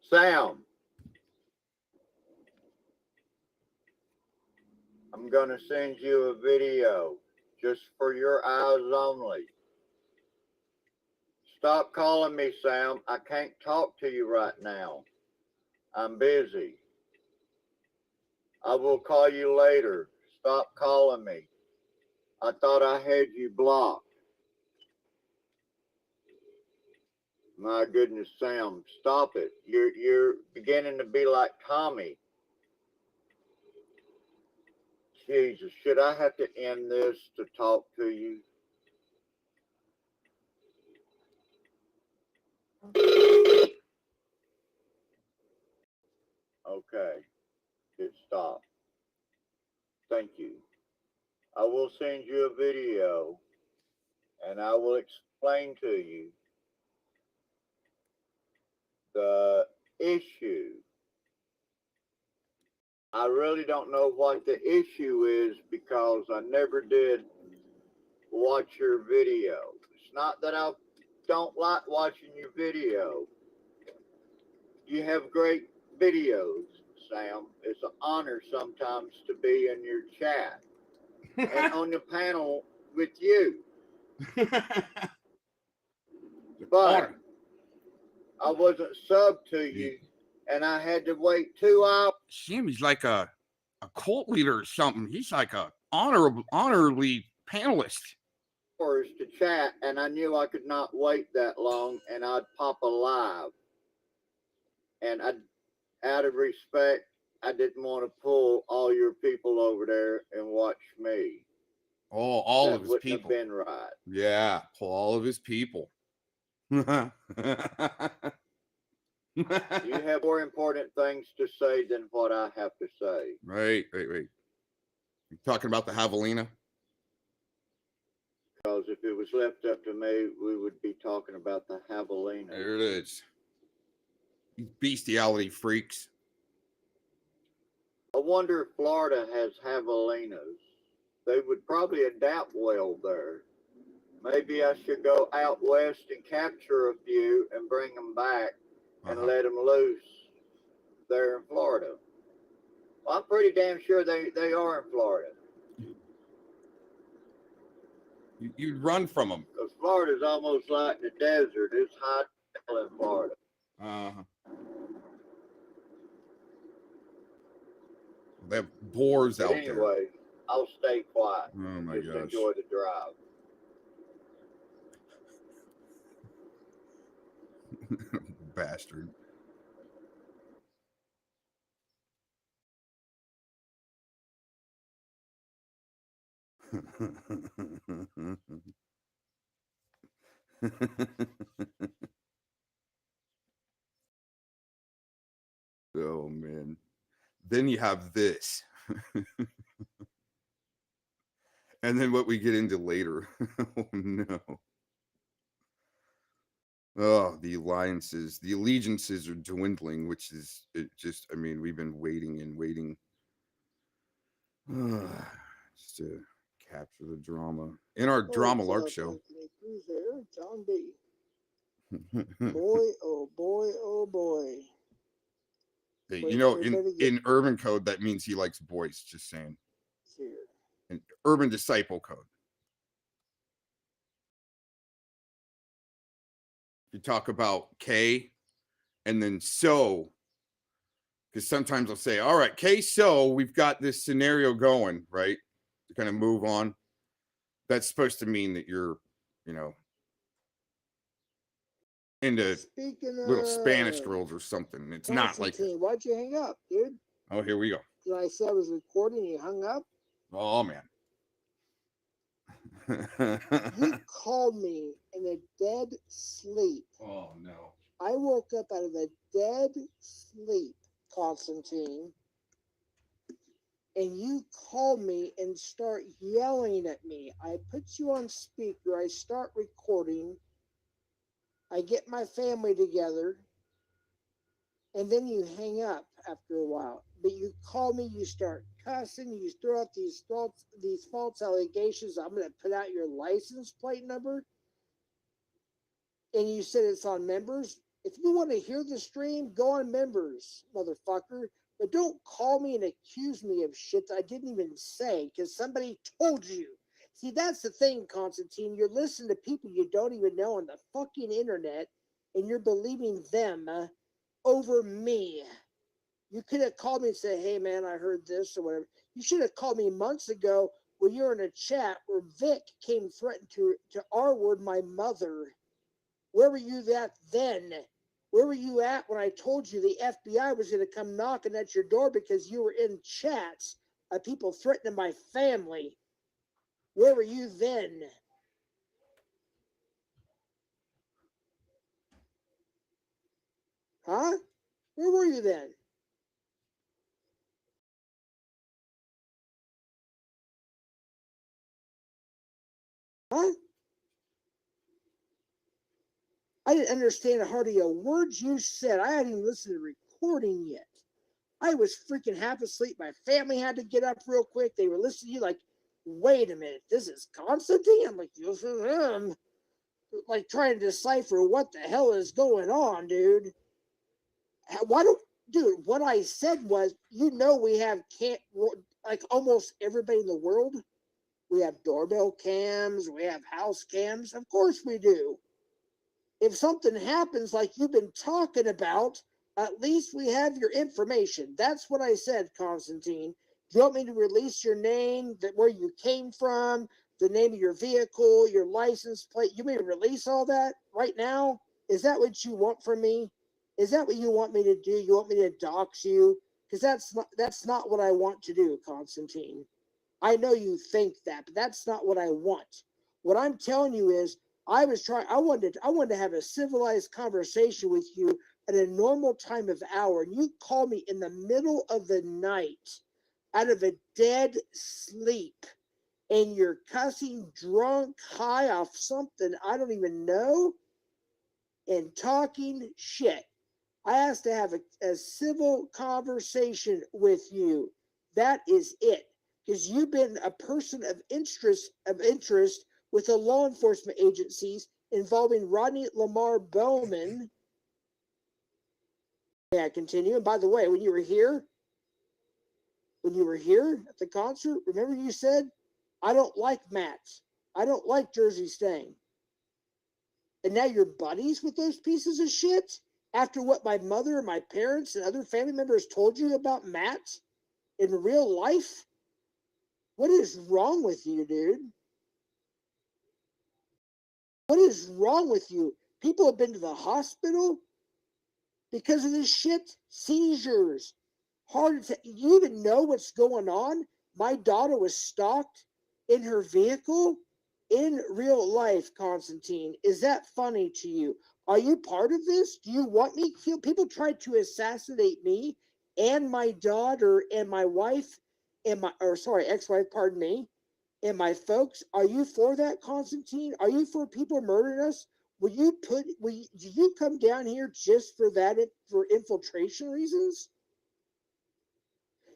Sam, I'm going to send you a video just for your eyes only. Stop calling me, Sam. I can't talk to you right now. I'm busy. I will call you later. Stop calling me. I thought I had you blocked. My goodness, Sam, stop it. You're beginning to be like Tommy. Jesus, should I have to end this to talk to you? Okay, it stopped. Thank you. I will send you a video and I will explain to you the issue. I really don't know what the issue is because I never did watch your video. It's not that I don't like watching your video. You have great videos, Sam. It's an honor sometimes to be in your chat and on the panel with you. But I wasn't subbed to you, and I had to wait 2 hours. He's like a cult leader or something. He's like a honorably panelist. To chat, and I knew I could not wait that long, and I'd pop a live. And out of respect, I didn't want to pull all your people over there and watch me. Oh, all of his wouldn't people. Have been right. Yeah, pull all of his people. You have more important things to say than what I have to say. Right. You talking about the javelina? Because if it was left up to me, we would be talking about the javelina. There it is. These bestiality freaks. I wonder if Florida has javelinas. They would probably adapt well there. Maybe I should go out west and capture a few and bring them back and let them loose there in Florida. Well, I'm pretty damn sure they are in Florida. You'd run from them. Because Florida's almost like the desert. It's hot in Florida. They have boars out there. Anyway, I'll stay quiet. Oh my gosh. Enjoy the drive. Bastard. Oh man. Then you have this. And then what we get into later. Oh no. Oh, the alliances, the allegiances are dwindling, which is it just, I mean, we've been waiting and waiting just to capture the drama in our drama lark show. John B. Boy, oh boy, oh boy. Hey, you know, in urban code, that means he likes boys, just saying. Here. In urban disciple code. You talk about K and then so, because sometimes I'll say, all right, K, so we've got this scenario going, right? To kind of move on. That's supposed to mean that you're, you know, into little Spanish girls or something. It's not like that. Why'd you hang up, dude? Oh, here we go. Did I say I was recording and you hung up? Oh, man. You called me in a dead sleep. Oh, no. I woke up out of a dead sleep, Constantine. And you called me and start yelling at me. I put you on speaker. I start recording. I get my family together. And then you hang up after a while. But you call me, you start cussing, you throw out these false allegations. I'm going to put out your license plate number. And you said it's on members. If you want to hear the stream, go on members, motherfucker. But don't call me and accuse me of shit that I didn't even say, because somebody told you See, that's the thing, Constantine. You're listening to people you don't even know on the fucking internet, and you're believing them over me. You could have called me and said, hey, man, I heard this or whatever. You should have called me months ago when you were in a chat where Vic came threatened to R-word my mother. Where were you at then? Where were you at when I told you the FBI was going to come knocking at your door because you were in chats of people threatening my family? Where were you then? Huh? Where were you then? Huh? I didn't understand hardly a word you said. I hadn't even listened to the recording yet. I was freaking half asleep. My family had to get up real quick. They were listening to you like, wait a minute, this is Constantine? I'm like, this is him. Like trying to decipher what the hell is going on, dude. Why don't, dude, what I said was, we have like almost everybody in the world. We have doorbell cams, we have house cams. Of course we do. If something happens like you've been talking about, at least we have your information. That's what I said, Constantine. Do you want me to release your name, where you came from, the name of your vehicle, your license plate? You may release all that right now? Is that what you want from me? Is that what you want me to do? You want me to dox you? Because that's not what I want to do, Constantine. I know you think that, but that's not what I want. What I'm telling you is I wanted to have a civilized conversation with you at a normal time of hour, and you call me in the middle of the night out of a dead sleep, and you're cussing drunk, high off something I don't even know, and talking shit. I asked to have a civil conversation with you. That is it. Because you've been a person of interest with the law enforcement agencies involving Rodney Lamar Bowman. May I continue? And by the way, when you were here at the concert, remember you said, I don't like Matt. I don't like Jersey Stang. And now you're buddies with those pieces of shit? After what my mother and my parents and other family members told you about Matt in real life? What is wrong with you, dude? What is wrong with you? People have been to the hospital because of this shit. Seizures, heart attack. You even know what's going on? My daughter was stalked in her vehicle in real life, Constantine. Is that funny to you? Are you part of this? Do you want me killed? People tried to assassinate me and my daughter and my wife and ex-wife, pardon me, and my folks. Are you for that, Constantine? Are you for people murdering us? Do you come down here just for that, for infiltration reasons?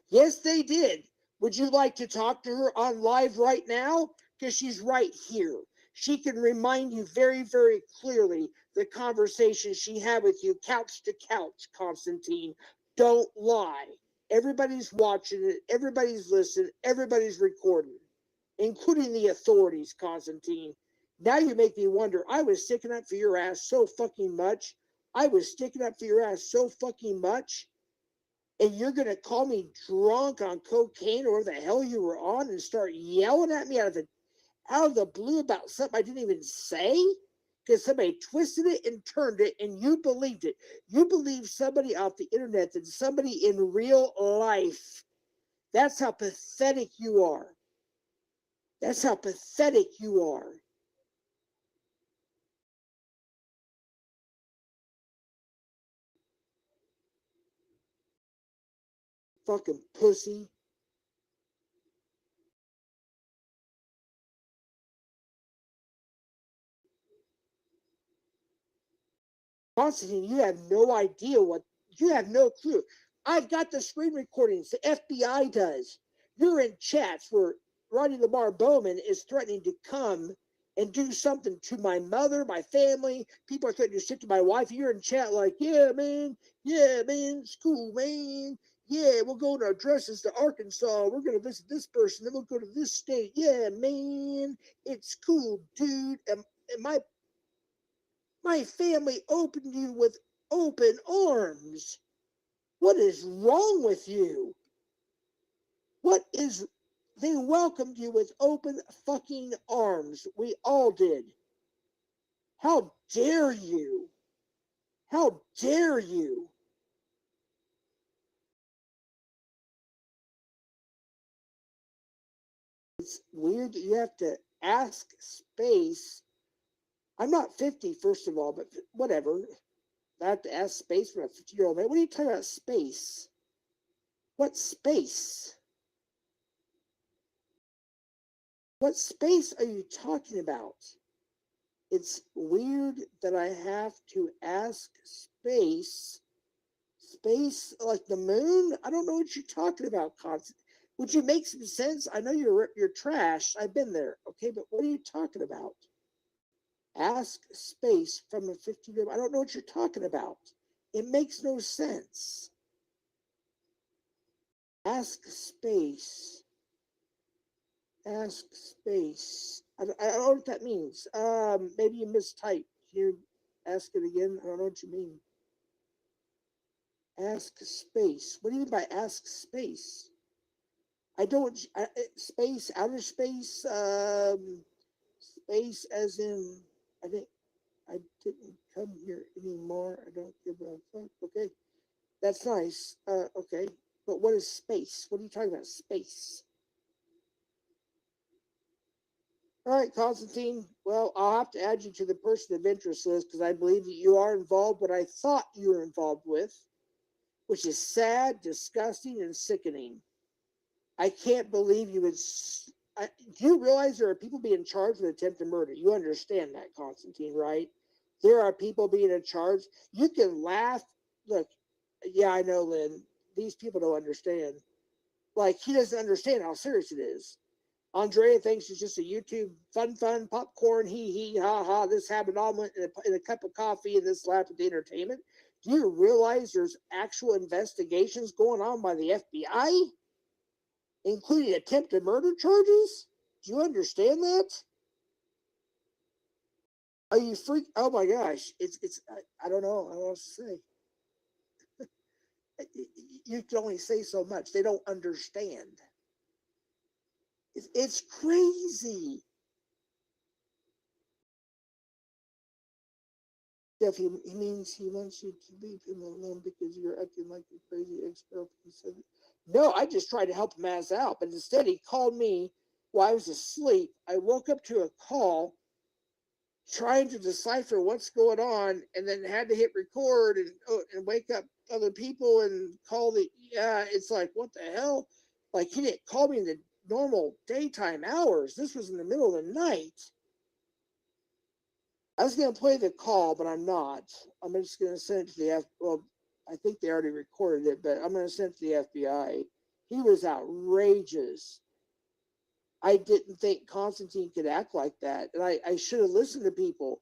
Yes, they did. Would you like to talk to her on live right now? Because she's right here. She can remind you very, very clearly the conversation she had with you, couch to couch, Constantine. Don't lie. Everybody's watching it. Everybody's listening. Everybody's recording, including the authorities, Constantine. Now you make me wonder. I was sticking up for your ass so fucking much. I was sticking up for your ass so fucking much, and you're going to call me drunk on cocaine or whatever the hell you were on and start yelling at me out of the blue about something I didn't even say? Because somebody twisted it and turned it and you believed it. You believe somebody off the internet than somebody in real life. That's how pathetic you are. That's how pathetic you are. Fucking pussy. Constantine, you have no idea you have no clue. I've got the screen recordings. The FBI does. You're in chats where Rodney Lamar Bowman is threatening to come and do something to my mother, my family. People are threatening to shit to my wife. You're in chat like, yeah, man, it's cool, man. Yeah, we'll go to our dresses to Arkansas. We're going to visit this person. Then we'll go to this state. Yeah, man, it's cool, dude. And my family opened you with open arms. What is wrong with you? What is... They welcomed you with open fucking arms. We all did. How dare you? How dare you? It's weird that you have to ask space. I'm not 50, first of all, but whatever. I have to ask space from a 50-year-old man. What are you talking about, space? What space? What space are you talking about? It's weird that I have to ask space. Space like the moon? I don't know what you're talking about, Constant. Would you make some sense? I know you're trash. I've been there. Okay, but what are you talking about? Ask space from a 50-year-old. I don't know what you're talking about. It makes no sense. Ask space. Ask space. I don't know what that means. Maybe you mistyped. Can you ask it again? I don't know what you mean. Ask space. What do you mean by ask space? I don't... space, outer space, space as in... I didn't come here anymore. I don't give a fuck. Okay. That's nice. Okay. But what is space? What are you talking about? Space. All right, Constantine. Well, I'll have to add you to the person of interest list because I believe that you are involved what I thought you were involved with, which is sad, disgusting, and sickening. I can't believe you would... do you realize there are people being charged with attempted murder? You understand that, Constantine, right? There are people being charged. You can laugh. Look, yeah, I know, Lynn. These people don't understand. Like, he doesn't understand how serious it is. Andrea thinks it's just a YouTube fun, popcorn, hee, ha, ha. This happened all in a cup of coffee and this laughed at the entertainment. Do you realize there's actual investigations going on by the FBI, including attempted murder charges? Do you understand that? Are you freak? Oh my gosh! I don't know. I don't know what to say. You can only say so much. They don't understand. It's crazy. Jeff, he means he wants you to leave him alone because you're acting like a crazy ex-girlfriend. No, I just tried to help him ass out, but instead he called me while I was asleep. I woke up to a call trying to decipher what's going on, and then had to hit record and wake up other people and call the... Yeah, it's like, what the hell? Like, he didn't call me in the normal daytime hours. This was in the middle of the night. I was going to play the call, but I'm not. I'm just going to send it to the well, I think they already recorded it, but I'm going to send it to the FBI. He was outrageous. I didn't think Constantine could act like that. And I should have listened to people.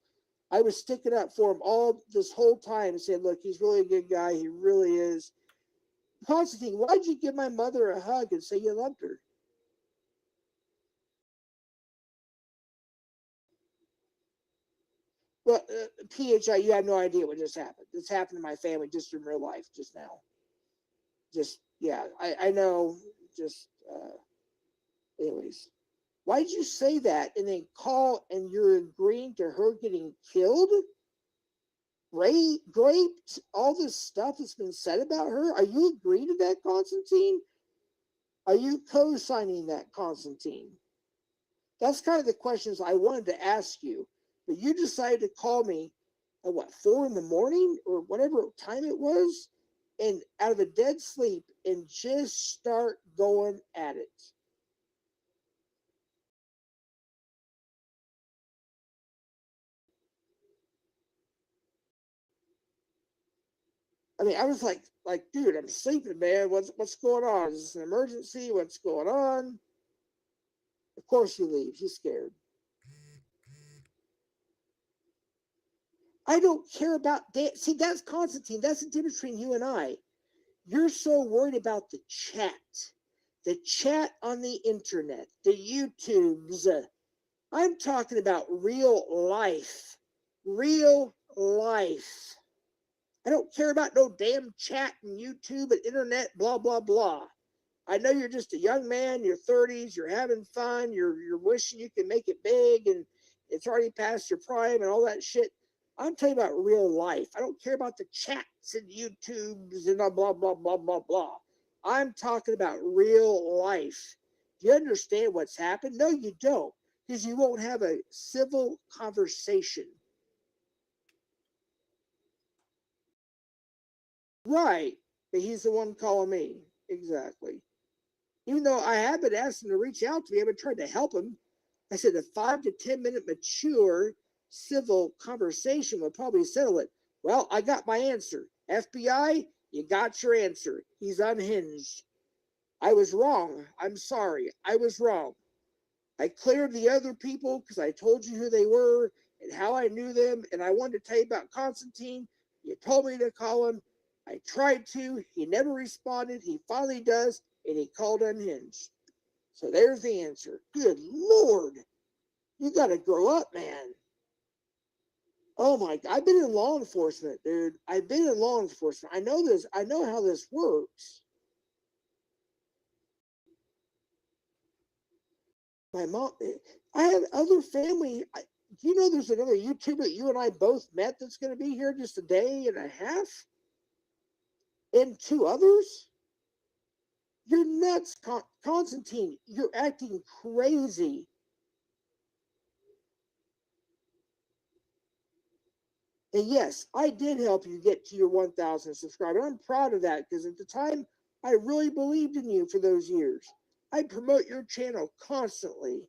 I was sticking up for him all this whole time and said, look, he's really a good guy. He really is. Constantine, why'd you give my mother a hug and say you loved her? Well, PHI, you have no idea what just happened. This happened to my family just in real life just now. Just, yeah, I know. Just, anyways. Why did you say that and then call and you're agreeing to her getting killed? Raped? All this stuff that's been said about her? Are you agreeing to that, Constantine? Are you co-signing that, Constantine? That's kind of the questions I wanted to ask you. But you decided to call me at what, 4 in the morning or whatever time it was, and out of a dead sleep and just start going at it. I mean, I was like, dude, I'm sleeping, man. What's going on? Is this an emergency? What's going on? Of course he leaves. He's scared. I don't care about that. See, that's Constantine. That's the difference between you and I. You're so worried about the chat on the internet, the YouTubes. I'm talking about real life. Real life. I don't care about no damn chat and YouTube and internet, blah, blah, blah. I know you're just a young man, your 30s, you're having fun, you're wishing you can make it big, and it's already past your prime and all that shit. I'm talking about real life. I don't care about the chats and YouTubes and blah, blah, blah, blah, blah. I'm talking about real life. Do you understand what's happened? No, you don't, because you won't have a civil conversation. Right, but he's the one calling me. Exactly. Even though I have been asking him to reach out to me, I've been trying to help him. I said a 5 to 10 minute mature civil conversation would probably settle it. Well, I got my answer. FBI, you got your answer. He's unhinged. I was wrong. I'm sorry. I was wrong. I cleared the other people because I told you who they were and how I knew them, and I wanted to tell you about Constantine. You told me to call him. I tried to. He never responded. He finally does, and he called unhinged. So there's the answer. Good Lord. You got to grow up, man. Oh my God. I've been in law enforcement, dude. I've been in law enforcement. I know this. I know how this works. My mom, I have other family. Do you know there's another YouTuber that you and I both met that's going to be here just a day and a half? And 2 others? You're nuts, Constantine. You're acting crazy. And yes, I did help you get to your 1,000 subscribers. I'm proud of that because at the time, I really believed in you for those years. I promote your channel constantly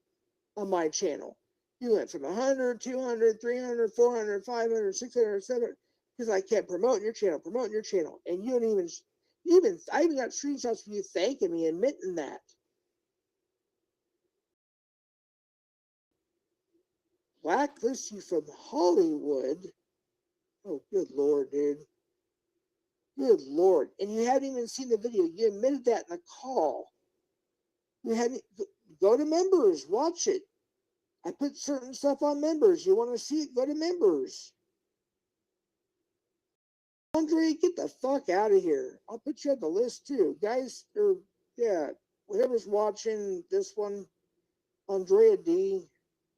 on my channel. You went from 100, 200, 300, 400, 500, 600, 700, because I kept promoting your channel. And you don't I even got screenshots of you thanking me, admitting that. Blacklist you from Hollywood. Oh, good Lord, dude. Good Lord. And you hadn't even seen the video. You admitted that in the call. You hadn't. Go to members. Watch it. I put certain stuff on members. You want to see it? Go to members. Andre, get the fuck out of here. I'll put you on the list too. Guys, or yeah, whoever's watching this one, Andrea D,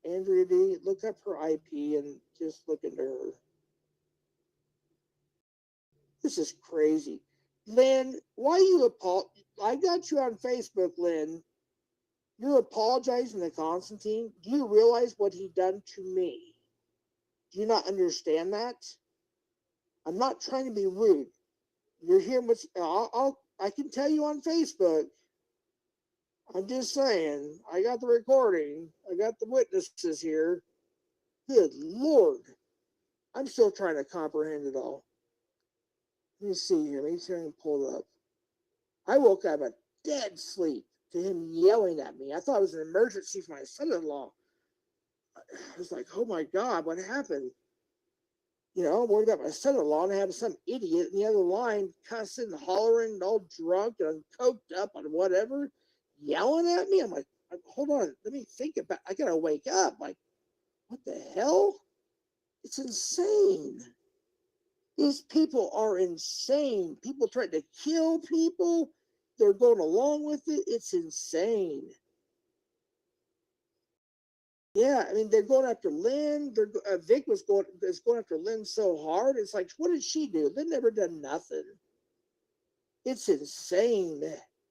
look up her IP and just look into her. This is crazy. Lynn, why you I got you on Facebook, Lynn. You're apologizing to Constantine. Do you realize what he done to me? Do you not understand that? I'm not trying to be rude. You're hearing what's I can tell you on Facebook. I'm just saying, I got the recording. I got the witnesses here. Good Lord. I'm still trying to comprehend it all. Let me see here. Let me see if I can pull it up. I woke up a dead sleep to him yelling at me. I thought it was an emergency for my son-in-law. I was like, oh my God, what happened? You know, I'm worried about my son-in-law, and I have some idiot in the other line cussing, hollering, all drunk and coked up on whatever, yelling at me. I'm like, hold on, let me think about it. I gotta wake up. Like, what the hell? It's insane. These people are insane. People trying to kill people. They're going along with it. It's insane. Yeah, I mean, they're going after Lynn. Vic is going after Lynn so hard. It's like, what did she do? Lynn never done nothing. It's insane.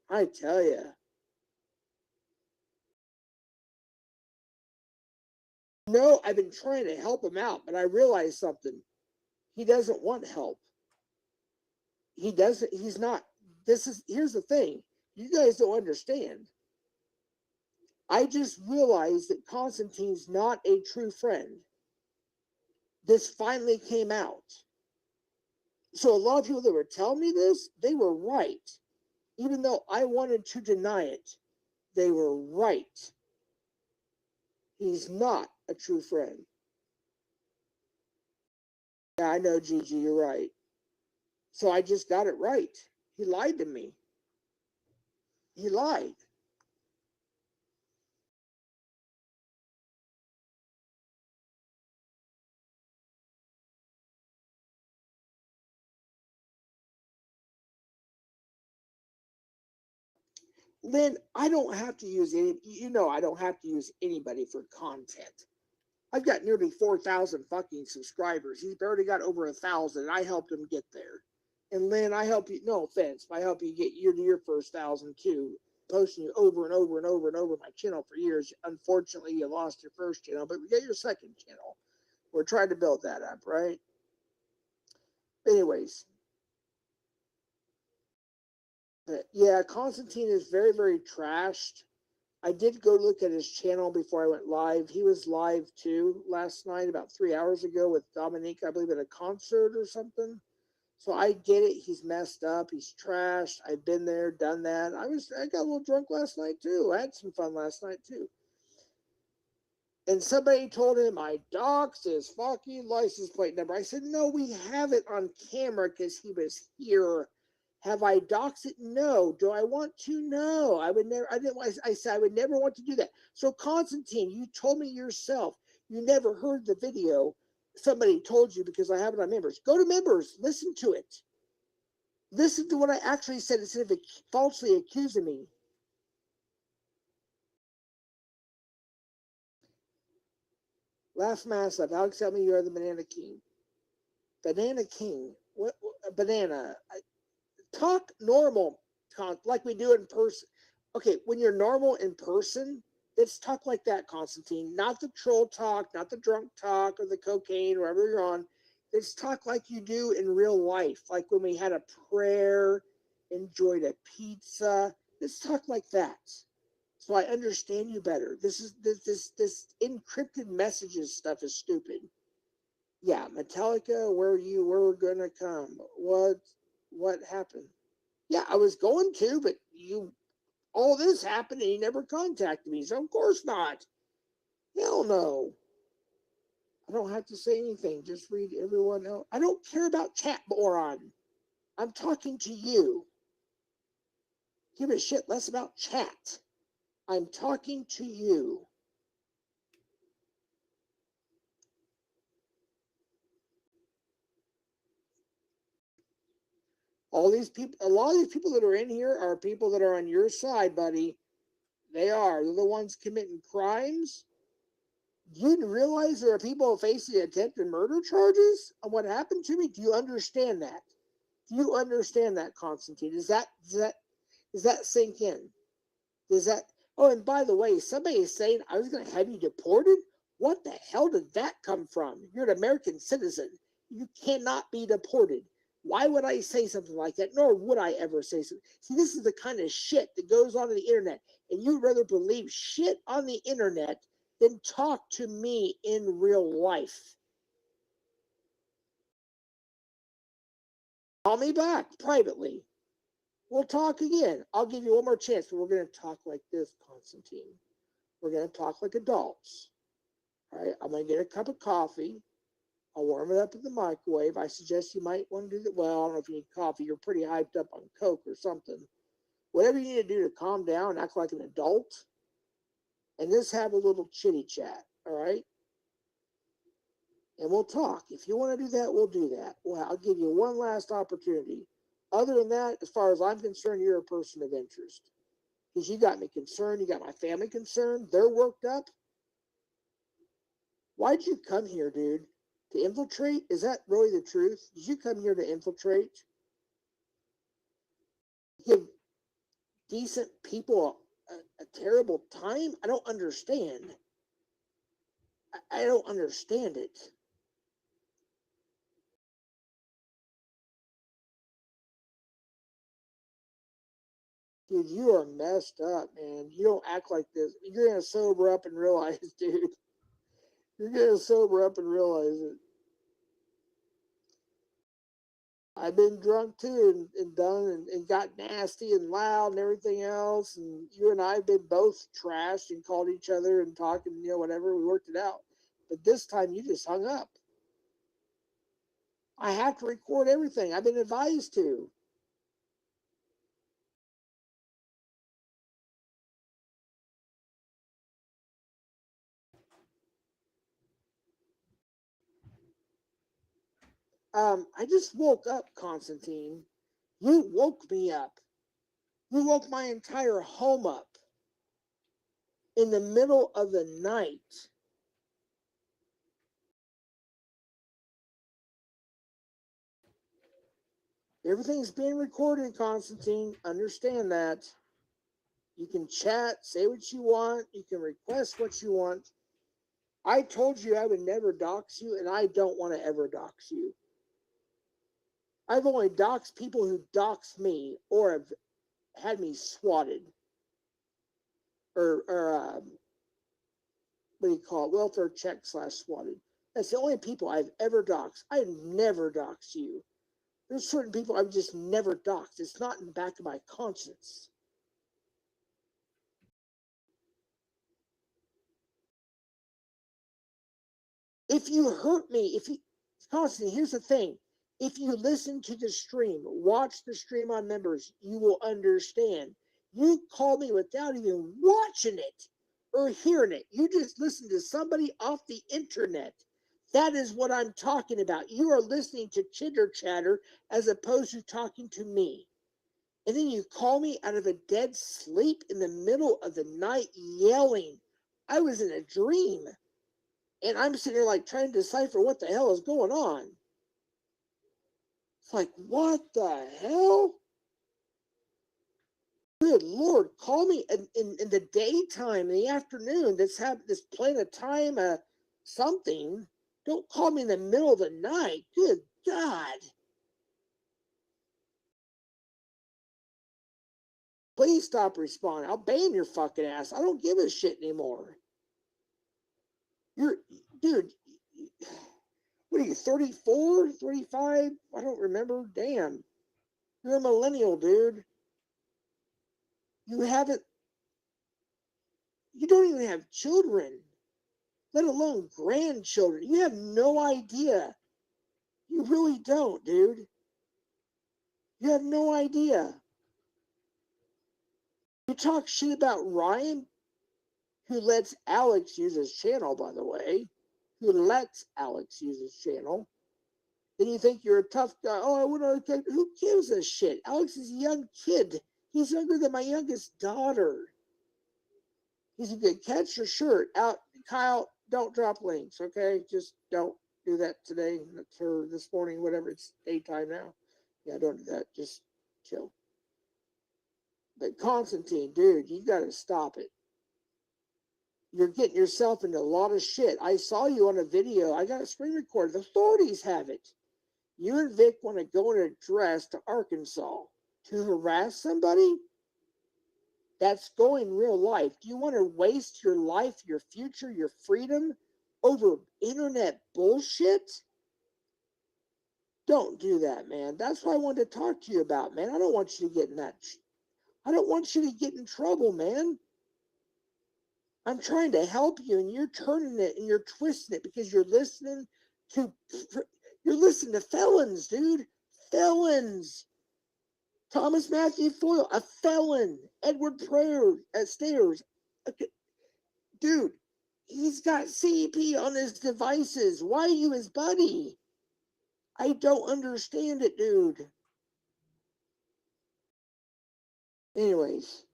I tell you. No, I've been trying to help him out, but I realized something. He doesn't want help. He doesn't. He's not. Here's the thing. You guys don't understand. I just realized that Constantine's not a true friend. This finally came out. So a lot of people that were telling me this, they were right. Even though I wanted to deny it, they were right. He's not a true friend. Yeah, I know, Gigi, you're right. So I just got it right. He lied to me. He lied. Lynn, I don't have to use any, I don't have to use anybody for content. I've got nearly 4,000 fucking subscribers. He's already got over 1,000, and I helped him get there. And Lynn, I help you, no offense, but I help you get to your first 1,000 too. Posting you over and over and over and over my channel for years. Unfortunately, you lost your first channel, but we got your second channel. We're trying to build that up, right? Anyways, yeah, Constantine is very, very trashed. I did go look at his channel before I went live. He was live too last night, about 3 hours ago, with Dominique, I believe, at a concert or something. So I get it. He's messed up. He's trashed. I've been there, done that. I got a little drunk last night too. I had some fun last night too. And somebody told him I doxed his fucking license plate number. I said, no, we have it on camera because he was here. Have I doxed it? No. Do I want to? No. I would never. I said I would never want to do that. So Constantine, you told me yourself you never heard the video. Somebody told you because I have it on members. Go to members. Listen to it. Listen to what I actually said instead of falsely accusing me. Laugh massive. Alex, tell me you are the Banana King. Banana King. What banana? Talk normal, like we do in person. Okay, when you're normal in person, let's talk like that, Constantine. Not the troll talk, not the drunk talk or the cocaine, wherever you're on. Let's talk like you do in real life, like when we had a prayer, enjoyed a pizza. Let's talk like that, so I understand you better. This encrypted messages stuff is stupid. Yeah, Metallica, where you were gonna come? What happened? Yeah, I was going to, but all this happened and you never contacted me, so of course not. Hell no. I don't have to say anything. Just read everyone else. I don't care about chat, moron. I'm talking to you. Give a shit less about chat. I'm talking to you. All these people, a lot of these people that are in here are people that are on your side, buddy. They are. They're the ones committing crimes. You realize there are people facing attempted murder charges on what happened to me? Do you understand that? Do you understand that, Constantine? Does that sink in? Does that? Oh, and by the way, somebody is saying I was going to have you deported. What the hell did that come from? You're an American citizen. You cannot be deported. Why would I say something like that? Nor would I ever say something. See, this is the kind of shit that goes on the internet, and you'd rather believe shit on the internet than talk to me in real life. Call me back privately. We'll talk again. I'll give you one more chance, but we're going to talk like this, Constantine. We're going to talk like adults. All right, I'm going to get a cup of coffee. I'll warm it up in the microwave. I suggest you might want to do that. Well, I don't know if you need coffee. You're pretty hyped up on Coke or something. Whatever you need to do to calm down, act like an adult, and just have a little chitty chat. All right? And we'll talk. If you want to do that, we'll do that. Well, I'll give you one last opportunity. Other than that, as far as I'm concerned, you're a person of interest. Because you got me concerned. You got my family concerned. They're worked up. Why'd you come here, dude? To infiltrate? Is that really the truth? Did you come here to infiltrate? Give decent people a terrible time? I don't understand. I don't understand it. Dude, you are messed up, man. You don't act like this. You're going to sober up and realize, dude. You're going to sober up and realize it. I've been drunk too and done and got nasty and loud and everything else. And you and I have been both trashed and called each other and talking, whatever. We worked it out. But this time you just hung up. I have to record everything. I've been advised to. I just woke up, Constantine. You woke me up. You woke my entire home up in the middle of the night. Everything's being recorded, Constantine. Understand that. You can chat, say what you want, you can request what you want. I told you I would never dox you, and I don't want to ever dox you. I've only doxed people who dox me or have had me swatted. Or what do you call it? Welfare check / swatted. That's the only people I've ever doxed. I never dox you. There's certain people I've just never doxed. It's not in the back of my conscience. If you hurt me, Constantine, here's the thing. If you listen to the stream, watch the stream on members, you will understand. You call me without even watching it or hearing it. You just listen to somebody off the internet. That is what I'm talking about. You are listening to chitter chatter as opposed to talking to me. And then you call me out of a dead sleep in the middle of the night yelling. I was in a dream. And I'm sitting here like trying to decipher what the hell is going on. It's like, what the hell? Good Lord, call me in the daytime, in the afternoon. This plan of time, something. Don't call me in the middle of the night. Good God. Please stop responding. I'll ban your fucking ass. I don't give a shit anymore. Dude, what are you, 34, 35? I don't remember. Damn. You're a millennial, dude. You don't even have children, let alone grandchildren. You have no idea. You really don't, dude. You have no idea. You talk shit about Ryan, who lets Alex use his channel, by the way, who lets Alex use his channel. Then you think you're a tough guy. Oh, I wouldn't. Who gives a shit? Alex is a young kid. He's younger than my youngest daughter. He's a good catch for sure. Out, Kyle, don't drop links, okay? Just don't do that today or this morning, whatever. It's daytime now. Yeah, don't do that. Just chill. But Constantine, dude, you got to stop it. You're getting yourself into a lot of shit. I saw you on a video. I got a screen recorder. The authorities have it. You and Vic want to go in a dress to Arkansas to harass somebody? That's going real life. Do you want to waste your life, your future, your freedom over internet bullshit? Don't do that, man. That's what I wanted to talk to you about, man. I don't want you to get in that. I don't want you to get in trouble, man. I'm trying to help you, and you're turning it and you're twisting it because you're listening to felons, dude. Felons. Thomas Matthew Foyle, a felon. Edward Prayer at Stairs. Dude, he's got CP on his devices. Why are you his buddy? I don't understand it, dude. Anyways,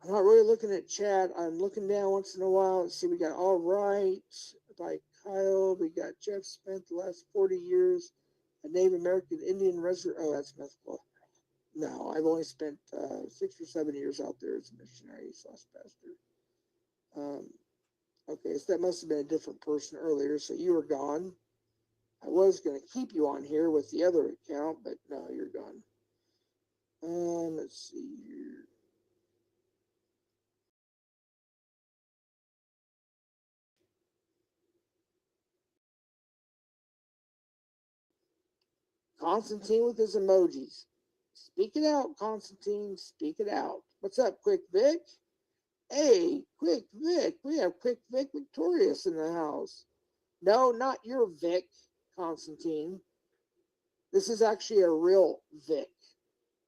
I'm not really looking at chat. I'm looking down once in a while. Let's see, we got All Right by Kyle. We got Jeff spent the last 40 years a Native American Indian resident. Oh, that's mythical. No, I've only spent 6 or 7 years out there as a missionary / pastor. Okay, so that must have been a different person earlier. So you were gone. I was going to keep you on here with the other account, but no, you're gone. Let's see here. Constantine with his emojis. Speak it out, Constantine. Speak it out. What's up, Quick Vic? Hey, Quick Vic. We have Quick Vic Victorious in the house. No, not your Vic, Constantine. This is actually a real Vic.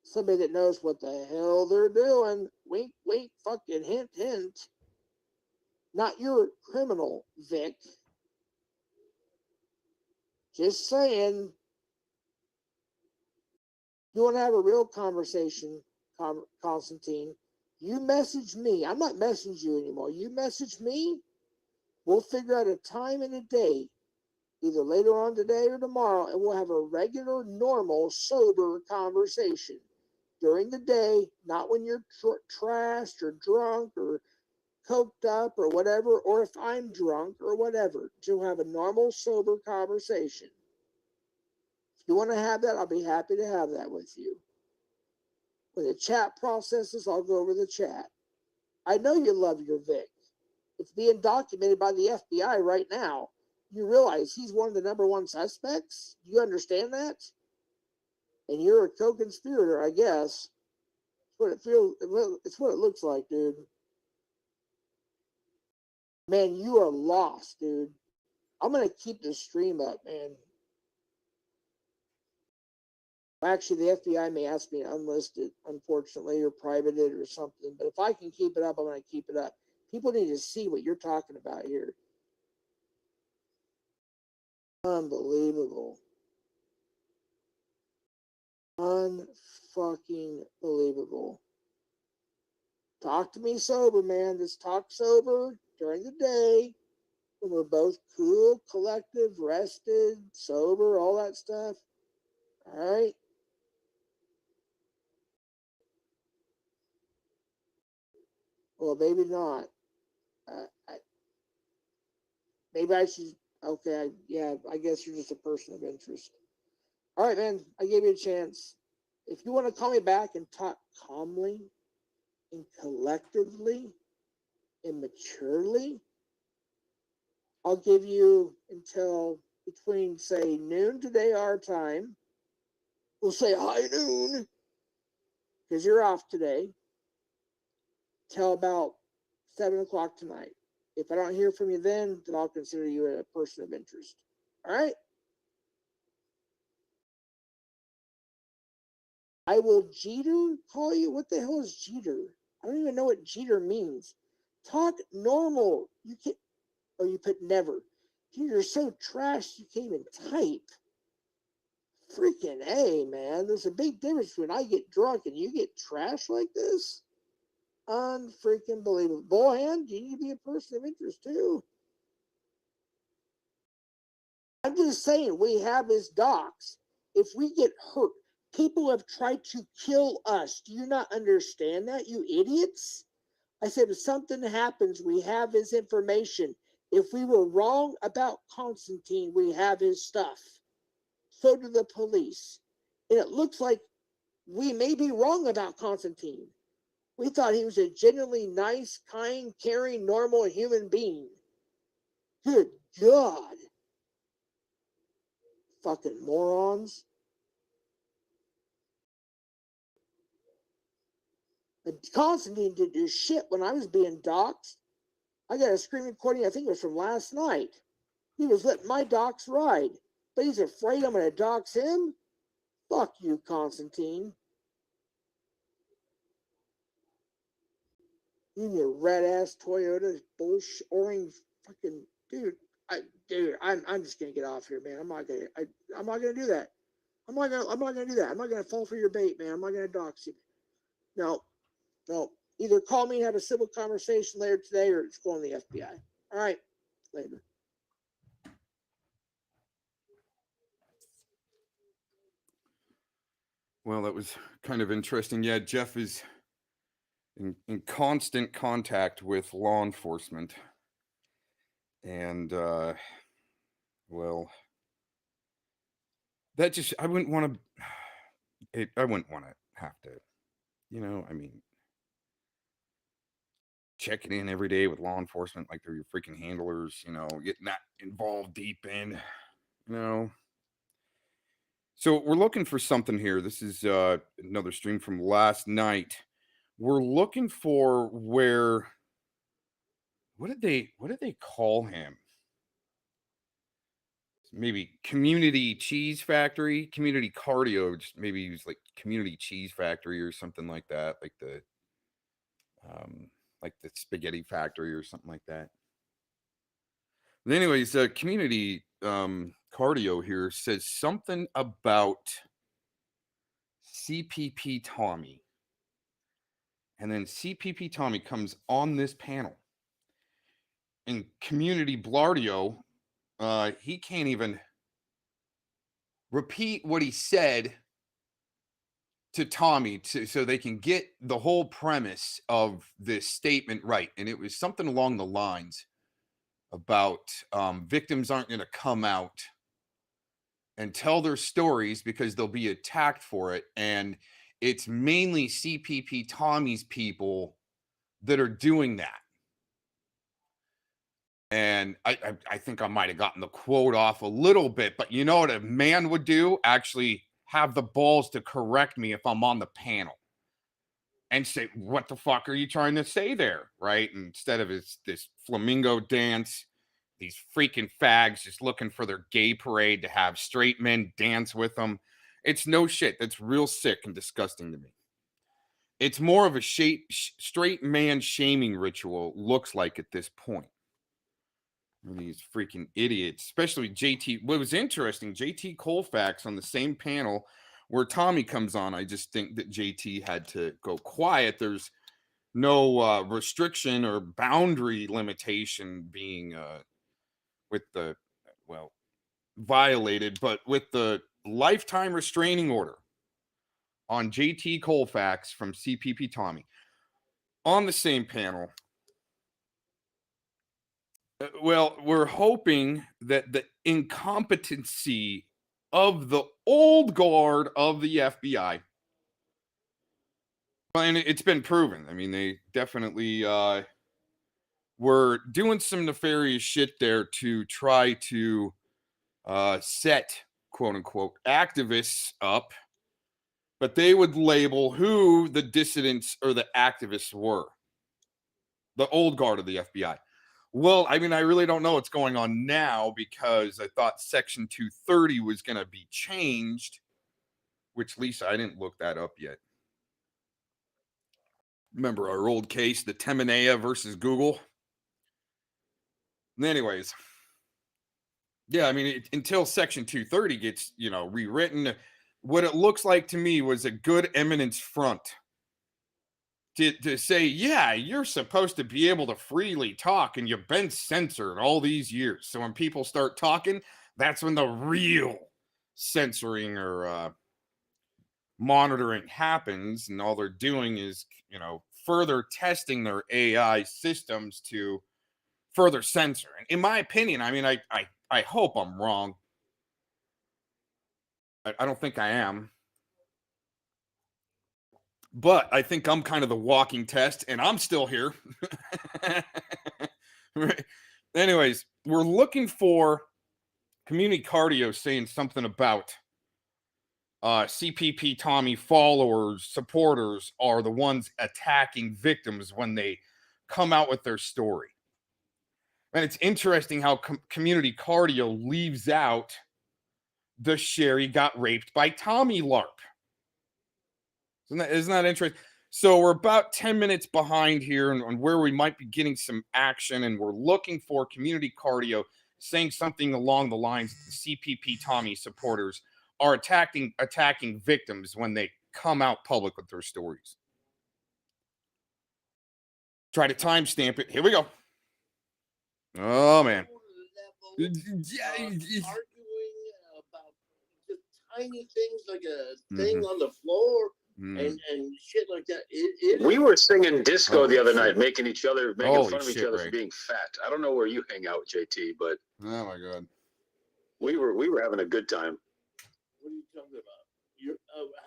Somebody that knows what the hell they're doing. Wink, wink, fucking hint, hint. Not your criminal, Vic. Just saying. You want to have a real conversation, Constantine? You message me. I'm not messaging you anymore. You message me. We'll figure out a time and a day, either later on today or tomorrow, and we'll have a regular, normal, sober conversation during the day, not when you're trashed or drunk or coked up or whatever, or if I'm drunk or whatever. To have a normal, sober conversation. If you want to have that, I'll be happy to have that with you. When the chat processes, I'll go over the chat. I know you love your Vic. It's being documented by the FBI right now. You realize he's one of the number one suspects? Do you understand that? And you're a co-conspirator, I guess. It's what it feels. It's what it looks like, dude. Man, you are lost, dude. I'm gonna keep this stream up, man. Actually, the FBI may ask me to unlist it, unfortunately, or private it or something. But if I can keep it up, I'm going to keep it up. People need to see what you're talking about here. Unbelievable. Unfucking believable. Talk to me sober, man. Just talk sober during the day when we're both cool, collective, rested, sober, all that stuff. All right? Well, maybe not. Maybe I should. Okay, yeah, I guess you're just a person of interest. All right, man, I gave you a chance. If you want to call me back and talk calmly and collectively and maturely, I'll give you until between, say, noon today, our time. We'll say high noon because you're off today till about 7 o'clock tonight. If I don't hear from you then I'll consider you a person of interest. All right? I will Jeter call you? What the hell is Jeter? I don't even know what Jeter means. Talk normal. You can't, or you put never. Dude, you're so trash you can't even type. Freaking A, man. There's a big difference when I get drunk and you get trash like this. Unfreaking believable. Bohan, you need to be a person of interest too. I'm just saying, we have his docs. If we get hurt, people have tried to kill us. Do you not understand that, you idiots? I said, if something happens, we have his information. If we were wrong about Constantine, we have his stuff. So do the police. And it looks like we may be wrong about Constantine. We thought he was a genuinely nice, kind, caring, normal human being. Good God. Fucking morons. And Constantine did do shit when I was being doxxed. I got a screen recording, I think it was from last night. He was letting my docs ride. But he's afraid I'm going to dox him? Fuck you, Constantine. You and your red ass Toyota bullshit orange fucking dude. I'm just gonna get off here, man. I'm not gonna do that. I'm not gonna do that. I'm not gonna fall for your bait, man. I'm not gonna dox you. No. Either call me and have a civil conversation later today or just go on the FBI. All right. Later. Well, that was kind of interesting. Yeah, Jeff is in constant contact with law enforcement. And, well, that just, I wouldn't want to have to, I mean, checking in every day with law enforcement like they're your freaking handlers, getting that involved deep in, So we're looking for something here. This is another stream from last night. We're looking for where, what did they call him? Maybe community cheese factory, community cardio, just maybe use like community cheese factory or something like that, like the spaghetti factory or something like that. But anyways, community Cardio here says something about CPP Tommy. And then CPP Tommy comes on this panel. And Community Blardio, he can't even repeat what he said to Tommy so they can get the whole premise of this statement right. And it was something along the lines about victims aren't going to come out and tell their stories because they'll be attacked for it. And it's mainly CPP Tommy's people that are doing that. And I think I might have gotten the quote off a little bit, but you know what a man would do? Actually have the balls to correct me if I'm on the panel and say, what the fuck are you trying to say there? Right? Instead of this flamingo dance, these freaking fags just looking for their gay parade to have straight men dance with them. It's no shit. That's real sick and disgusting to me. It's more of a straight man shaming ritual, looks like at this point. These freaking idiots, especially JT. What was interesting, JT Colfax on the same panel where Tommy comes on. I just think that JT had to go quiet. There's no restriction or boundary limitation being violated, but with the lifetime restraining order on JT Colfax from CPP Tommy on the same panel. Well, we're hoping that the incompetency of the old guard of the FBI, and it's been proven. I mean, they definitely were doing some nefarious shit there to try to set, quote unquote, activists up, but they would label who the dissidents or the activists were. The old guard of the FBI. Well, I mean, I really don't know what's going on now because I thought Section 230 was going to be changed, which, Lisa, I didn't look that up yet. Remember our old case, the Teminea versus Google? Anyways, yeah, I mean, until Section 230 gets, rewritten, what it looks like to me was a good Eminence front to say, yeah, you're supposed to be able to freely talk and you've been censored all these years. So when people start talking, that's when the real censoring or monitoring happens. And all they're doing is, further testing their AI systems to further censor. And in my opinion, I mean, I hope I'm wrong. I don't think I am. But I think I'm kind of the walking test, and I'm still here. Right. Anyways, we're looking for Community Cardio saying something about CPP Tommy followers, supporters are the ones attacking victims when they come out with their story. And it's interesting how Community Cardio leaves out the Sherry got raped by Tommy LARP. Isn't that interesting? So we're about 10 minutes behind here on where we might be getting some action, and we're looking for Community Cardio saying something along the lines that the CPP Tommy supporters are attacking victims when they come out public with their stories. Try to timestamp it. Here we go. Oh, man. Arguing about just tiny things like a thing on the floor. And shit like that. We were singing disco the other night, making fun Holy of each shit, other Ray. for being fat. I don't know where you hang out, JT, but oh my god, we were having a good time. What are you talking about? You're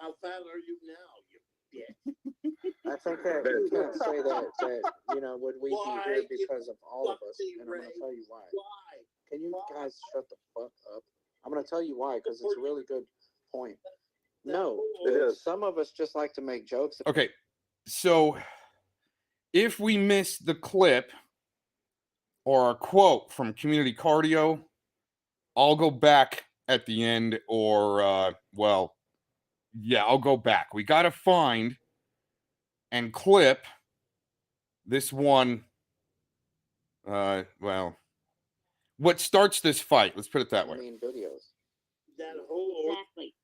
how fat are you now? You bitch. I think that we can't say that when we Why? be here because of all of us, Fucking and I'm going to Ray. tell you why. Why? Can you guys shut the fuck up? I'm going to tell you why, because it's a really good point. No, It is. some of us just like to make jokes. Okay, so if we miss the clip or a quote from Community Cardio, I'll go back at the end, or I'll go back. We got to find and clip this one. what starts this fight. Let's put it that I way. mean, videos. That whole Exactly.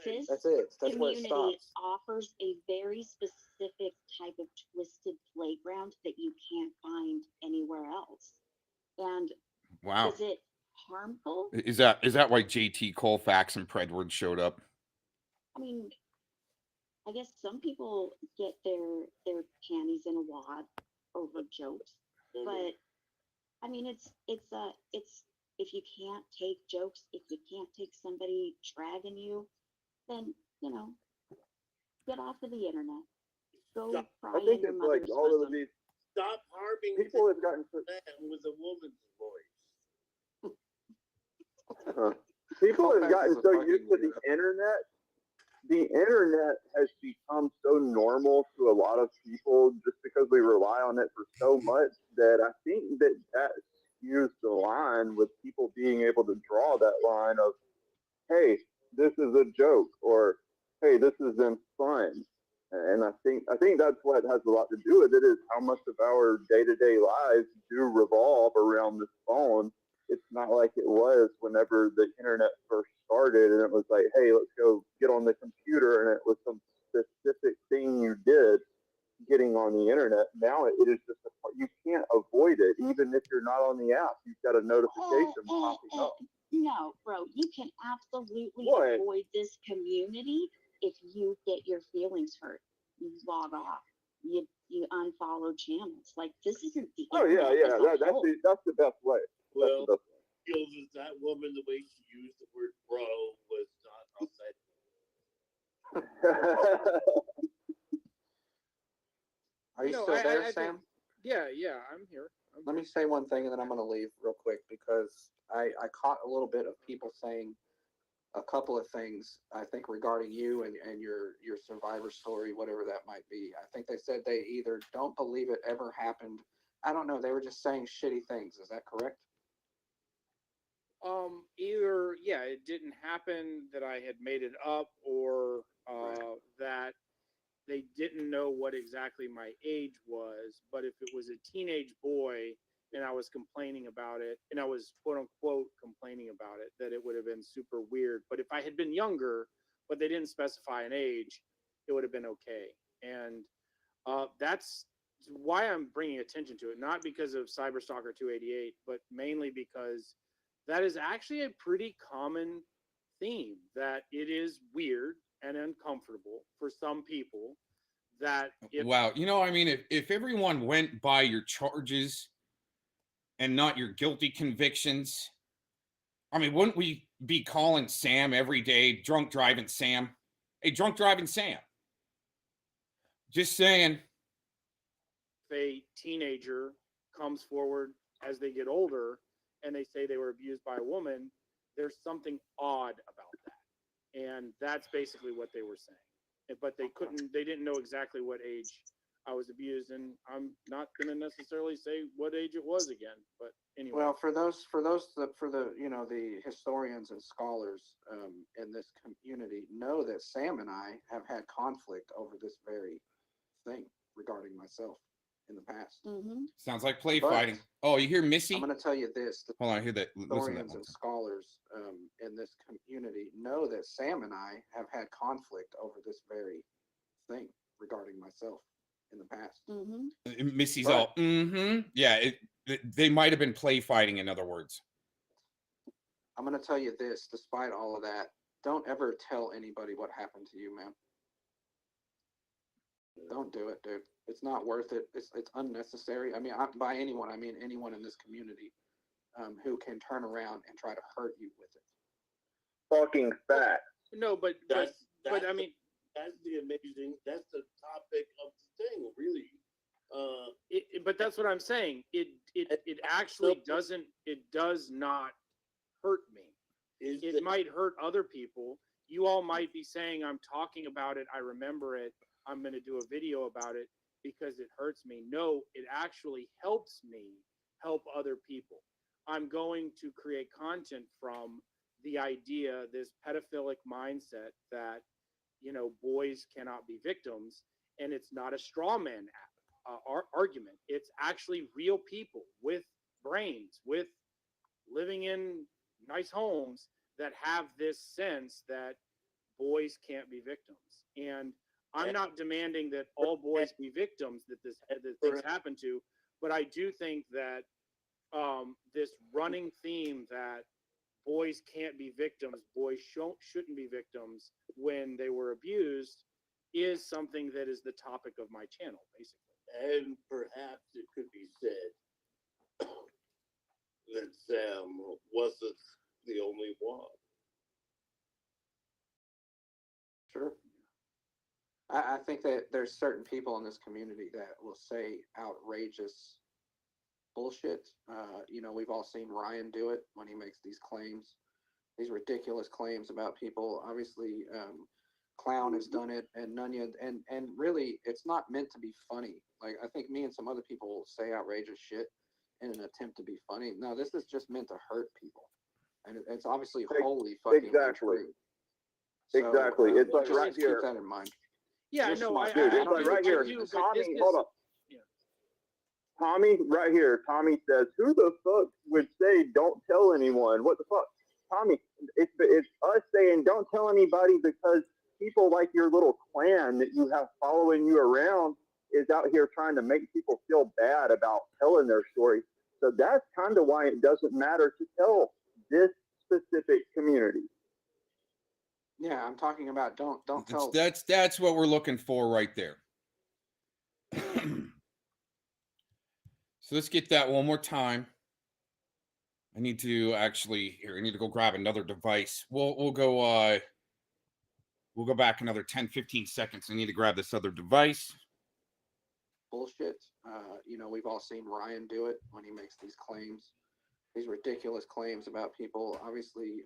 This That's it. That's where it community stops. offers a very specific type of twisted playground that you can't find anywhere else. And Wow. is it harmful? Is that why JT Colfax and Predward showed up? I mean, I guess some people get their panties in a wad over jokes, but I mean, it's if you can't take jokes, if you can't take somebody dragging you, then get off of the internet. Go Stop. cry I think in your it's like mother's all of bosom. these Stop harming people have gotten to, man with a woman's voice. people have Colfax gotten is a so fucking used to the weirdo. internet. The internet has become so normal to a lot of people just because we rely on it for so much that I think that skews the line with people being able to draw that line of, hey, this is a joke, or hey, this is in fun. And I think that's what has a lot to do with it, is how much of our day-to-day lives do revolve around this phone. It's not like it was whenever the internet first started and it was like, hey, let's go get on the computer, and it was some specific thing you did getting on the internet. Now it is just you can't avoid it. Even if you're not on the app, you've got a notification popping up. No, bro, you can absolutely What? avoid this community if you get your feelings hurt. You log off. You unfollow channels. Like, this isn't the Oh yeah, internet yeah. as a That's whole. that's the best way. Well, That's the best way. feels that that woman, the way she used the word bro, was not authentic. Are you No, still there, I think- Sam? Yeah, I'm here. Let me say one thing and then I'm going to leave real quick because I caught a little bit of people saying a couple of things, I think, regarding you and your survivor story, whatever that might be. I think they said they either don't believe it ever happened. I don't know. They were just saying shitty things. Is that correct? Either it didn't happen, that I had made it up, or that they didn't know what exactly my age was. But if it was a teenage boy and I was complaining about it, and I was quote unquote complaining about it, that it would have been super weird. But if I had been younger, but they didn't specify an age, it would have been okay. And that's why I'm bringing attention to it, not because of Cyberstalker 288, but mainly because that is actually a pretty common theme, that it is weird and uncomfortable for some people. That Wow. I mean, if everyone went by your charges and not your guilty convictions, I mean, wouldn't we be calling Sam every day drunk driving Sam? Hey, drunk driving Sam. Just saying. if a teenager comes forward as they get older and they say they were abused by a woman, there's something odd about that. And that's basically what they were saying. But they didn't know exactly what age I was abused. And I'm not going to necessarily say what age it was again. But anyway. Well, for the the historians and scholars in this community know that Sam and I have had conflict over this very thing regarding myself in the past. Mm-hmm. Sounds like play But fighting. Oh, you hear Missy? I'm going to tell you this: the Hold on, I hear that. Listen to that historians one and time. scholars in this community know that Sam and I have had conflict over this very thing regarding myself in the past. Mm-hmm. Missy's But- all, yeah, they might have been play fighting, in other words. I'm going to tell you this: despite all of that, don't ever tell anybody what happened to you, man. Don't do it, dude. It's not worth it. It's unnecessary. I mean, by anyone, I mean anyone in this community who can turn around and try to hurt you with it. Fucking fat. No, but I mean, that's the amazing. That's the topic of the thing, really. but that's what I'm saying. It actually doesn't. It does not hurt me. It might hurt other people. You all might be saying, I'm talking about it, I remember it, I'm going to do a video about it because it hurts me. No, it actually helps me help other people. I'm going to create content from the idea, this pedophilic mindset that, boys cannot be victims, and it's not a straw man argument. It's actually real people with brains, with living in nice homes that have this sense that boys can't be victims. And I'm not demanding that all boys be victims that things happen to, but I do think that this running theme that boys can't be victims, boys shouldn't be victims when they were abused, is something that is the topic of my channel, basically. And perhaps it could be said that Sam wasn't the only one. Sure. I think that there's certain people in this community that will say outrageous bullshit. We've all seen Ryan do it when he makes these claims, these ridiculous claims about people. Obviously, Clown has done it, and Nunya, and really, it's not meant to be funny. Like, I think me and some other people will say outrageous shit in an attempt to be funny. No, this is just meant to hurt people, and it's obviously wholly fucking untrue. Exactly. It's like just right here. Keep that in mind. Yeah, Just no, smart. Dude, it's like right here. Tommy, hold up. Tommy, right here. Tommy says, "Who the fuck would say don't tell anyone? What the fuck, Tommy? It's us saying don't tell anybody because people like your little clan that you have following you around is out here trying to make people feel bad about telling their story. So that's kind of why it doesn't matter to tell this specific community." Yeah, I'm talking about don't tell. That's what we're looking for right there. So let's get that one more time. I need to go grab another device. We'll go back another 10-15 seconds. I need to grab this other device. Bullshit. We've all seen Ryan do it when he makes these claims, these ridiculous claims about people. Obviously,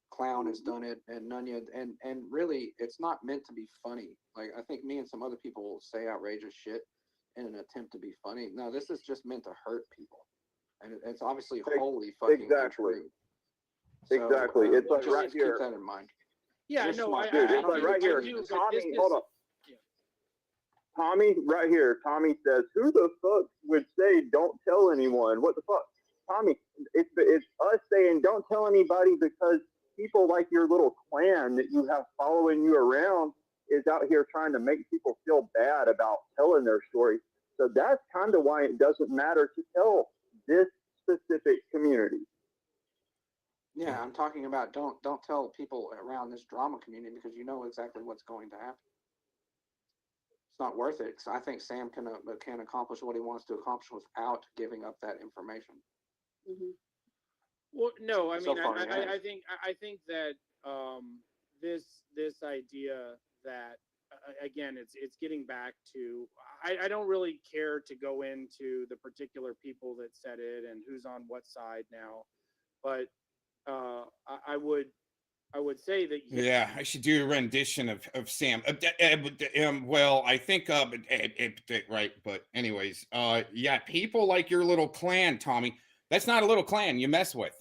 Clown has done it, and Nunya, and really, it's not meant to be funny. Like, I think me and some other people will say outrageous shit in an attempt to be funny. No, this is just meant to hurt people, and it's obviously wholly fucking untrue. Exactly. It's like right here. Keep that in mind. Yeah, no, Dude, it's like right here. Tommy, hold up. Tommy, right here. Tommy says, "Who the fuck would say don't tell anyone? What the fuck, Tommy? It's us saying don't tell anybody because people like your little clan that you have following you around is out here trying to make people feel bad about telling their story. So that's kind of why it doesn't matter to tell this specific community." Yeah, I'm talking about don't tell people around this drama community because you know exactly what's going to happen. It's not worth it. I think Sam can accomplish what he wants to accomplish without giving up that information. Mm-hmm. Well, no, I mean, So far, I think that this idea that again, it's getting back to I don't really care to go into the particular people that said it and who's on what side now, but I would say that yeah, I should do a rendition of Sam. Well, I think right, but anyways, yeah, people like your little clan, Tommy. That's not a little clan you mess with.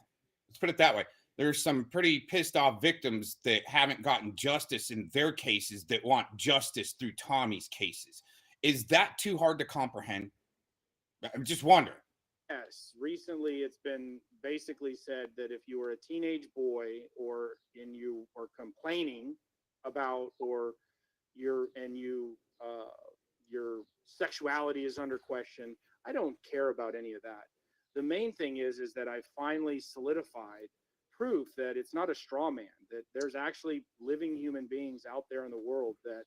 Let's put it that way. There's some pretty pissed off victims that haven't gotten justice in their cases that want justice through Tommy's cases. Is that too hard to comprehend? I'm just wondering. Yes, recently it's been basically said that if you were a teenage boy and you are complaining about your sexuality is under question, I don't care about any of that. The main thing is that I finally solidified proof that it's not a straw man, that there's actually living human beings out there in the world that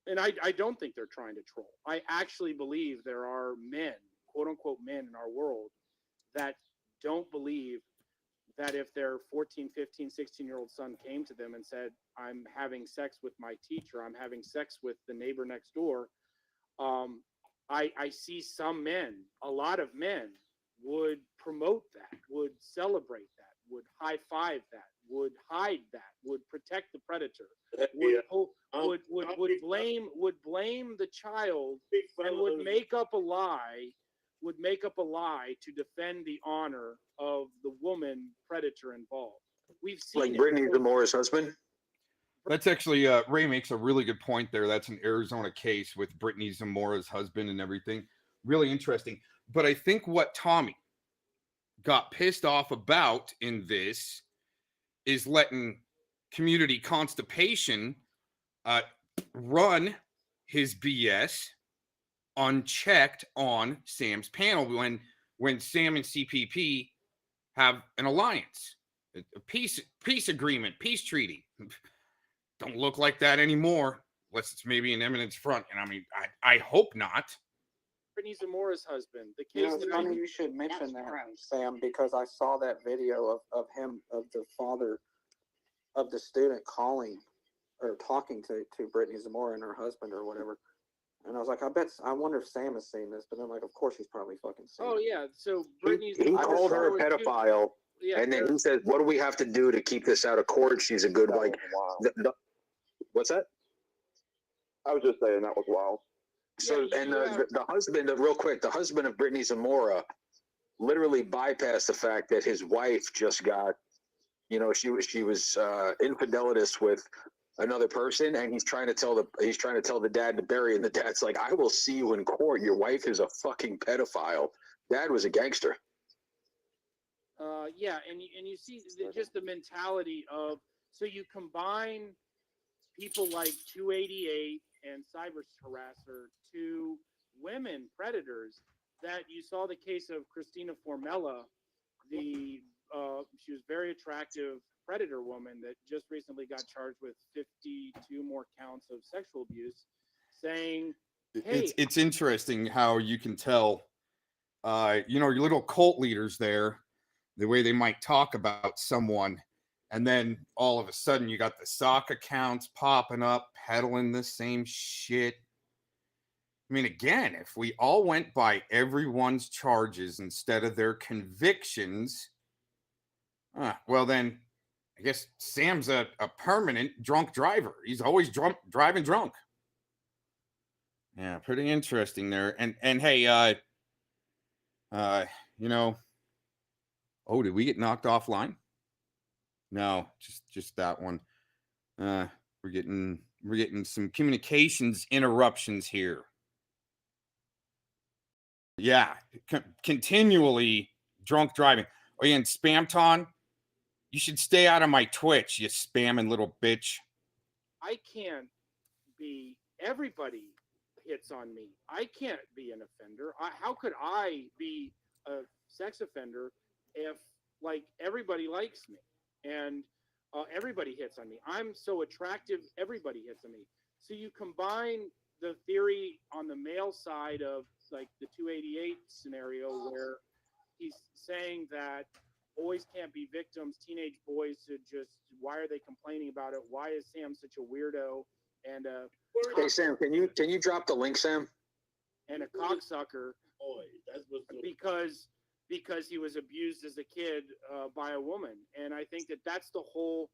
and I don't think they're trying to troll. I actually believe there are men, quote unquote men in our world that don't believe that if their 14, 15, 16-year-old son came to them and said, "I'm having sex with my teacher, I'm having sex with the neighbor next door," I see some men, a lot of men, would promote that, would celebrate that, would high five that, would hide that, would protect the predator, would blame the child, and would make up a lie to defend the honor of the woman predator involved. We've seen like Brittany Zamora's husband. That's actually Ray makes a really good point there. That's an Arizona case with Brittany Zamora's husband and everything. Really interesting. But I think what Tommy got pissed off about in this is letting community constipation run his BS unchecked on Sam's panel when Sam and CPP have an alliance, a peace agreement, peace treaty. Don't look like that anymore, unless it's maybe an Eminence front. And I mean, I hope not. Brittany Zamora's husband. The You case know, that it's I funny you should mention That's that, gross. Sam, because I saw that video of him, of the father of the student calling or talking to Brittany Zamora and her husband or whatever. And I was like, I wonder if Sam has seen this. But then, like, of course he's probably fucking seen Oh it. yeah, so Brittany's. He called her a pedophile, Yeah, and then he said, "What do we have to do to keep this out of court? She's a good That like." was wild. What's that? I was just saying that was wild. So, Yeah, and you have- the husband of, real quick, the husband of Brittany Zamora literally bypassed the fact that his wife just got, you know, she was infidelitous with another person, and he's trying to tell the dad to bury it, and the dad's like, "I will see you in court. Your wife is a fucking pedophile." Dad was a gangster. Yeah, and you see just the mentality of, so you combine people like 288 and cyber harasser to women predators, that you saw the case of Christina Formella, she was very attractive predator woman that just recently got charged with 52 more counts of sexual abuse, saying, hey, It's interesting how you can tell, you know, your little cult leaders there, the way they might talk about someone, and then all of a sudden you got the sock accounts popping up, peddling the same shit. I mean, again, if we all went by everyone's charges instead of their convictions, well, then I guess Sam's a permanent drunk driver. He's always driving drunk. Yeah, pretty interesting there. And hey, you know, oh, did we get knocked offline? No, just that one. We're getting some communications interruptions here. Yeah, continually drunk driving. Oh, yeah, and Spamton, you should stay out of my Twitch, you spamming little bitch. I can't be, everybody hits on me. I can't be an offender. How could I be a sex offender if, like, everybody likes me and everybody hits on me? I'm so attractive, everybody hits on me. So you combine the theory on the male side of, like, the 288 scenario, where he's saying that boys can't be victims, teenage boys should just, why are they complaining about it? Why is Sam such a weirdo and Hey Sam, can you drop the link, Sam? and a cocksucker? Boy, that's what's because he was abused as a kid by a woman. And I think that's the whole,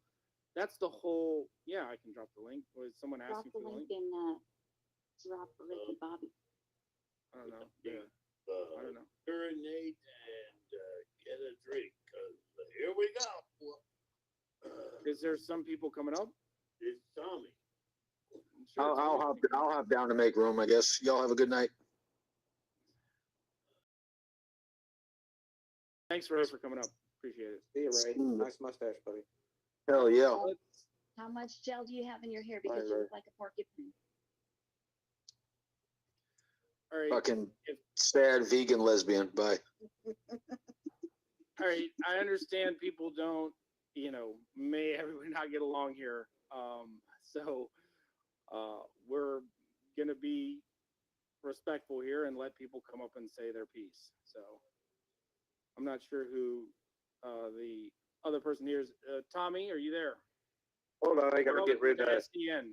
yeah, I can drop the link. Was someone Drop asking the for the link link? in drop Ricky Bobby. I don't know. Yeah, I don't know. urinate and get a drink, because here we go. Is there some people coming up? It's Tommy. Sure, I'll hop down to make room, I guess. Y'all have a good night. Thanks for coming up. Appreciate it. See you, Ray. Nice mustache, buddy. Hell yeah. How much gel do you have in your hair? Right, Because you right. look like a porcupine. All right. Fucking sad vegan lesbian. Bye. All right. I understand people don't, may everybody not get along here. So we're going to be respectful here and let people come up and say their piece. So I'm not sure who the other person here is. Tommy, are you there? Hold on, I gotta get rid of that. SDN.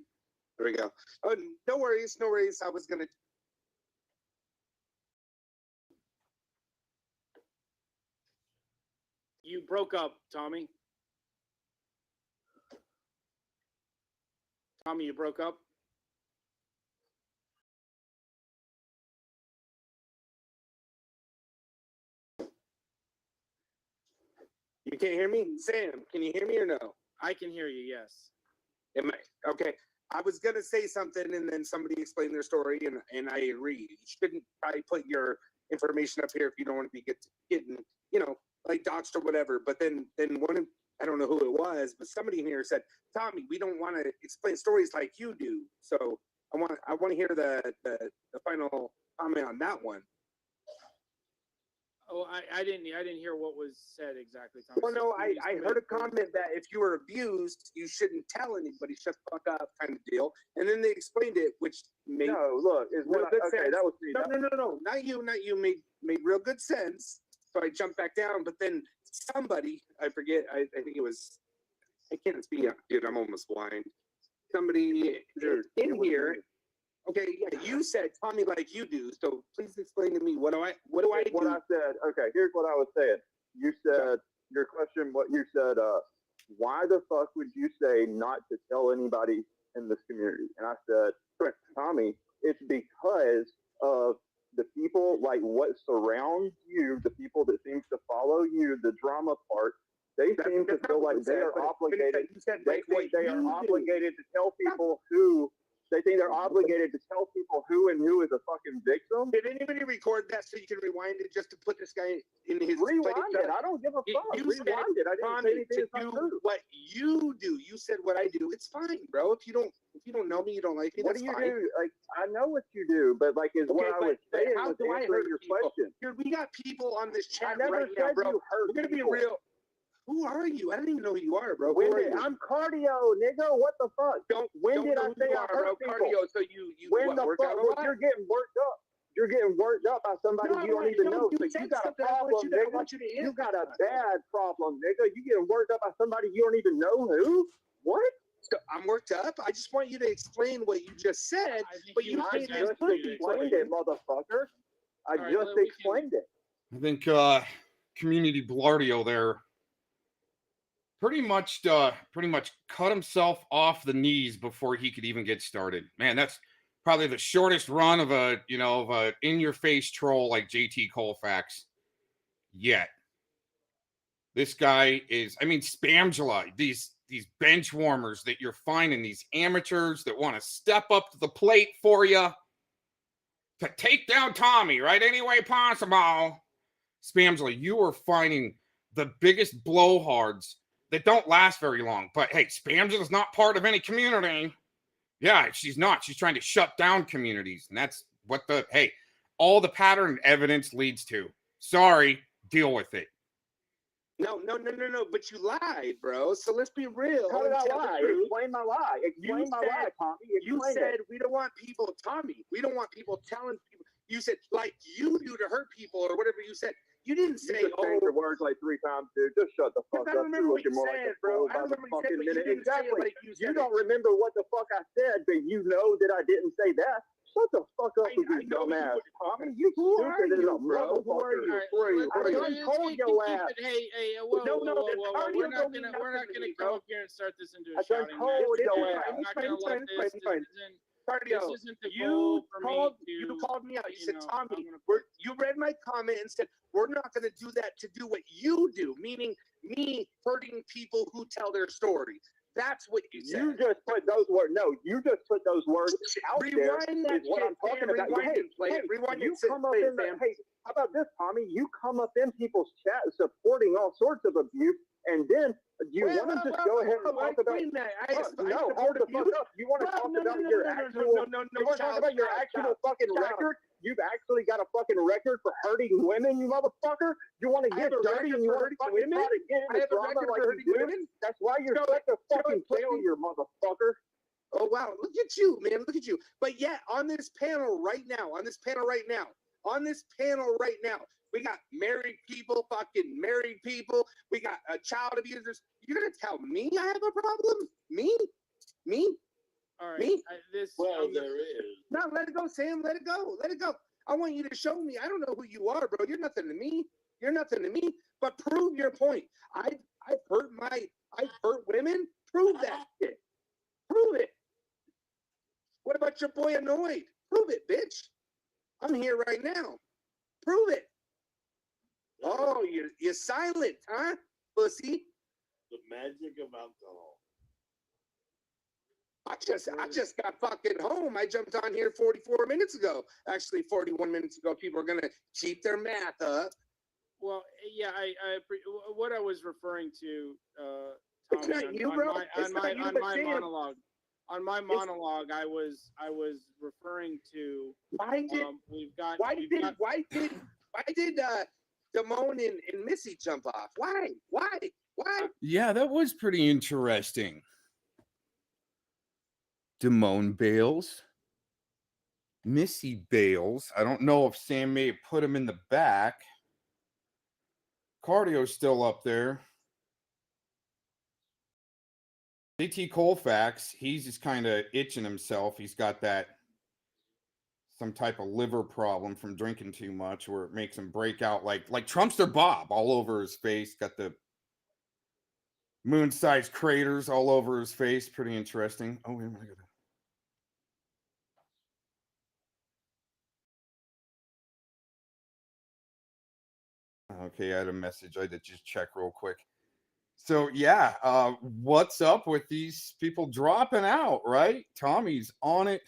There we go. Oh, no worries, no worries. I was gonna. You broke up, Tommy. Tommy, you broke up. You can't hear me, Sam. Can you hear me or no? I can hear you. Yes. Am I okay? I was gonna say something, and then somebody explained their story, and I agree. You shouldn't probably put your information up here if you don't want to be getting, like doxed or whatever. But then one of, I don't know who it was, but somebody in here said, Tommy, we don't want to explain stories like you do. So I want to hear the final comment on that one. Oh, I didn't hear what was said exactly, Tom. Well, no, I heard a comment that if you were abused, you shouldn't tell anybody, shut the fuck up, kind of deal. And then they explained it, which made look, is what good okay, sense. that was me. No, not you, made real good sense. So I jumped back down, but then somebody, I forget, I think it was, I can't speak, dude, I'm almost blind. Somebody in here. Okay, yeah, you said Tommy like you do, so please explain to me what do I do? What I said, okay, here's what I was saying. You said your question, what you said, why the fuck would you say not to tell anybody in this community? And I said, Tommy, it's because of the people, like what surrounds you, the people that seems to follow you, the drama part. They seem to feel like they are obligated. They think they are obligated to tell people who. They think they're obligated to tell people who is a fucking victim. Did anybody record that so you can rewind it just to put this guy in his rewind place? it? I don't give a fuck. You Rewind it. I didn't say anything to do what you do. You said what I do. It's fine, bro. If you don't know me, you don't like me. What that's do you fine. do? Like I know what you do, but like is what I was saying was answering your question. Here, we got people on this chat I never right said now, bro. you hurt We're gonna be people. real. Who are you? I don't even know who you are, bro. I'm cardio, nigga. What the fuck? When did I say I hurt people? Cardio, so you when the work fuck? out a lot? You're getting worked up. You're getting worked up by somebody you don't even know. So you got a problem, nigga. You got a bad problem, nigga. You getting worked up by somebody you don't even know who? What? So I'm worked up. I just want you to explain what you just said, but you just explained it, motherfucker. I just explained it. I think Community Blardio there pretty much cut himself off the knees before he could even get started. Man, that's probably the shortest run of a in-your-face troll like JT Colfax yet. This guy is, I mean, Spamgula, these bench warmers that you're finding, these amateurs that want to step up to the plate for you to take down Tommy, right? Any way possible. Spamgula, you are finding the biggest blowhards that don't last very long. But hey, Spamgula's not part of any community. Yeah, she's not. She's trying to shut down communities. And that's what all the pattern evidence leads to. Sorry, deal with it. No. But you lied, bro. So let's be real. How did I lie? Explain my lie. Explain my lie, Tommy. You said we don't want people, Tommy. We don't want people telling people. You said like you do to hurt people or whatever you said. You didn't say, changed your words like 3 times, dude. Just shut the fuck up. I don't remember what you said, bro. I don't remember what you said, but you didn't say it like you said. You don't remember what the fuck I said, but you know that I didn't say that. Shut the fuck up with you dumbass. You stupid as a motherfucker. I done told your ass. Hey, whoa, we're not gonna come up here and start this into a shouting match. I'm not gonna let this. Cardio, this isn't the goal for me you called me out. You said, know, Tommy, you read my comment and said, we're not going to do that to do what you do, meaning me hurting people who tell their story. That's what you said. You just put those words. No, you just put those words out there. Rewind that is what I'm talking about. Hey, how about this, Tommy? You come up in people's chat supporting all sorts of abuse, and then you want to just go ahead and talk about no, hold the fuck up. You want to talk about your actual you want to talk about your actual fucking record? You've actually got a fucking record for hurting women, you motherfucker. You want to get dirty and you want to fucking try to get into drama like you do? That's why you're such a fucking failure, motherfucker. Oh wow, look at you, man. Look at you. But yeah, on this panel right now, we got married people, fucking married people. We got child abusers. You're gonna tell me I have a problem? Me? All right. Me? There is. No, let it go, Sam. Let it go. I want you to show me. I don't know who you are, bro. You're nothing to me. But prove your point. I've hurt women. Prove that shit. Prove it. What about your boy Annoyed? Prove it, bitch. I'm here right now. Prove it. Oh, you're silent, huh, pussy? The magic of alcohol. I just got fucking home. I jumped on here 44 minutes ago. Actually, 41 minutes ago. People are gonna keep their math up. Well, yeah, what I was referring to, It's Tommy, not you, bro. It's on not you, on but my Sam. monologue. On my monologue, I was referring to. Why did why did Damone and Missy jump off? Why? Yeah, that was pretty interesting. Damone bails. Missy bails. I don't know if Sam may have put him in the back. Cardio's still up there. CT Colfax, he's just kind of itching himself. He's got that some type of liver problem from drinking too much, where it makes him break out like Trumpster Bob all over his face. Got the moon-sized craters all over his face. Pretty interesting. Oh, wait a minute. Okay, I had a message I had to just check real quick. So yeah, what's up with these people dropping out, right? Tommy's on it.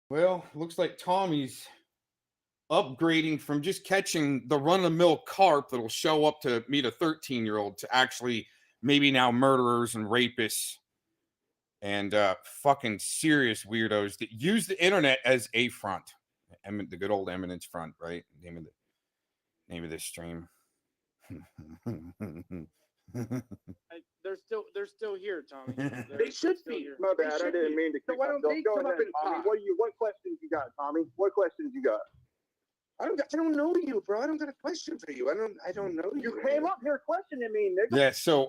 Well, looks like Tommy's upgrading from just catching the run-of-the-mill carp that'll show up to meet a 13-year-old to actually maybe now murderers and rapists and fucking serious weirdos that use the internet as a front. The good old Eminence front, right? Name of this stream. They're still here, Tommy. They should be. My bad. I didn't mean to. So why don't they Go come ahead, up and Tommy. talk? What questions you got, Tommy? What questions you got? I don't know you, bro. I don't got a question for you. I don't know you. You came up here questioning me, nigga. Yeah, so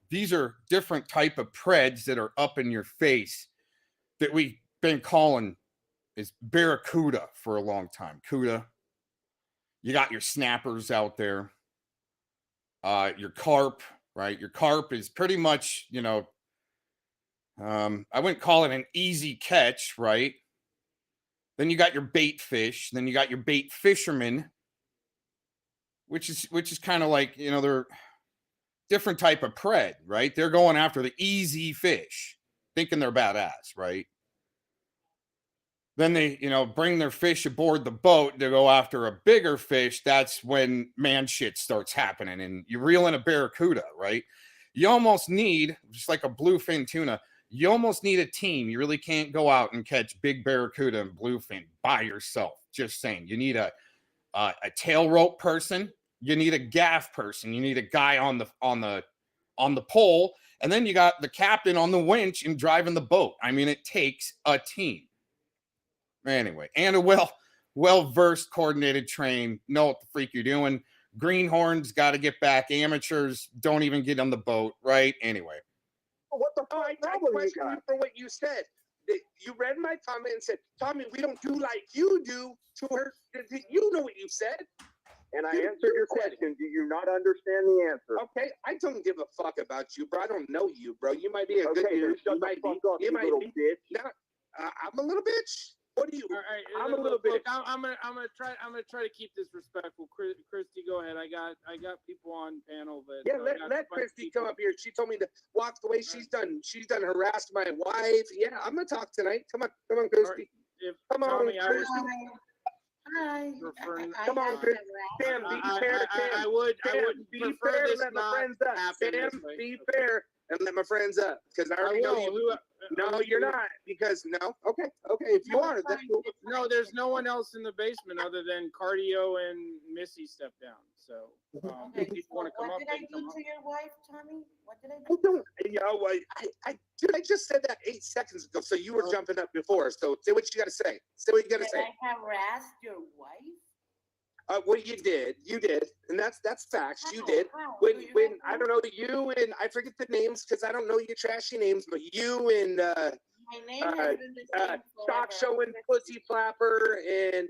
these are different type of preds that are up in your face that we've been calling is barracuda for a long time. Cuda. You got your snappers out there. Your carp, right? Your carp is pretty much, I wouldn't call it an easy catch, right? Then you got your bait fish. Then you got your bait fishermen, which is kind of like, they're different type of pred, right? They're going after the easy fish, thinking they're badass, right? Then they, bring their fish aboard the boat to go after a bigger fish. That's when man shit starts happening, and you reel in a barracuda, right? You almost need, just like a bluefin tuna, you almost need a team. You really can't go out and catch big barracuda and bluefin by yourself. Just saying. You need a tail rope person. You need a gaff person. You need a guy on the pole, and then you got the captain on the winch and driving the boat. I mean, it takes a team. Anyway, and a well-versed, coordinated train. Know what the freak you're doing. Greenhorns got to get back. Amateurs don't even get on the boat, right? Anyway. What the fuck? I question you for what you said. You read my comment and said, Tommy, we don't do like you do to her. You know what you said. And I answered your question. Do you not understand the answer? Okay, I don't give a fuck about you, bro. I don't know you, bro. You might be a good dude. Shut the fuck up, you little bitch. No, I'm a little bitch. What do you? All right, I'm a little bitch. I'm gonna try to keep this respectful. Christy, go ahead. I got people on panel that. Yeah, let Christy come up here. She told me to walk the way she's done. She's done harassed my wife. Yeah, I'm gonna talk tonight. Come on, Christy. Come on, Christy. Hi. Come on, Chris. Sam, be fair. I would be fair and let my friends up. Sam, be fair and let my friends up. Because I already know you. No, you're not. Because no. Okay. If you are, that's cool. No, there's no one else in the basement other than Cardio and Missy step down. So, if people want to come up, what did I do to your wife, Tommy? What did I I do? don't. Dude, I just said that 8 seconds ago. So you were jumping up before. So say what you got to say. Say what you got to say. I harassed your wife? Well, you did, and that's facts. You did. How? When I don't know you and I forget the names because I don't know your trashy names, but you and My name has been the same Shock forever. Show and Pussy Flapper and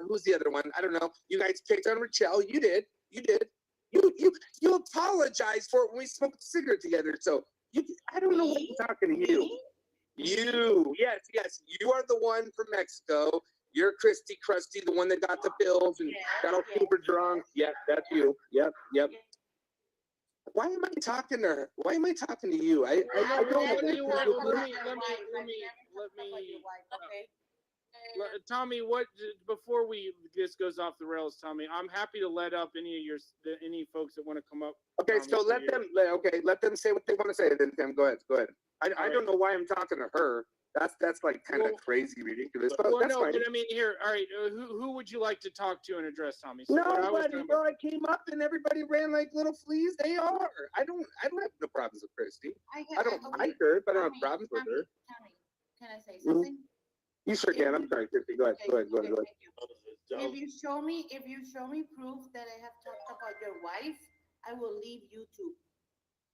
who's the other one? I don't know. You guys picked on Rachel. You did. You apologized for it when we smoked a cigarette together. So I don't know what I'm talking to you. You, yes, you are the one from Mexico. You're Christy Krusty, the one that got the pills and got all super drunk. Yep, that's you. Yep. Why am I talking to her? Why am I talking to you? I don't know. let me. Tommy, before this goes off the rails, Tommy, I'm happy to let up any folks that want to come up. Okay, Tommy, so let them say what they want to say. Then Tim, go ahead. I don't know why I'm talking to her. That's like kind of crazy, ridiculous. But that's fine. But I mean, here, all right. Who would you like to talk to and address, Tommy? So nobody, bro. I came up and everybody ran like little fleas. They are. I don't have no problems with Christy. I don't like her, but I don't have problems with her. Tommy, can I say something? You sure can. I'm sorry, Christy. Go ahead. Go ahead. If you show me proof that I have talked about your wife, I will leave YouTube.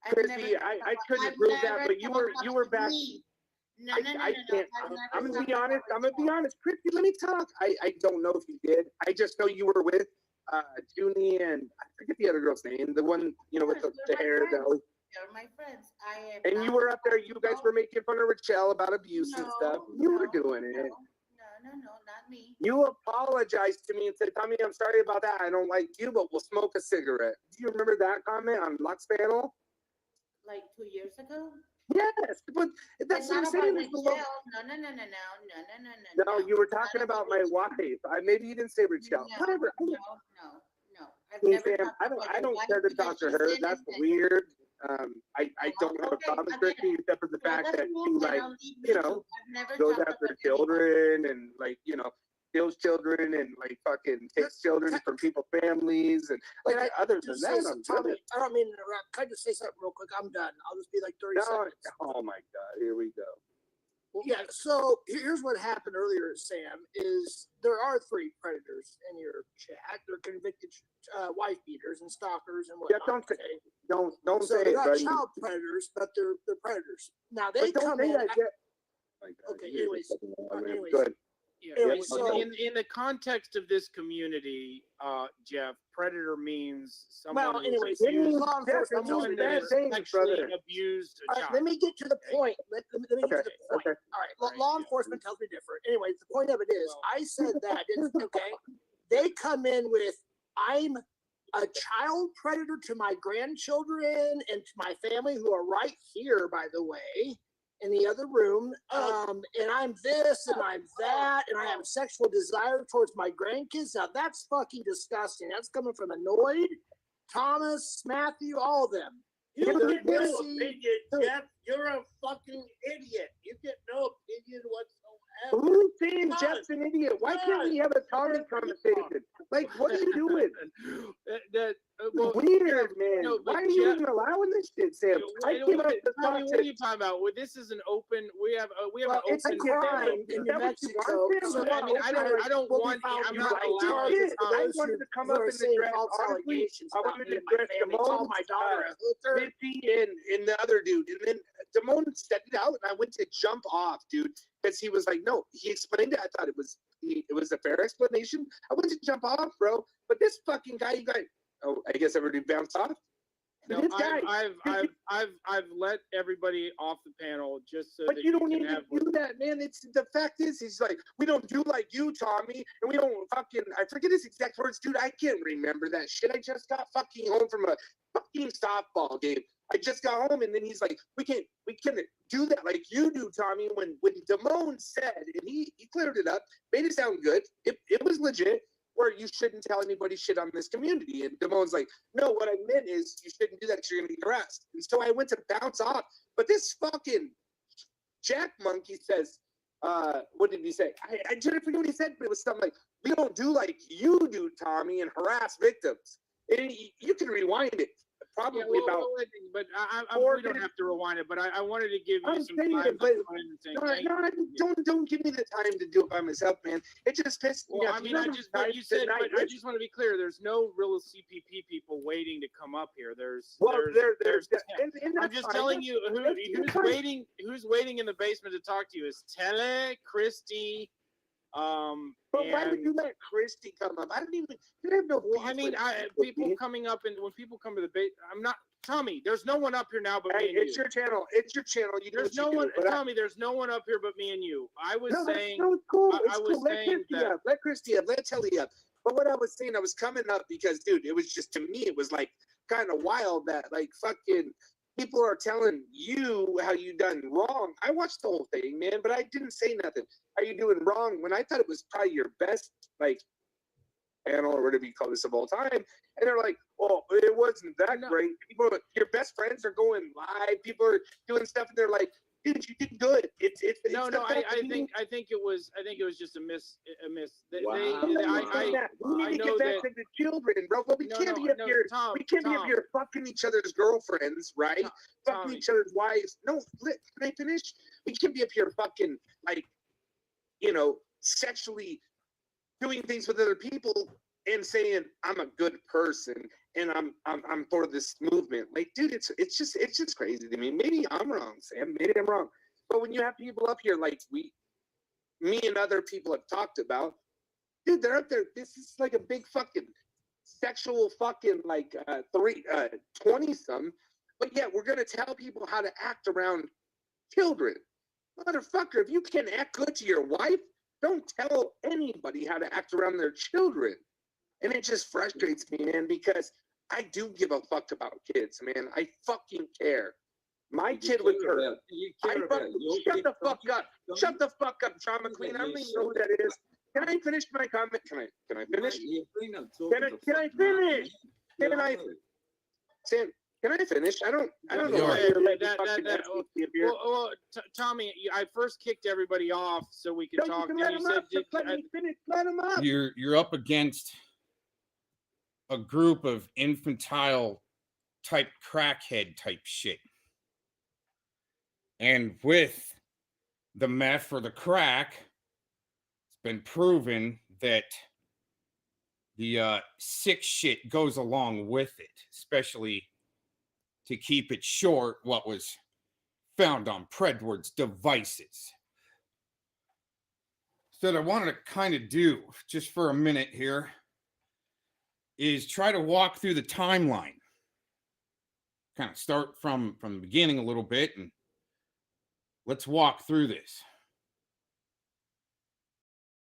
Christy, I couldn't prove that, but you were back. No, I can't. I'm gonna be honest. Christy, let me talk. I don't know if you did. I just know you were with Junie and I forget the other girl's name. The one, with the hair. You're my friends. And you were up there. You guys were making fun of Rachel about abuse and stuff. You were doing it. No, not me. You apologized to me and said, "Tommy, I'm sorry about that. I don't like you, but we'll smoke a cigarette." Do you remember that comment on Lux panel? Like 2 years ago? Yes, but that's what I'm saying. No, you were talking about my wife. Maybe you didn't say Rachel. Whatever. No. I don't care to talk to her. That's weird. I don't have a problem with Christy except for the fact that she goes after children and steals children and fucking takes children from people's families and other than that. Tommy, I don't mean to interrupt. Can I just say something real quick? I'm done. I'll just be like 30 seconds. Oh my God, here we go. Well, yeah, so here's what happened earlier, Sam, is there are 3 predators in your chat. They're convicted wife beaters and stalkers and whatnot. Yeah, don't so say they're it, not buddy. child predators, but they're predators. Now they But don't come say in. that, Okay, anyways. Good. Yeah. Anyway, so in the context of this community, Jeff, predator means someone well, anyways, law enforcement tells me that different. sexually abused a All right, child. let me get to the point. Let me get to the point. Okay. All right, law enforcement tells me different. Anyways, the point of it is, I said that. Okay, they come in with, I'm a child predator to my grandchildren and to my family who are right here, by the way, in the other room. And I'm this and I'm that, and I have sexual desire towards my grandkids. Now that's fucking disgusting. That's coming from Annoyed, Thomas, Matthew, all of them. You They're get no missing- opinion, Jeff. You're a fucking idiot. You get no opinion whatsoever. Who's saying Jeff's an idiot? Why can't we have a target conversation? Like, what are you doing? Weird, man. Why are you even allowing this shit, Sam? What are you talking about? Well, this is an open. We have well, an it's a open. crime in New Mexico. So, I mean, I don't want. I'm not allowed. I wanted to come up and address honestly. I wanted to address Damone, my daughter a hooker, Missy, and the other dude, and then Damone stepped it out, and I went to jump off, dude, because he was like, no, he explained it. I thought it was a fair explanation. I went to jump off, bro, but this fucking guy, oh, I guess everybody bounced off. No, I've let everybody off the panel just so. But that you don't can need to have do that, man. It's the fact is, he's like, we don't do like you, Tommy, and we don't fucking. I forget his exact words, dude. I can't remember that shit. I just got fucking home from a fucking softball game. I just got home, and then he's like, we can't do that like you do, Tommy. When Damone said, and he cleared it up, made it sound good. It was legit. Where you shouldn't tell anybody shit on this community. And Damone's like, no, what I meant is you shouldn't do that because you're going to get harassed. And so I went to bounce off. But this fucking Jack Monkey says, what did he say? I didn't forget what he said, but it was something like, we don't do like you do, Tommy, and harass victims. And you can rewind it. Probably about. But we don't have to rewind it. But I wanted to give you some time. Don't give me the time to do it by myself, man. It just pissed me off. I mean, I just want to be clear. There's no real CPP people waiting to come up here. I'm just telling you who's waiting in the basement to talk to you is Tele, Christy. But why would you let Christy come up? I don't even. You have no. Well, I mean, people coming up, and when people come to the base, I'm not. Tommy, there's no one up here now but me and you. It's your channel. It's your channel. There's no one. Tommy, there's no one up here but me and you. I was saying. No, it's cool. I was saying that. Let Christy up. Let Telly up. But what I was saying, I was coming up because, dude, it was just, to me, it was like kind of wild that, like, fucking, people are telling you how you done wrong. I watched the whole thing, man, but I didn't say nothing. How you doing wrong when I thought it was probably your best, like, panel or whatever you call this of all time. And they're like, "Oh, it wasn't that great." People, your best friends are going live. People are doing stuff, and they're like, "Dude, you did good." It's no. I think it was just a miss. We need to get back to the children, bro. But we can't be up here. We can't be up here fucking each other's girlfriends, right? Fucking each other's wives. No, can I finish? We can't be up here fucking like, sexually doing things with other people and saying I'm a good person and I'm for this movement. Like, dude, it's just crazy to me. Maybe I'm wrong, Sam. Maybe I'm wrong. But when you have people up here like me and other people have talked about, dude, they're up there. This is like a big fucking sexual fucking like 20-some. But yeah, we're gonna tell people how to act around children. Motherfucker, if you can't act good to your wife, don't tell anybody how to act around their children. And it just frustrates me, man, because I do give a fuck about kids, man. I fucking care. My kid was hurt. Shut the fuck up. Shut the fuck up, drama queen. I don't even know who that is. Can I finish my comment? Can I finish? Can I finish? Sam, can I finish? I don't know why you're letting me fucking ask me up here. Well, Tommy, I first kicked everybody off so we could talk. You can let him up. Let me finish. Let him up. You're up against a group of infantile type crackhead type shit. And with the meth or the crack, it's been proven that the sick shit goes along with it, especially to keep it short, what was found on Predward's devices. So what I wanted to kind of do, just for a minute here, is try to walk through the timeline. Kind of start from the beginning a little bit, and let's walk through this.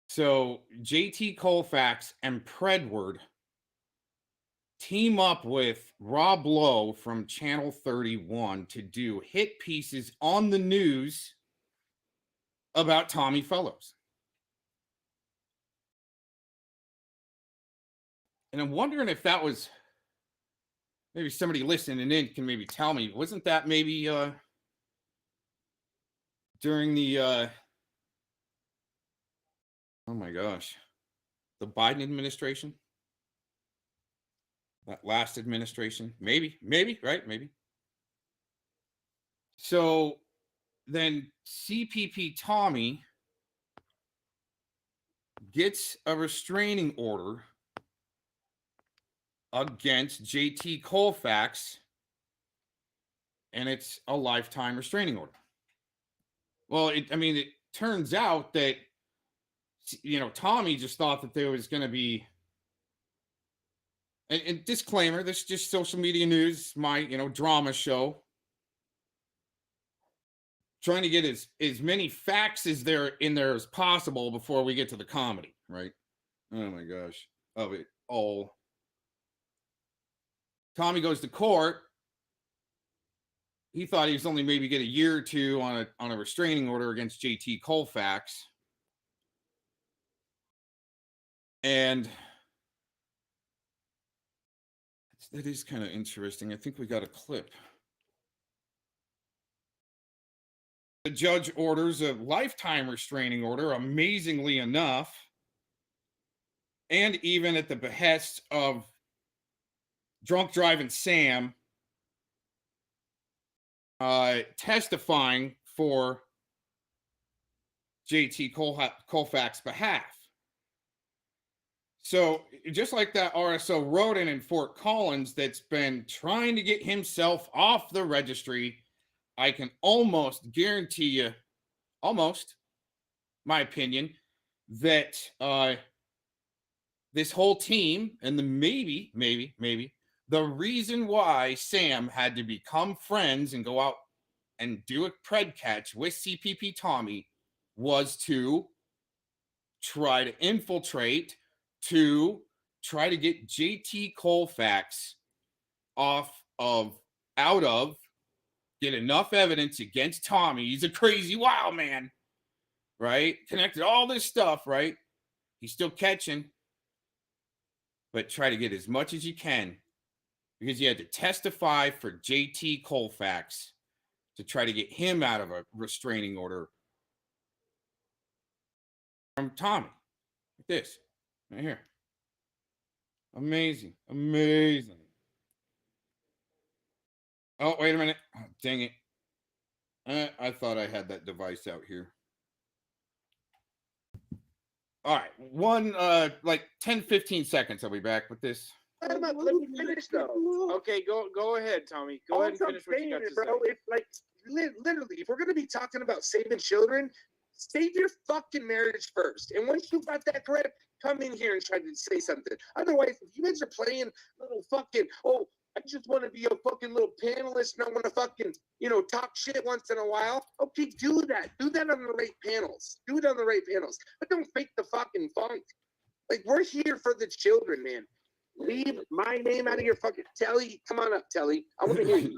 So JT Colfax and Predward team up with Rob Lowe from Channel 31 to do hit pieces on the news about Tommy Fellows. And I'm wondering if that was maybe somebody listening in can maybe tell me, wasn't that maybe during the oh my gosh, the Biden administration? That last administration? Maybe, right? Maybe. So then CPP Tommy gets a restraining order against JT Colfax, and it's a lifetime restraining order. Well, it turns out that, Tommy just thought that there was going to be, and disclaimer, this is just social media news, my, drama show. Trying to get as many facts as there in there as possible before we get to the comedy, right? Oh my gosh, of it all. Tommy goes to court. He thought he was only maybe get a year or two on a restraining order against JT Colfax. And that is kind of interesting. I think we got a clip. The judge orders a lifetime restraining order, amazingly enough, and even at the behest of drunk driving Sam testifying for JT Colfax's behalf. So just like that RSO rodent in Fort Collins that's been trying to get himself off the registry, I can almost guarantee you, my opinion, that this whole team and maybe the reason why Sam had to become friends and go out and do a pred catch with CPP Tommy was to try to infiltrate, to try to get JT Colfax out of get enough evidence against Tommy. He's a crazy wild man, right? Connected all this stuff, right? He's still catching, but try to get as much as you can because you had to testify for JT Colfax to try to get him out of a restraining order from Tommy. Like this, right here. Amazing, amazing. Oh, wait a minute. Oh, dang it. I thought I had that device out here. All right. One, like 10, 15 seconds. I'll be back with this. Let me finish though. Okay, go ahead, Tommy. Go ahead and finish what you got to bro, say. it's like literally, if we're gonna be talking about saving children, save your fucking marriage first. And once you got that correct, come in here and try to say something. Otherwise, if you guys are playing little fucking, oh, I just want to be a fucking little panelist and I want to fucking, talk shit once in a while. Okay, do that. Do that on the right panels. Do it on the right panels. But don't fake the fucking funk. Like, we're here for the children, man. Leave my name out of your fucking Telly. Come on up, Telly. I want to hear you.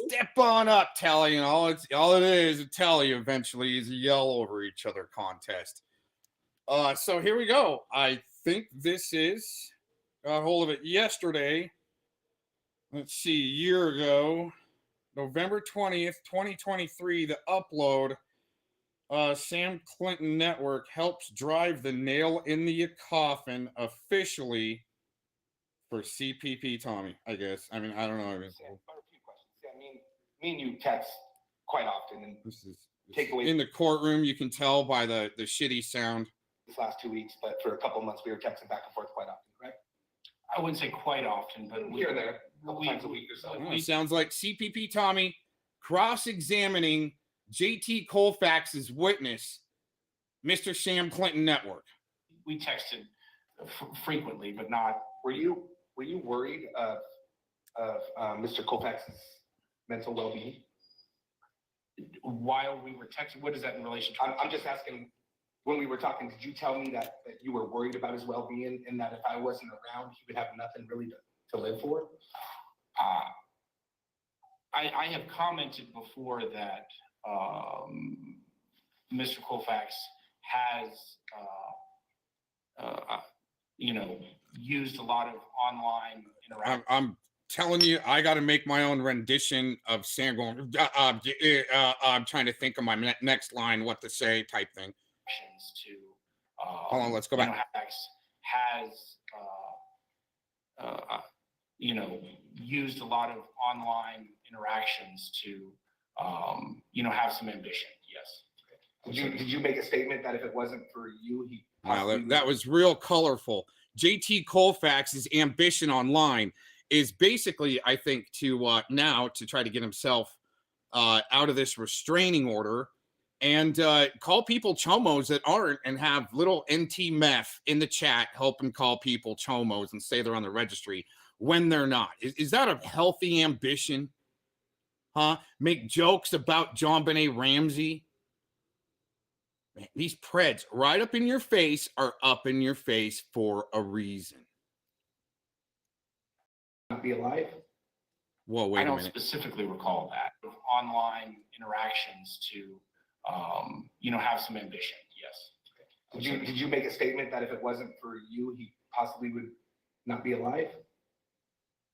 Step on up, Telly, and all it is, a Telly eventually is a yell over each other contest. So here we go. I think this is, got hold of it yesterday. Let's see, a year ago, November 20th, 2023, the upload. Sam Clinton Network helps drive the nail in the coffin officially for CPP Tommy, I guess. I mean, I don't know. A few questions. Yeah, me and you text quite often, and This is takeaway in the courtroom. You can tell by the shitty sound. these last 2 weeks, but for a couple of months we were texting back and forth quite often, correct? I wouldn't say quite often, but Here and there, a couple times a week or so. It sounds like CPP Tommy cross-examining JT Colfax's witness, Mr. Sam Clinton Network. we texted frequently, but not. Were you worried of Mr. Colfax's mental well-being while we were texting? What is that in relation to? I'm just asking. When we were talking, did you tell me that you were worried about his well-being and that if I wasn't around, he would have nothing really to live for? I have commented before that Mr. Colfax has, used a lot of online interaction. I'm telling you, I got to make my own rendition of Sam going, I'm trying to think of my next line, what to say type thing. To hold on, let's go back. Has used a lot of online interactions to have some ambition. Yes. Did you make a statement that if it wasn't for you, he? Wow, that was real colorful. JT Colfax's ambition online is basically, I think, to now to try to get himself out of this restraining order. And call people chomos that aren't, and have little NT meth in the chat helping call people chomos and say they're on the registry when they're not. Is that a healthy ambition? Huh? Make jokes about John Benet Ramsey? Man, these preds right up in your face are up in your face for a reason. Not be alive? Whoa, wait I a don't minute. specifically recall that. Online interactions to have some ambition. Yes. Did you make a statement that if it wasn't for you, he possibly would not be alive?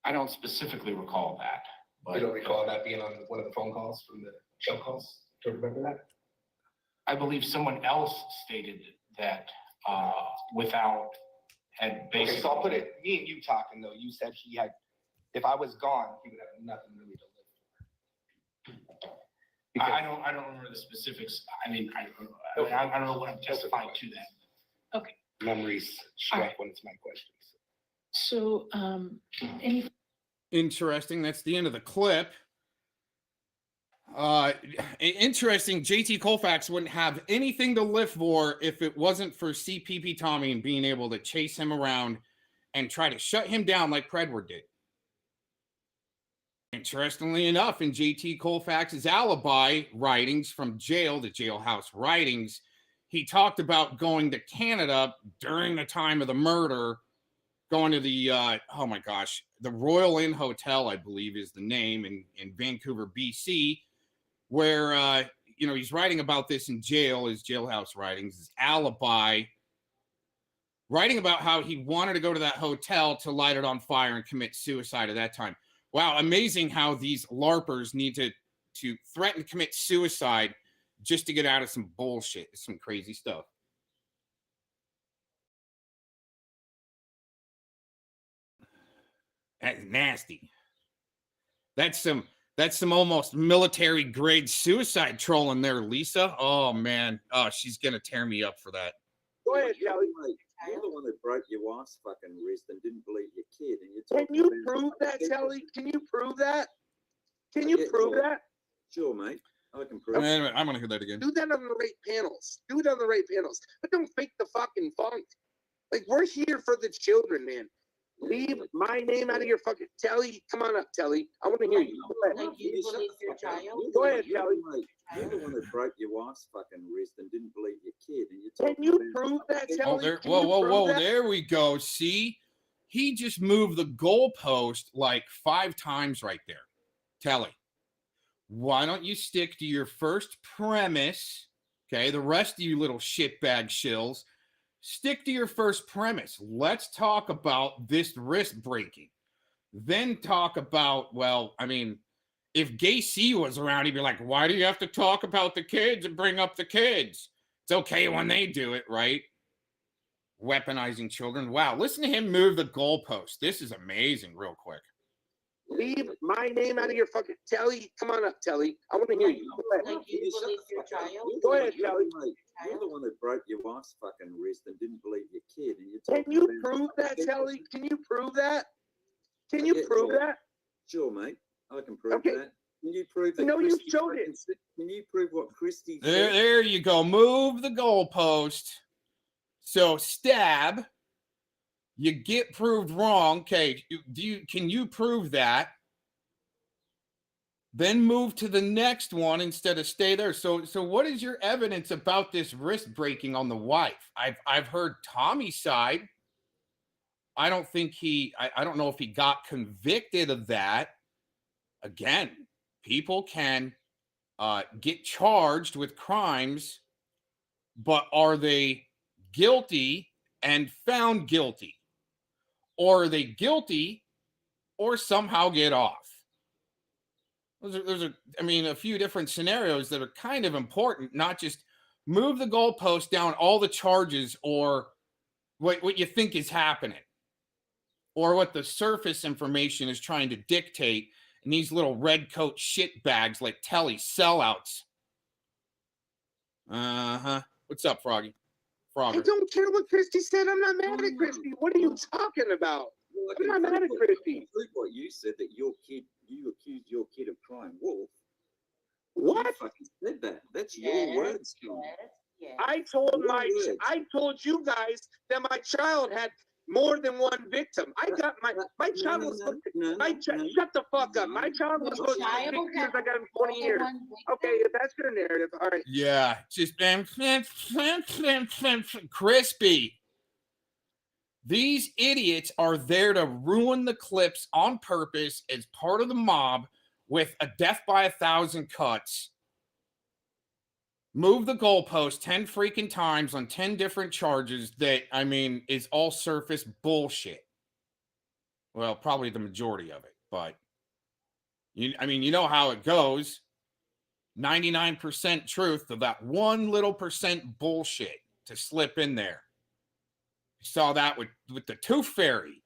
I don't specifically recall that. But you don't recall that being on one of the phone calls from the show calls? Do you remember that? I believe someone else stated that without had basically. Okay, so I'll put it. Me and you talking though. You said he had. If I was gone, he would have nothing really to live for. I don't remember the specifics. I mean, I don't know what I'm testifying to that. Okay. Memories strike when it's my questions. So, Interesting. That's the end of the clip. Interesting. JT Colfax wouldn't have anything to live for if it wasn't for CPP Tommy and being able to chase him around and try to shut him down like Predward did. Interestingly enough, in JT Colfax's alibi writings from jail, the jailhouse writings, he talked about going to Canada during the time of the murder going to the oh my gosh, the Royal Inn Hotel, I believe is the name in Vancouver, BC, where you know, he's writing about this in jail, his jailhouse writings, his alibi, writing about how he wanted to go to that hotel to light it on fire and commit suicide at that time. Wow, amazing how these LARPers need to threaten to commit suicide just to get out of some bullshit, some crazy stuff. That's nasty. That's some almost military grade suicide trolling there, Lisa. Oh man. Oh, she's gonna tear me up for that. Go ahead, Kelly. You're the one that broke your wife's fucking wrist and didn't believe your kid, and Can you prove that, Kelly? Can you prove that? Can you prove that? Sure, mate. I can prove. Anyway, I'm gonna hear that again. Do that on the right panels. Do it on the right panels. But don't fake the fucking funk. Like, we're here for the children, man. Leave my name out of your fucking Telly. Come on up, Telly. I want to hear you. Go ahead. Like you believe your child? Go ahead, Kelly. You're the one that broke your wife's fucking wrist and didn't believe your kid, and Can you prove that, Telly? Oh, there, whoa, there we go. See, he just moved the goalpost like 5 times right there. Telly, why don't you stick to your first premise? Okay, the rest of you little shitbag shills, stick to your first premise. Let's talk about this wrist breaking. Then talk about, well, I mean, if Gay C was around, he'd be like, why do you have to talk about the kids and bring up the kids? It's okay when they do it, right? Weaponizing children. Wow, listen to him move the goalpost. This is amazing, real quick. Leave my name out of your fucking Telly. Come on up, Telly. I want to hear you. Go ahead. Like you believe your child? Go ahead, Kelly. You're the one that broke your wife's fucking wrist and didn't believe your kid, and Can you prove that, Telly? Can you prove that? Can you prove that? Sure, mate. I can prove Okay. that. Can you prove that? No, you Christy showed it. Can you prove what Christy There, said? there you go. Move the goalpost. So stab. You get proved wrong. Okay, can you prove that? Then move to the next one instead of stay there. So what is your evidence about this wrist breaking on the wife? I've heard Tommy's side. I don't think I don't know if he got convicted of that. Again, people can get charged with crimes, but are they guilty and found guilty? Or are they guilty or somehow get off? There's a few different scenarios that are kind of important, not just move the goalpost down all the charges or what you think is happening or what the surface information is trying to dictate in these little red coat shit bags like Telly sellouts. What's up, Froggy? I don't care what Christy said. I'm not mad at Christy. What are you talking about? I'm not mad at Christy. Prove what you said, that you accused your kid of crying wolf. What? You fucking said that. That's your words, Tom. I told you guys that my child had more than one victim. I got my child was shut the fuck up. My child was supposed to be 6 years. I got him 20 years. Okay, if that's your narrative, all right. Yeah, just crispy. These idiots are there to ruin the clips on purpose as part of the mob with a death by 1,000 cuts. Move the goalpost 10 freaking times on 10 different charges that, is all surface bullshit. Well, probably the majority of it, but you know how it goes. 99% truth of that 1 little percent bullshit to slip in there. You saw that with the Tooth Fairy.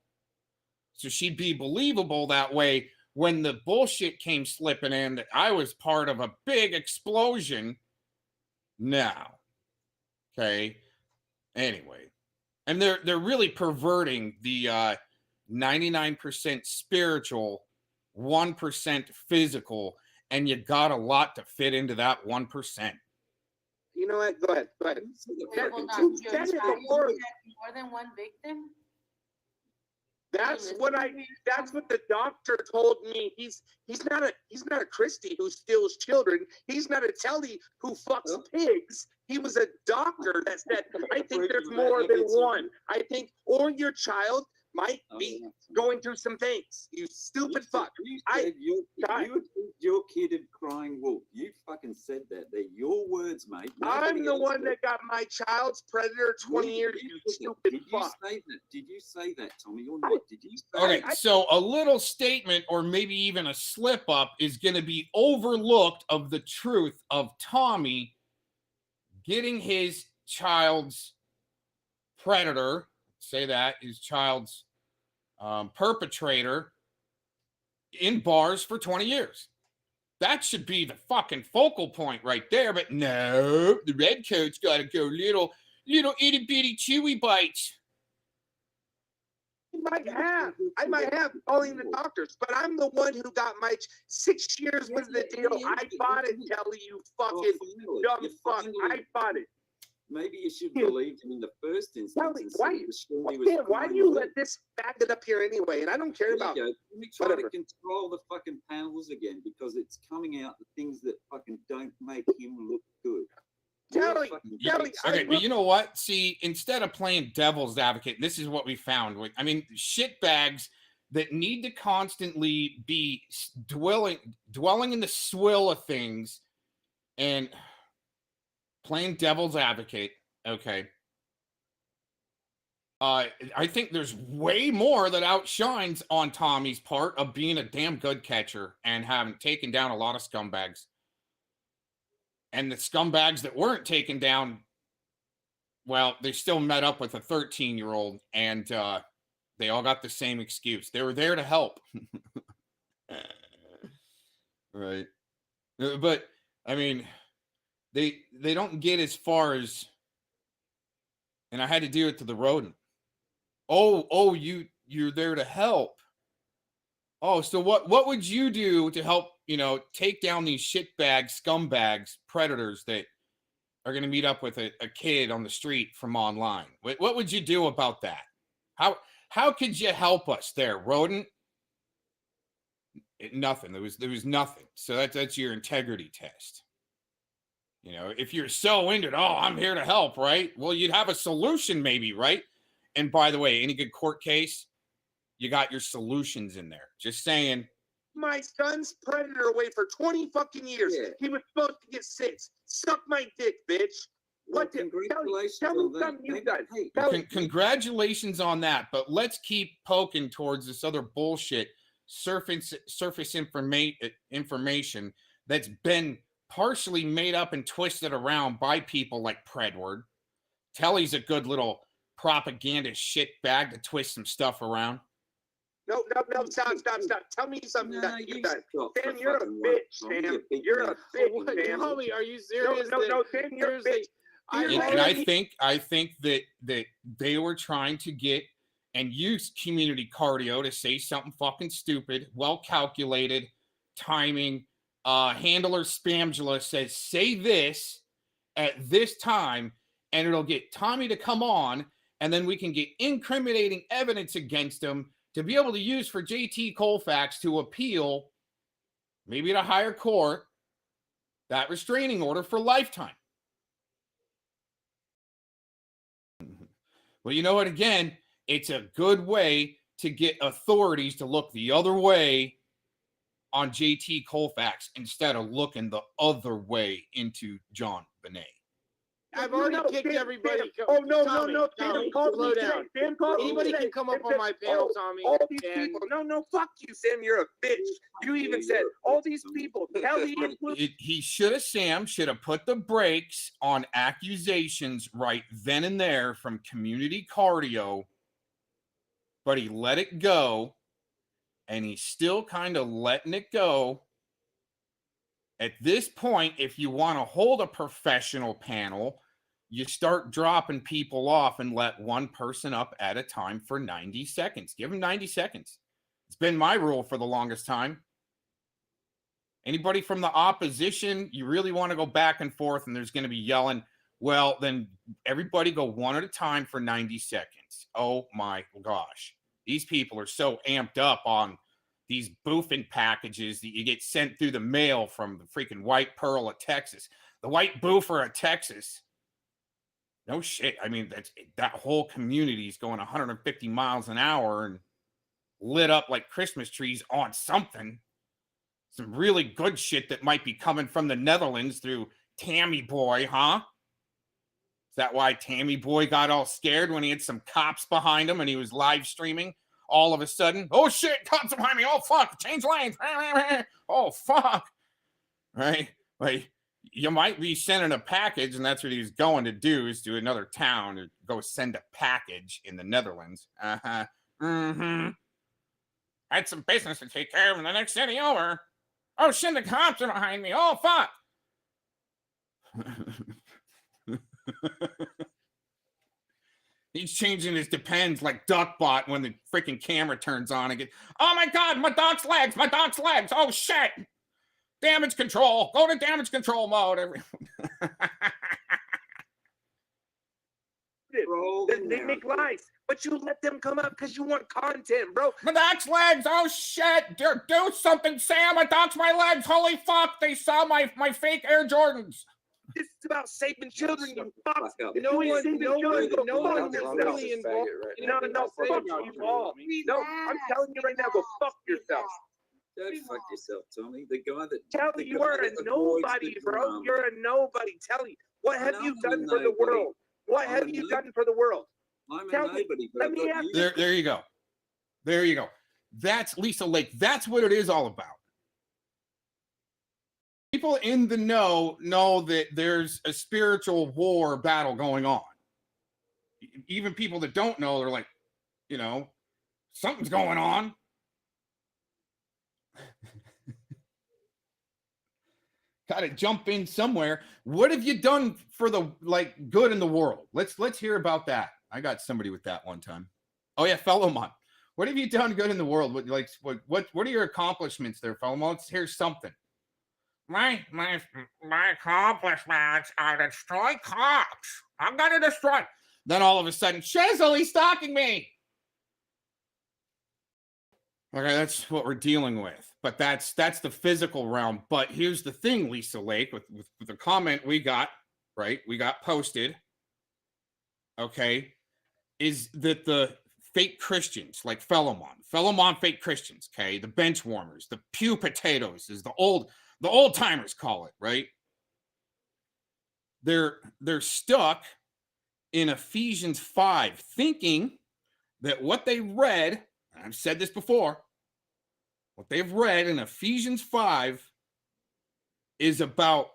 So she'd be believable that way when the bullshit came slipping in that I was part of a big explosion. Now, okay. Anyway, and they're really perverting the 99% spiritual, 1% physical, and you got a lot to fit into that 1%. You know what? Go ahead. Hold on. Your child had more than one victim? That's what the doctor told me. He's not a Christy who steals children. He's not a Telly who fucks pigs. He was a doctor that said, I think there's more than one. I think, or your child might be going through some things. You stupid fuck. You said your kid had crying wolf. You fucking said that. They're your words, mate. I'm the one that got my child's predator 20 years, you stupid fuck. Did you say that, Tommy, or not? Did you say Okay, that? so a little statement or maybe even a slip up is going to be overlooked of the truth of Tommy getting his child's predator, say that, his child's perpetrator in bars for 20 years. That should be the fucking focal point right there. But no, the red coat's got to go little itty bitty chewy bites. I might have calling the doctors, but I'm the one who got my 6 years was the deal. I fought it, Kelly, you fucking dumb fuck. I fought it. Maybe you should believe him in the first instance. Kelly, why do you let this back it up here anyway? And I don't care about Let me try to control the fucking panels again because it's coming out the things that fucking don't make him look good. Kelly, okay, but you know what? See, instead of playing devil's advocate, this is what we found. I mean, shitbags that need to constantly be dwelling in the swill of things and playing devil's advocate. Okay. I think there's way more that outshines on Tommy's part of being a damn good catcher and having taken down a lot of scumbags. And the scumbags that weren't taken down, well, they still met up with a 13-year-old and they all got the same excuse. They were there to help. Right. But, I mean, they don't get as far as, and I had to do it to the rodent. Oh, you're there to help. Oh, so what would you do to help, take down these shitbags, scumbags, predators that are going to meet up with a kid on the street from online? What would you do about that? How could you help us there, rodent? Nothing. There was nothing. So that's your integrity test. If you're so into it, I'm here to help, right? Well, you'd have a solution maybe, right? And by the way, any good court case, you got your solutions in there. Just saying. My son's predator away for 20 fucking years. Yeah. He was supposed to get 6. Suck my dick, bitch. Well, congratulations tell me on something that. you done. Hey, congratulations on that, but let's keep poking towards this other bullshit surface information that's been partially made up and twisted around by people like Predward. Telly's a good little propaganda shit bag to twist some stuff around. No, stop. Tell me something that you've done. Sam, you're a bitch, Sam. You're a bitch, Sam. Tommy, are you serious? No, Sam, you're a bitch. And I think that they were trying to get and use community cardio to say something fucking stupid, well calculated, timing. Handler Spamgula says, say this at this time, and it'll get Tommy to come on, and then we can get incriminating evidence against him to be able to use for JT Colfax to appeal, maybe at a higher court, that restraining order for lifetime. Well, you know what? Again, it's a good way to get authorities to look the other way on JT Colfax instead of looking the other way into John Bonet. I've already kicked everybody. No, Tommy, slow down. Anybody can come up on my panel, Tommy. All these people. No, fuck you, Sam. You're a bitch. You even said all these people. Sam should have put the brakes on accusations right then and there from community cardio, but he let it go, and he's still kind of letting it go. At this point, if you want to hold a professional panel, you start dropping people off and let one person up at a time for 90 seconds. Give them 90 seconds. It's been my rule for the longest time. Anybody from the opposition, you really want to go back and forth and there's going to be yelling, well, then everybody go one at a time for 90 seconds. Oh my gosh. These people are so amped up on these boofing packages that you get sent through the mail from the freaking White Pearl of Texas. The White Boofer of Texas. No shit. I mean, that whole community is going 150 miles an hour and lit up like Christmas trees on something. Some really good shit that might be coming from the Netherlands through Tammy Boy, huh? Is that why Tammy Boy got all scared when he had some cops behind him and he was live streaming? All of a sudden, oh shit, cops behind me. Oh fuck, change lanes. Oh fuck. Right? Like, you might be sending a package, and that's what he was going to do, is to another town to go send a package in the Netherlands. Uh-huh. Mm-hmm. I had some business to take care of in the next city over. Oh shit, the cops are behind me. Oh fuck. He's changing his depends like Duckbot when the freaking camera turns on and oh my god, my dog's legs, oh shit. Damage control, go to damage control mode. They make lies, but you let them come up because you want content, bro. My dog's legs, oh shit, do something, Sam, my dog's my legs, holy fuck, they saw my fake Air Jordans. This is about saving children, you fuck. No one's really involved. No, I'm telling you right now, go fuck yourself. Don't fuck yourself, Tommy. The guy that... Kelly, you are a nobody, bro. You're a nobody. Telly, what have you done for the world? What have you done for the world? I'm a nobody. There you go. There you go. That's Lisa Lake. That's what it is all about. People in the know that there's a spiritual war battle going on. Even people that don't know, they're like, something's going on. Gotta jump in somewhere. What have you done for the good in the world? Let's hear about that. I got somebody with that one time. Oh yeah, Fellowmon. What have you done good in the world? What are your accomplishments there, Fellowmon? Let's hear something. My accomplishments are to destroy cops. I'm gonna destroy. Then all of a sudden, Shizzle, he's stalking me. Okay, that's what we're dealing with. But that's the physical realm. But here's the thing, Lisa Lake, with the comment we got, right? We got posted. Okay, is that the fake Christians like Fellowmon fake Christians, okay? The bench warmers, the pew potatoes, as the old timers call it, right? They're stuck in Ephesians 5, thinking that what they read, and I've said this before, what they've read in Ephesians 5 is about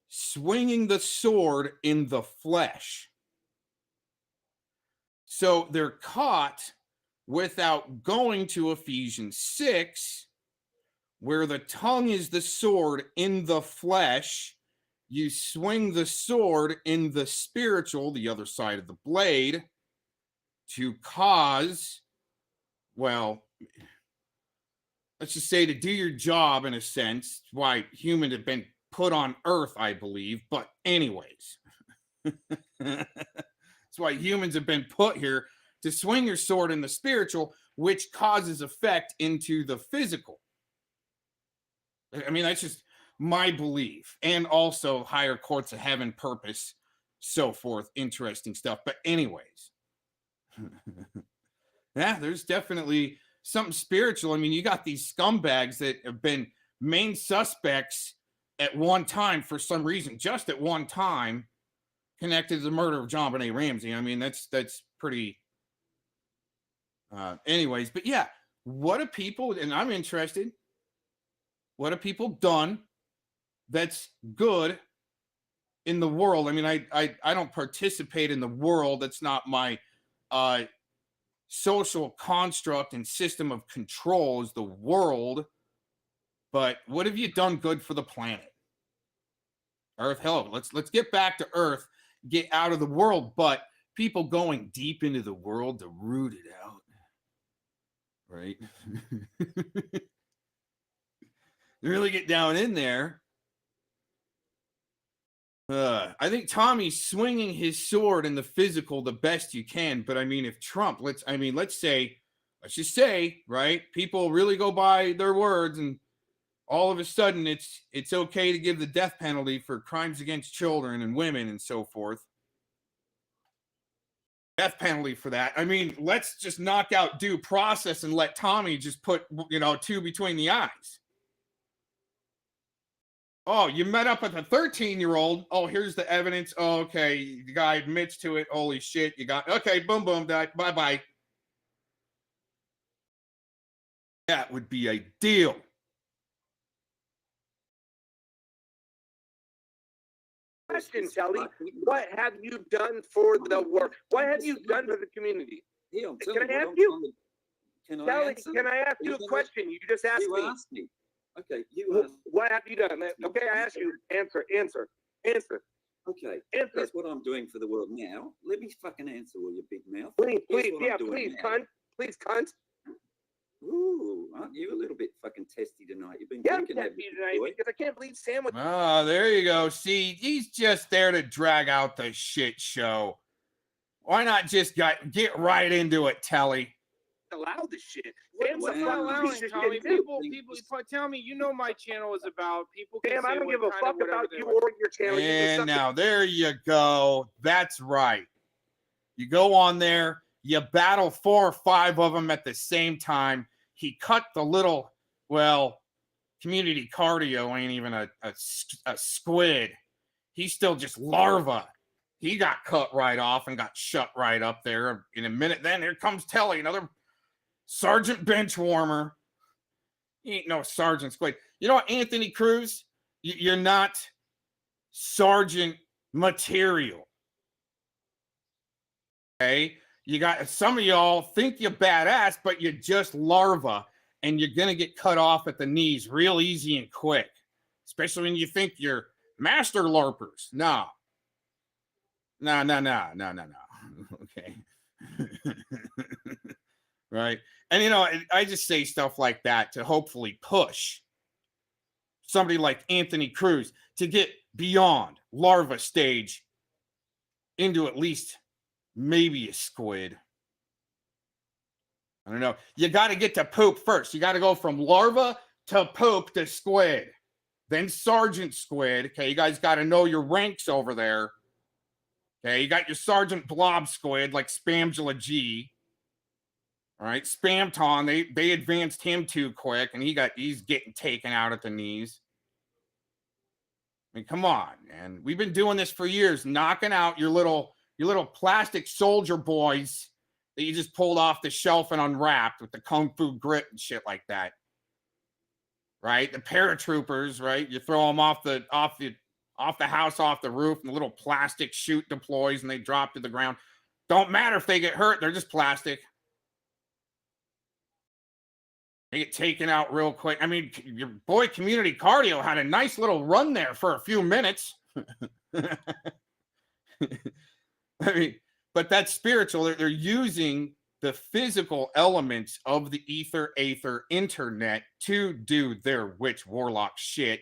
swinging the sword in the flesh. So they're caught without going to Ephesians 6, where the tongue is the sword in the flesh. You swing the sword in the spiritual, the other side of the blade, to cause, well, let's just say to do your job in a sense. Why humans have been put on earth, I believe. But anyways, that's why humans have been put here, to swing your sword in the spiritual, which causes effect into the physical. I mean, that's just my belief. And also higher courts of heaven purpose, so forth. Interesting stuff. But anyways, yeah, there's definitely something spiritual. I mean, you got these scumbags that have been main suspects at one time for some reason, just at one time, connected to the murder of John Benet Ramsey. I mean, that's pretty. Anyways, but yeah, what do people, and I'm interested, what have people done that's good in the world? I mean, I don't participate in the world. That's not my social construct and system of control is the world. But what have you done good for the planet? Earth, hello. Let's get back to Earth, get out of the world, but people going deep into the world to root it out. Right? Really get down in there. I think Tommy's swinging his sword in the physical the best you can. But I mean, if Trump, let's just say, right? People really go by their words, and all of a sudden it's okay to give the death penalty for crimes against children and women and so forth. death penalty for that. I mean, let's just knock out due process and let Tommy just put, 2 between the eyes. Oh, you met up with a 13-year-old. Oh, here's the evidence. Oh, okay. The guy admits to it. Holy shit. You got, okay, boom, boom, bye-bye. That would be a deal. Question, Telly. What have you done for the work? What have you done for the community? Yeah, Can I ask you? Telly, can I ask you a question? You just asked you me. asked me. Okay, you asked. What have you done? Okay, I asked you. Answer. Okay, Answer. that's what I'm doing for the world now. Let me fucking answer, will you, big mouth? Please, Here's please, what I'm yeah, doing please, now. cunt. Please, cunt. Ooh, aren't you a little bit fucking testy tonight? You've been Yeah, I'm drinking, haven't testy you, tonight boy? because I can't believe Sam was Ah, there you go. See, he's just there to drag out the shit show. Why not just get right into it, Telly? allowed this shit. What's Sam's a not fucking allowing, piece of Tommy? shit, too. People, tell me, you know my channel is about. People can Sam, say I don't what give a kind of fuck whatever about they you want. or your channel. You can And suck now there you go. That's right. You go on there, you battle 4 or 5 of them at the same time. He cut the little, community cardio ain't even a squid. He's still just larva. He got cut right off and got shut right up there in a minute. Then here comes Telly, another Sergeant Benchwarmer. He ain't no Sergeant Squid. You know what, Anthony Cruz? You're not Sergeant material. Okay? You got some of y'all think you're badass, but you're just larva, and you're gonna get cut off at the knees real easy and quick. Especially when you think you're master LARPers. No. Okay. Right. And I just say stuff like that to hopefully push somebody like Anthony Cruz to get beyond larva stage into at least maybe a squid. I don't know. You got to get to poop first. You got to go from larva to poop to squid. Then Sergeant Squid. Okay, you guys got to know your ranks over there. Okay, you got your Sergeant Blob Squid like Spamula G. All right, Spamton, they advanced him too quick, and he's getting taken out at the knees. I mean, come on, man. We've been doing this for years, knocking out your little plastic soldier boys that you just pulled off the shelf and unwrapped with the kung fu grit and shit like that. Right? The paratroopers, right? You throw them off the house, off the roof, and the little plastic chute deploys and they drop to the ground. Don't matter if they get hurt, they're just plastic. They get taken out real quick. I mean, your boy Community Cardio had a nice little run there for a few minutes. I mean, but that's spiritual. They're using the physical elements of the aether internet to do their witch warlock shit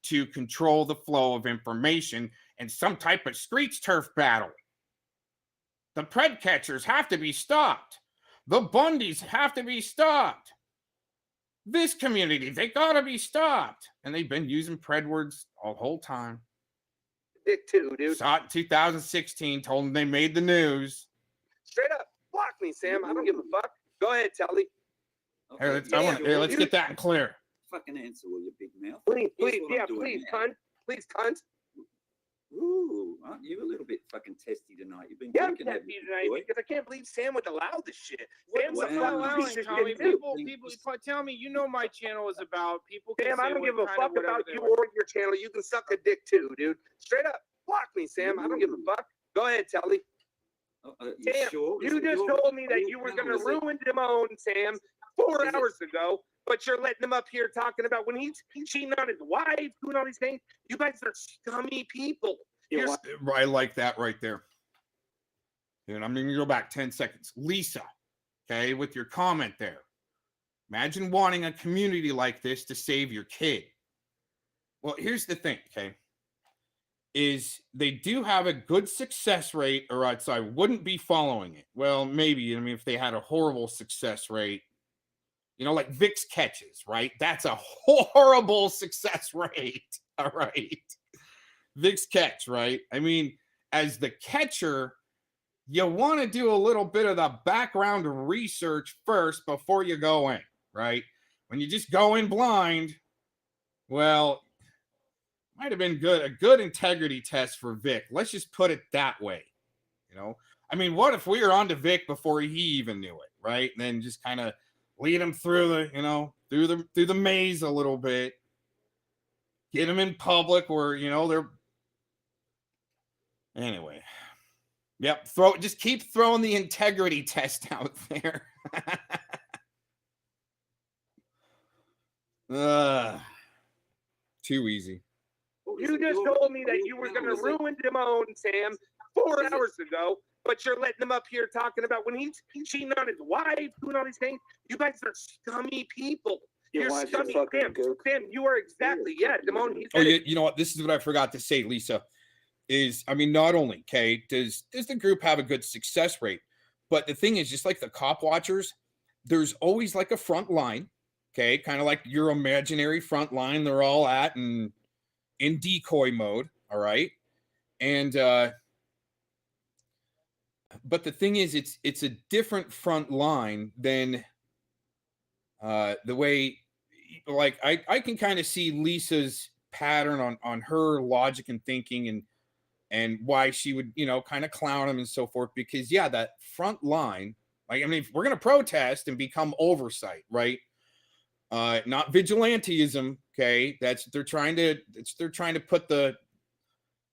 to control the flow of information and some type of streets turf battle. The pred catchers have to be stopped. The Bundys have to be stopped. This community, they gotta be stopped. And they've been using pred words all the whole time. Dick too, dude. Saw it in 2016, told them they made the news. Straight up, block me, Sam. I don't give a fuck. Go ahead, Telly. Here, let's get that in clear. Fucking answer, will you, big mouth? Please, Here's please, what I'm yeah, doing please, now. cunt. Please, cunt. Ooh, aren't you a little bit fucking testy tonight? You've been Yeah, I'm drinking, haven't testy you, tonight boy? because I can't believe Sam would allow this shit. Sam's What's a not fucking allowing, piece of Tommy? shit, too. People, tell me, you know my channel is about. People can Sam, say I don't what give a kind fuck of whatever about they you want. or your channel. You can suck a dick too, dude. Straight up, block me, Sam. I don't give a fuck. Go ahead, Telly. You Sam, sure? you just told me that you were going to ruin Damone, Sam, 4 hours ago, but you're letting him up here talking about when he's cheating on his wife, doing all these things. You guys are scummy people. I like that right there. And I'm going to go back 10 seconds. Lisa, okay, with your comment there. Imagine wanting a community like this to save your kid. Well, here's the thing, okay, is they do have a good success rate, or else I wouldn't be following it. Well, maybe, I mean, if they had a horrible success rate, like Vic's catches, right? That's a horrible success rate, all right? Vic's catch, right? I mean, as the catcher, you want to do a little bit of the background research first before you go in, right? When you just go in blind, well, might have been a good integrity test for Vic. Let's just put it that way. You know, I mean, what if we were on to Vic before he even knew it, right? And then just kind of lead him through the, you know, through the maze a little bit, get him in public where, you know, they're anyway. Yep, just keep throwing the integrity test out there. Too easy. You just told me that you were going to ruin Damone, Sam, 4 hours ago, but you're letting him up here talking about when he's cheating on his wife, doing all these things. You guys are scummy people. You're scummy. Sam, you are exactly, yeah, Damone. Oh, you know what? This is what I forgot to say, Lisa. Is, I mean, not only, okay, does the group have a good success rate, but the thing is, just like the cop watchers, there's always like a front line, okay, kind of like your imaginary front line they're all at and in decoy mode, all right? And but the thing is, it's a different front line than the way, like, I can kind of see Lisa's pattern on her logic and thinking and why she would, you know, kind of clown him and so forth, because yeah, that front line, like, I mean, if we're going to protest and become oversight, right? Not vigilantism, okay? They're trying to put the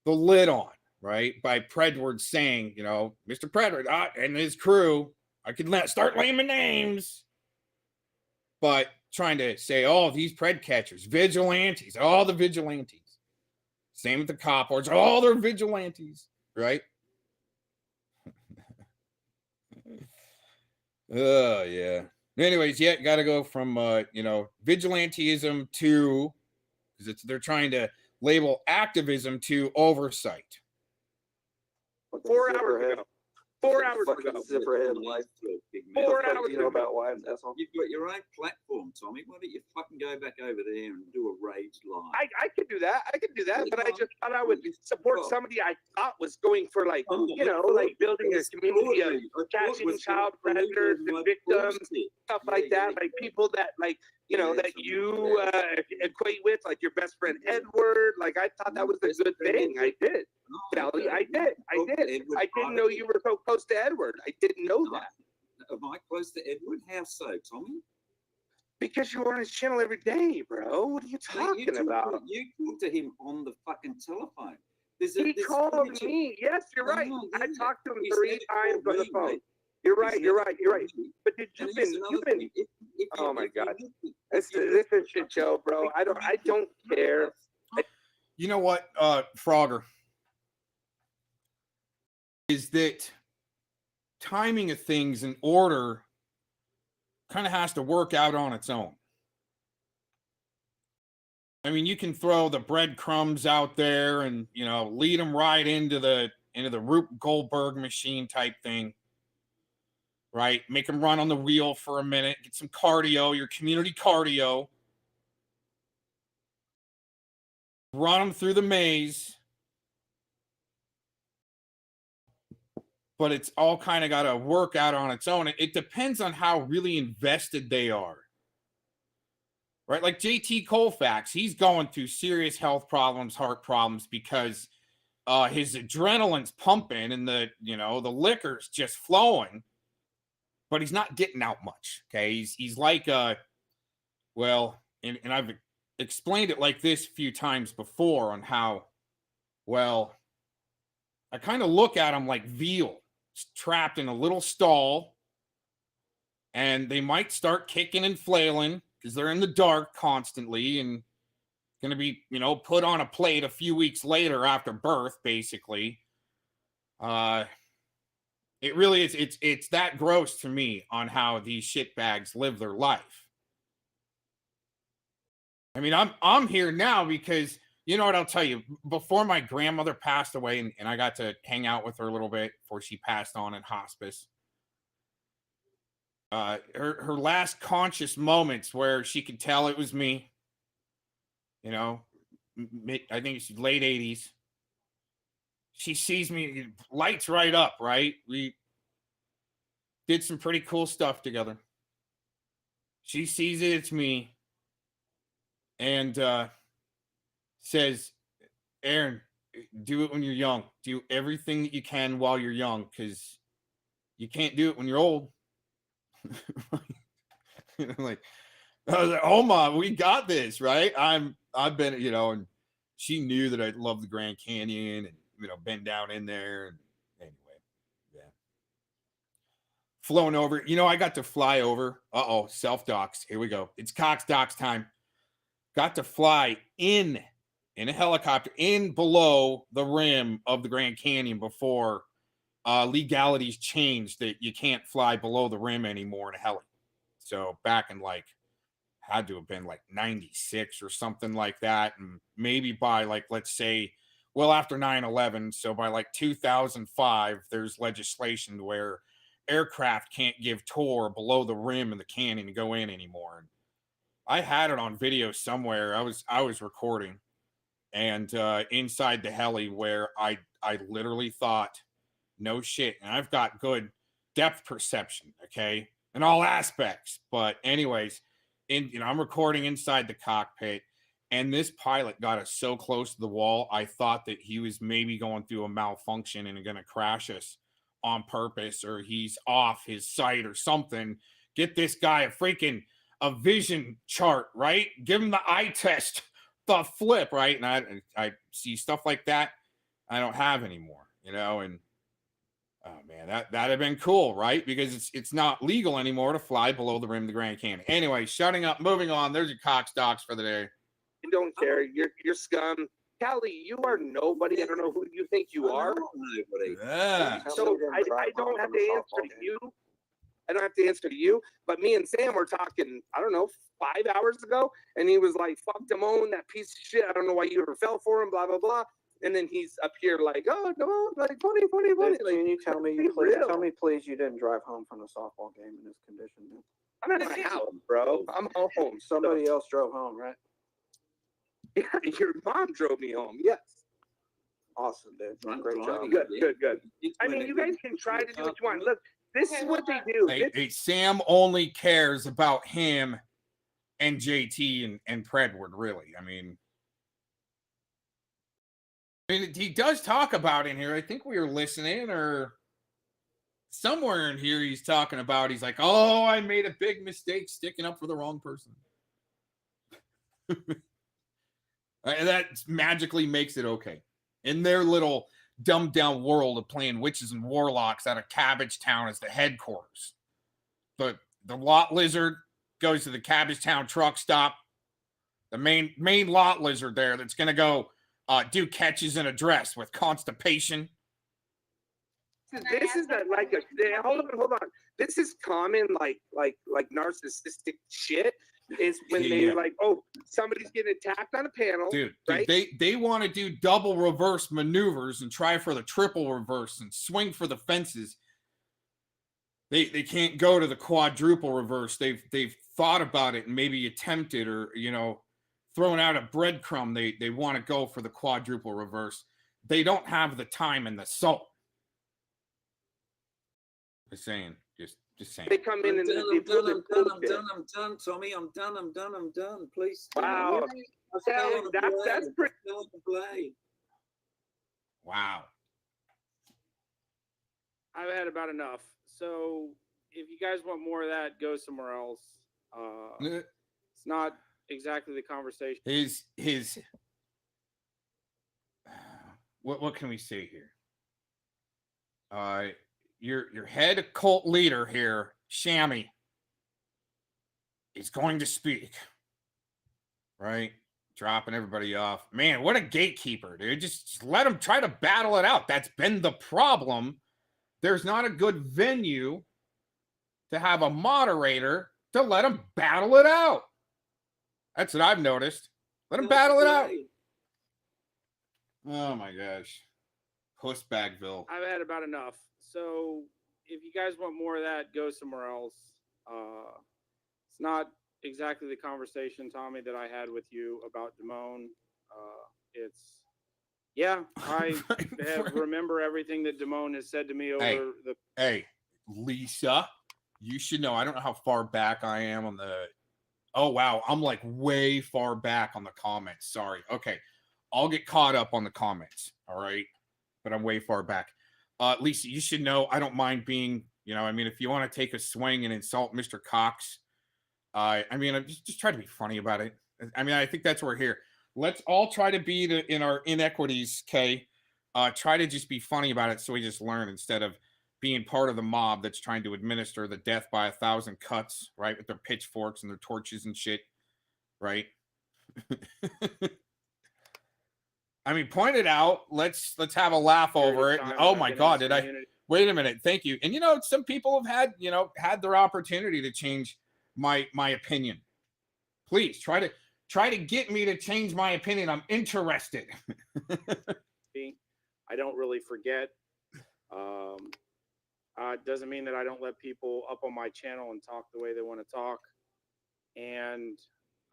lid on, right? By Predward saying, you know, Mr. Predward and his crew, I could start naming names, but trying to say, oh, these pred catchers, vigilantes, all the vigilantes. Same with the cop watchers, all their vigilantes, right? Oh, yeah. Anyways, yeah, got to go from, you know, vigilantism to, because they're trying to label activism to oversight. 4 hours ago. 4 hours ago. Zipperhead life. 4 hours ago. About wives, asshole. You've got your own platform, Tommy. Why don't you fucking go back over there and do a rage live? I could do that. But I just thought I would support somebody I thought was going for, like, you know, like building a community of catching child predators and victims, stuff like that. Like people that, like, you know, that you equate with, like your best friend Edward. Like, I thought that was a good thing. I did. Kelly, I did. I didn't know you were so close to Edward. I didn't know that. Am I close to Edward? How so, Tommy? Because you were on his channel every day, bro. What are you talking about? You talk to him on the fucking telephone. He called me. Yes, you're right. I talked to him 3 times on the phone. You're right. But you've been. Oh my God, this is shit show, bro. I don't care. You know what, Frogger, is that timing of things in order kind of has to work out on its own. I mean, you can throw the breadcrumbs out there and, you know, lead them right into the Rube Goldberg machine type thing, right? Make them run on the wheel for a minute, get some cardio, your community cardio, run them through the maze. But it's all kind of got to work out on its own. It depends on how really invested they are. Right? Like JT Colfax, he's going through serious health problems, heart problems, because his adrenaline's pumping and the liquor's just flowing, but he's not getting out much. Okay. He's like, well, and I've explained it like this a few times before on how, well, I kind of look at him like veal trapped in a little stall, and they might start kicking and flailing because they're in the dark constantly and going to be, you know, put on a plate a few weeks later after birth, basically. It really is. It's that gross to me on how these shitbags live their life. I mean, I'm here now because, you know what, I'll tell you, before my grandmother passed away and I got to hang out with her a little bit before she passed on in hospice, her last conscious moments where she could tell it was me, you know, I think it's late 80s. she sees me, lights right up, right? We did some pretty cool stuff together. She sees it, it's me, and says, Aaron, do it when you're young. Do everything that you can while you're young, because you can't do it when you're old. Like, I was like, Oma, we got this, right? I've been, and she knew that I love the Grand Canyon and, been down in there. And anyway, yeah. Flown over, I got to fly over. Self-docs. Here we go. It's Cox Docs time. Got to fly in a helicopter in below the rim of the Grand Canyon before legalities changed that you can't fly below the rim anymore in a heli. So back in had to have been 96 or something like that. And maybe by let's say, after 9/11. So by 2005, there's legislation where aircraft can't give tour below the rim of the canyon to go in anymore. And I had it on video somewhere. I was recording, and inside the heli where I literally thought, no shit. And I've got good depth perception, okay, in all aspects. But anyways, I'm recording inside the cockpit, and this pilot got us so close to the wall, I thought that he was maybe going through a malfunction and going to crash us on purpose, or he's off his sight or something. Get this guy a vision chart, right? Give him the eye test, the flip, right? And I see stuff like that I don't have anymore, and oh man, that'd have been cool, right? Because it's not legal anymore to fly below the rim of the Grand Canyon. Anyway, shutting up, moving on. There's your Cox Docs for the day. You don't care. You're scum. Callie, you are nobody. I don't know who you think you are. Yeah. So I don't have to answer to you. I don't have to answer to you. But me and Sam were talking, I don't know, 5 hours ago, and he was like, fuck Damone, that piece of shit. I don't know why you ever fell for him, blah, blah, blah. And then he's up here like, oh, Damone, funny. Can you tell me, please, you didn't drive home from the softball game in this condition? Dude? I'm at my house, bro. I'm home. Somebody else drove home, right? Yeah, your mom drove me home. Yes. Awesome, dude. Great job. Good. I mean, you guys can try to do what you want. Look, this is what they do. Hey, Sam only cares about him and JT and Predward, really. I mean, he does talk about in here. I think we were listening, or somewhere in here he's talking about, he's like, oh, I made a big mistake sticking up for the wrong person. And that magically makes it okay. In their little dumbed down world of playing witches and warlocks out of Cabbage Town as the headquarters. But the lot lizard goes to the Cabbage Town truck stop. The main lot lizard there that's going to go do catches in a dress with constipation. This is hold on. This is common, like narcissistic shit. Is when they're like, oh, somebody's getting attacked on a panel. Dude, right? They want to do double reverse maneuvers and try for the triple reverse and swing for the fences. They can't go to the quadruple reverse. They've thought about it and maybe attempted, or thrown out a breadcrumb. They want to go for the quadruple reverse. They don't have the time and the soul. Just saying. Just saying. They come in and I'm done, Tommy. I'm done. Please. Wow. That's pretty. Wow. I've had about enough. So if you guys want more of that, go somewhere else. It's not exactly the conversation. His what can we say here? Your head cult leader here, Shammy, is going to speak. Right? Dropping everybody off. Man, what a gatekeeper, dude. Just let him try to battle it out. That's been the problem. There's not a good venue to have a moderator to let him battle it out. That's what I've noticed. Let him battle it out. Oh my gosh. Pussbagville. I've had about enough. So if you guys want more of that, go somewhere else. It's not exactly the conversation, Tommy, that I had with you about Damone. It's Yeah, I remember everything that Damone has said to me over the. Hey, Lisa, you should know. I don't know how far back I am on the. Oh wow, I'm like way far back on the comments. Sorry. Okay, I'll get caught up on the comments. All right, but I'm way far back. Lisa, you should know. I don't mind being. I mean, if you want to take a swing and insult Mr. Cox, I mean, I'm just try to be funny about it. I mean, I think that's why we're here. Let's all try to be in our inequities, Kay. Try to just be funny about it so we just learn instead of being part of the mob that's trying to administer the death by 1,000 cuts, right? With their pitchforks and their torches and shit, right? I mean, point it out. Let's have a laugh over it. Oh my God, did I? Wait a minute. Thank you. And some people have had their opportunity to change my opinion. Please try to get me to change my opinion. I'm interested. I don't really forget. It doesn't mean that I don't let people up on my channel and talk the way they want to talk. And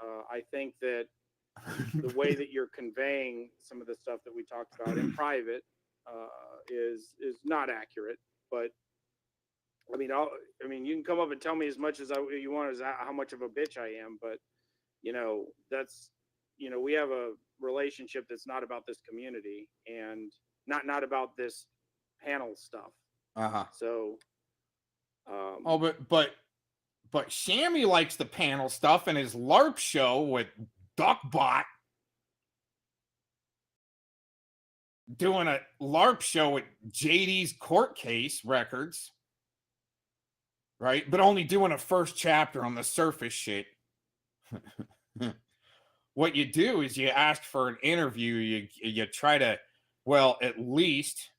I think that the way that you're conveying some of the stuff that we talked about in private is not accurate. But I mean, you can come up and tell me as much as you want as how much of a bitch I am, but that's we have a relationship that's not about this community and not about this panel stuff. So but Shammy likes the panel stuff and his LARP show with Duckbot doing a LARP show with JD's court case records, right? But only doing a first chapter on the surface shit. What you do is you ask for an interview. You try to, well, at least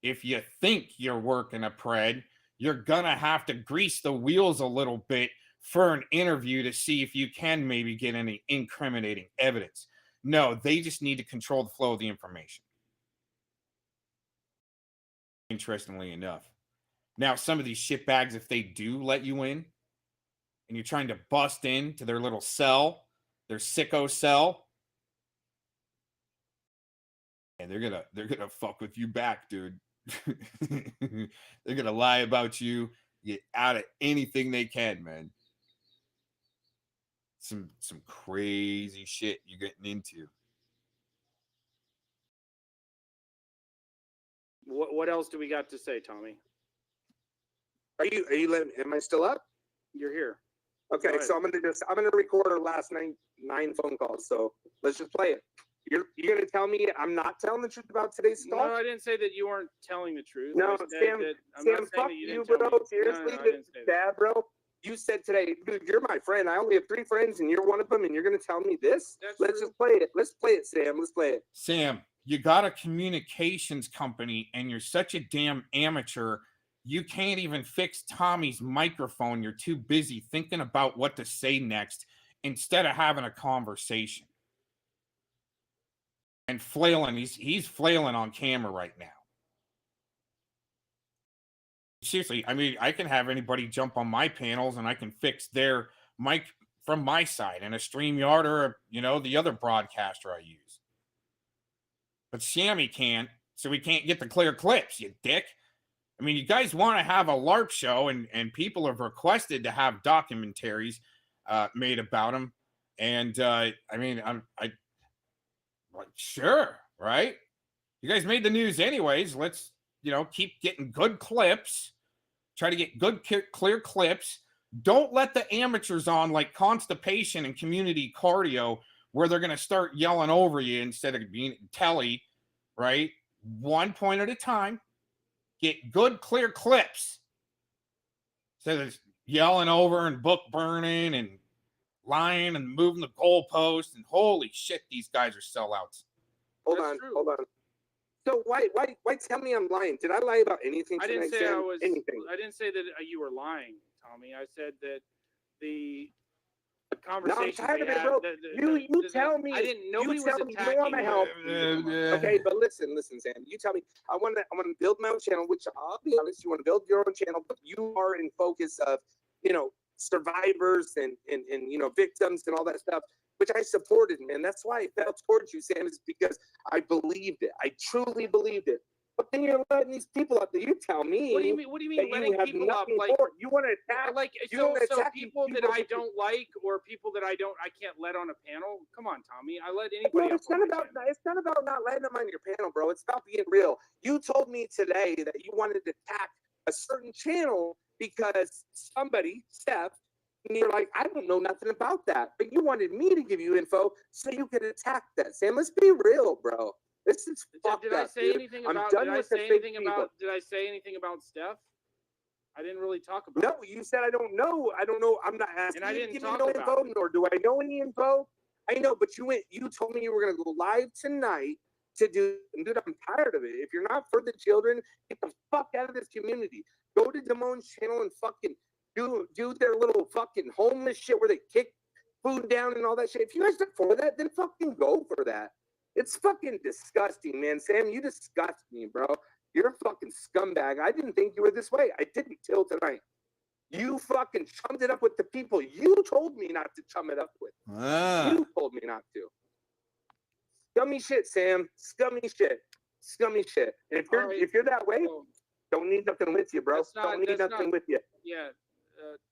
if you think you're working a pred, you're gonna have to grease the wheels a little bit for an interview to see if you can maybe get any incriminating evidence. No, they just need to control the flow of the information. Interestingly enough. Now, some of these shitbags, if they do let you in and you're trying to bust into their little cell, their sicko cell, and they're gonna fuck with you back, dude. They're gonna lie about you, get out of anything they can, man. Some crazy shit you're getting into. What else do we got to say, Tommy? Are you letting? Am I still up? You're here. Okay, so I'm gonna record our last nine phone calls. So let's just play it. You're gonna tell me I'm not telling the truth about today's stuff? No, I didn't say that you weren't telling the truth. No, Sam, fuck you, bro. Seriously, Dad, bro. You said today, dude, you're my friend. I only have 3 friends, and you're one of them, and you're gonna tell me this? Let's just play it. Let's play it, Sam. Let's play it. Sam, you got a communications company, and you're such a damn amateur. You can't even fix Tommy's microphone. You're too busy thinking about what to say next instead of having a conversation. And flailing, he's flailing on camera right now. Seriously, I mean, I can have anybody jump on my panels and I can fix their mic from my side in a StreamYard or, the other broadcaster I use. But Shammy can't, so we can't get the clear clips, you dick. I mean, you guys want to have a LARP show and people have requested to have documentaries made about them. And like, sure, right? You guys made the news anyways. Let's, keep getting good clips. Try to get good, clear clips. Don't let the amateurs on like Constipation and Community Cardio where they're going to start yelling over you instead of being telly, right? One point at a time. Get good, clear clips. So there's yelling over and book burning and lying and moving the goalpost, and holy shit, these guys are sellouts. Hold on. So why tell me I'm lying? Did I lie about anything? I didn't say Sam? I was. Anything. I didn't say that you were lying, Tommy. I said that the conversation. No, I'm tired of it, bro. You tell me. I didn't. Nobody was attacking. You don't want my help. Okay, but listen, Sam. You tell me. I want to build my own channel. Which I'll be honest, you want to build your own channel, but you are in focus of survivors and victims and all that stuff. which I supported, man. That's why I felt towards you, Sam, is because I believed it. I truly believed it. But then you're letting these people up there. You tell me. What do you mean? What do you mean that letting you have people up? nothing Like, for it. You want to attack? like You so, want to so attack people that I don't like or people that I can't let on a panel. Come on, Tommy. I let anybody. No, it's not about not letting them on your panel, bro. It's about being real. You told me today that you wanted to attack a certain channel because somebody, Steph, and you're like, I don't know nothing about that. But you wanted me to give you info so you could attack that. Sam, let's be real, bro. This is fucked Did I up, say dude. anything I'm about? done Did I with the say fake anything people. about? Did I say anything about Steph? I didn't really talk about. No, you said I don't know. I don't know. I'm not asking And I you to didn't give me talk no about info, nor do I know any info. I know, but you told me you were gonna go live tonight to do. Dude, I'm tired of it. If you're not for the children, get the fuck out of this community. Go to Damon's channel and fucking do their little fucking homeless shit where they kick food down and all that shit. If you guys are for that, then fucking go for that. It's fucking disgusting, man. Sam, you disgust me, bro. You're a fucking scumbag. I didn't think you were this way. I didn't till tonight. You fucking chummed it up with the people you told me not to chum it up with. You told me not to. Scummy shit, Sam. Scummy shit. Scummy shit. And if you're that way, don't need nothing with you, bro. Don't need nothing with you. Yeah,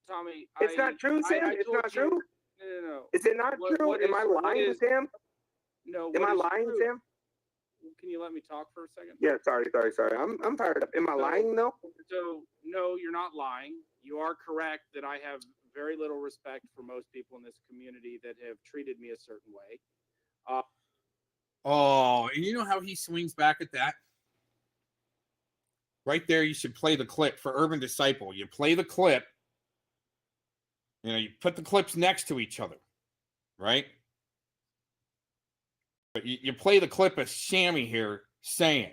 Tommy. It's not true, Sam. It's not true. No. Is it not true? Am I lying, Sam? No. Am I lying, Sam? Can you let me talk for a second? Yeah, sorry. I'm fired up. Am I lying though? So no, you're not lying. You are correct that I have very little respect for most people in this community that have treated me a certain way. Oh, and you know how he swings back at that? Right there, you should play the clip for Urban Disciple. You play the clip. You know, you put the clips next to each other, right? But you play the clip of Shammy here saying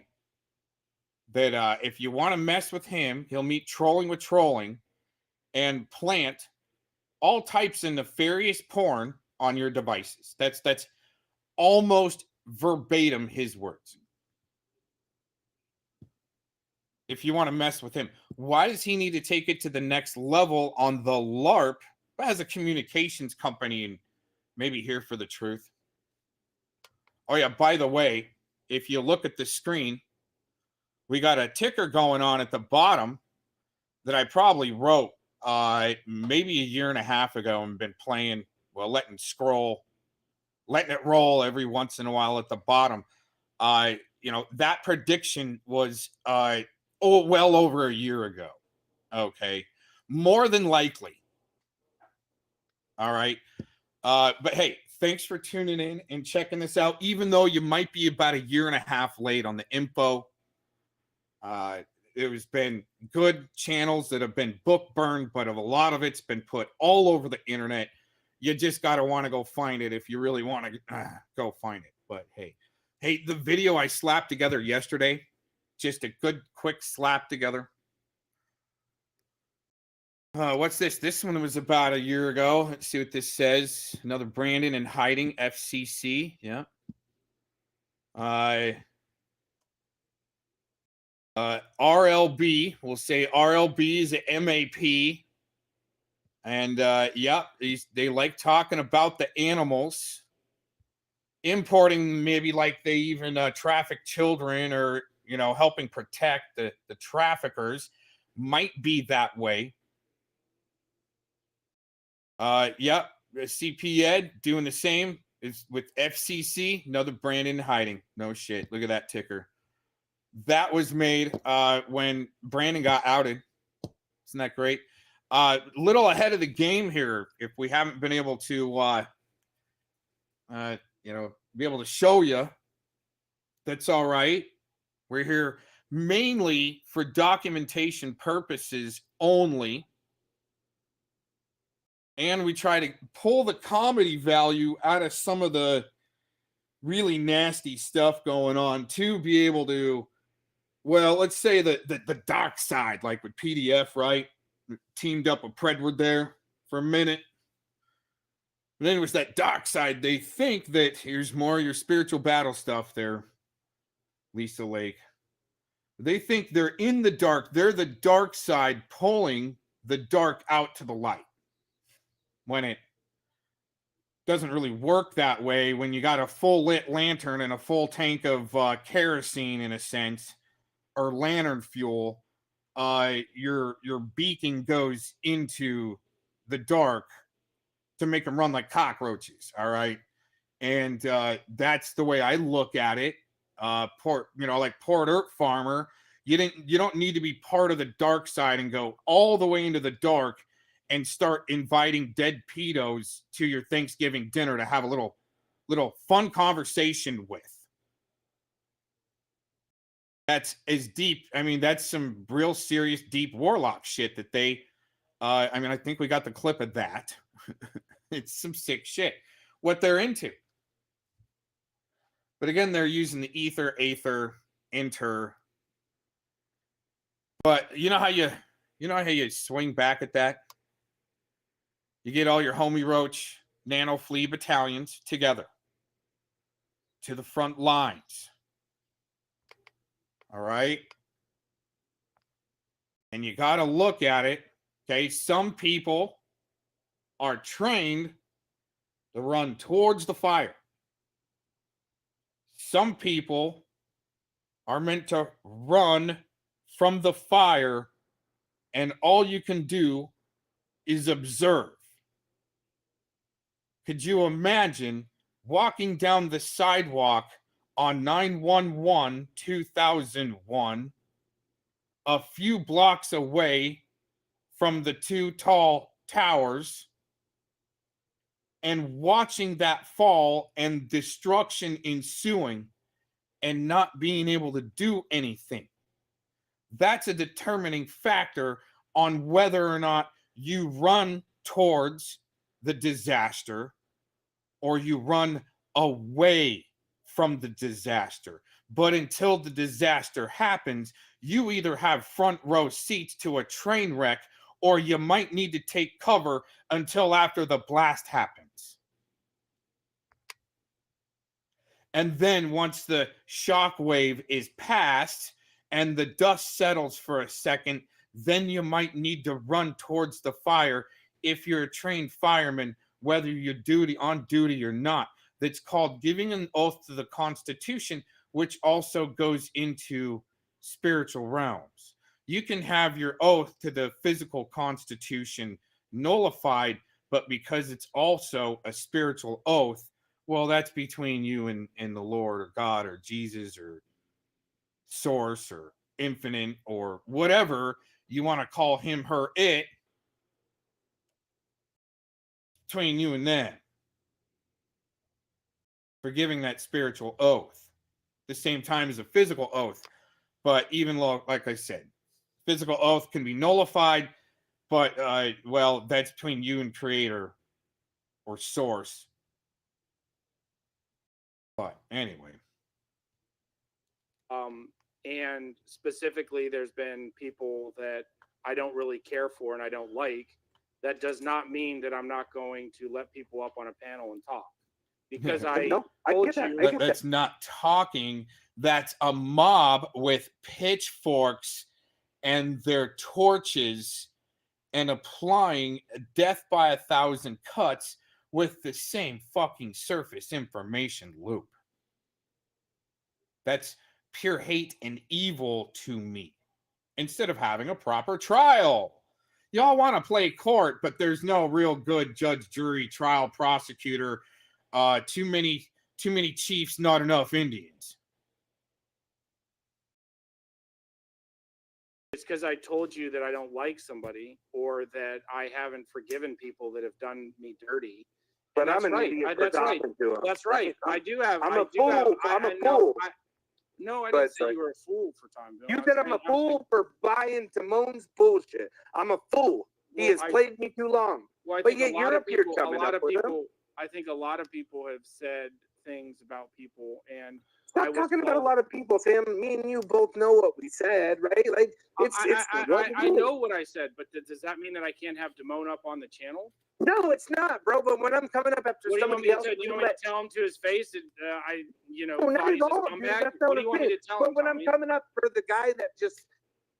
that if you want to mess with him, he'll meet trolling with trolling and plant all types of nefarious porn on your devices. That's almost verbatim his words. If you want to mess with him, why does he need to take it to the next level on the LARP as a communications company and maybe here for the truth? Oh yeah, by the way, if you look at the screen, we got a ticker going on at the bottom that I probably wrote maybe a year and a half ago and been playing, well, letting it roll every once in a while at the bottom. You know, that prediction was well over a year ago. Okay. More than likely. All right. But hey, thanks for tuning in and checking this out, even though you might be about a year and a half late on the info. There's been good channels that have been book burned, but a lot of it's been put all over the internet. You just got to want to go find it if you really want to go find it. But hey, the video I slapped together yesterday, just a good quick slap together. What's this? This one was about a year ago. Let's see what this says. Another Brandon in hiding, FCC. Yeah. RLB. We'll say RLB is a MAP. And yeah, they like talking about the animals. Importing maybe like they even traffic children or, you know, helping protect the traffickers. Might be that way. Yeah, CP Ed doing the same is with FCC. Another Brandon hiding. No shit. Look at that ticker. That was made when Brandon got outed. Isn't that great? Little ahead of the game here. If we haven't been able to, you know, be able to show you, that's all right. We're here mainly for documentation purposes only. And we try to pull the comedy value out of some of the really nasty stuff going on to be able to, well, let's say the dark side, like with PDF, right? Teamed up with Predward there for a minute. And then it was that dark side. They think that here's more of your spiritual battle stuff there, Lisa Lake. They think they're in the dark. They're the dark side pulling the dark out to the light. When doesn't really work that way when you got a full lit lantern and a full tank of kerosene, in a sense, or lantern fuel. Your beacon goes into the dark to make them run like cockroaches. All right, and that's the way I look at it. Like Port Earth Farmer, you don't need to be part of the dark side and go all the way into the dark and start inviting dead pedos to your Thanksgiving dinner to have a little fun conversation with. That's as deep. I mean, that's some real serious deep warlock shit that they I think we got the clip of that. It's some sick shit what they're into. But again, they're using the ether, aether, enter. But you know how you swing back at that? You get all your homie roach nano flea battalions together to the front lines. All right. And you got to look at it. Okay. Some people are trained to run towards the fire. Some people are meant to run from the fire, and all you can do is observe. Could you imagine walking down the sidewalk on 9/11/2001, a few blocks away from the two tall towers, and watching that fall and destruction ensuing and not being able to do anything? That's a determining factor on whether or not you run towards the disaster or you run away from the disaster. But until the disaster happens, you either have front row seats to a train wreck, or you might need to take cover until after the blast happens. And then once the shock wave is past and the dust settles for a second, then you might need to run towards the fire if you're a trained fireman, whether you're on duty or not. That's called giving an oath to the Constitution, which also goes into spiritual realms. You can have your oath to the physical Constitution nullified, but because it's also a spiritual oath, well, that's between you and the Lord or God or Jesus or Source or Infinite or whatever you want to call him, her, it. Between you and them. For giving that spiritual oath. The same time as a physical oath. But even like I said, physical oath can be nullified, but that's between you and Creator or Source. But anyway. And specifically, there's been people that I don't really care for and I don't like. That does not mean that I'm not going to let people up on a panel and talk. Because That's not talking. That's a mob with pitchforks and their torches and applying death by 1,000 cuts with the same fucking surface information loop. That's pure hate and evil to me. Instead of having a proper trial. Y'all want to play court, but there's no real good judge, jury, trial, prosecutor. Too many chiefs, not enough Indians. It's because I told you that I don't like somebody or that I haven't forgiven people that have done me dirty. But And I'm an right. idiot. That's right. That's right. I do have. I'm a fool. I'm a fool. No, I didn't say you were a fool for time. Bill. You said I'm a fool for buying Timon's bullshit. I'm a fool. He has played me too long. Well, but yet you're up here coming up with him. I think a lot of people have said things about people, and stop talking about a lot of people, Tim. Me and you both know what we said, right? Like I know what I said, but does that mean that I can't have Damone up on the channel? No, it's not, bro. But when I'm coming up after somebody else, you want me to tell him to his face? And no, not at all, dude. That's not what do you want me to tell him? But when I'm coming up for the guy that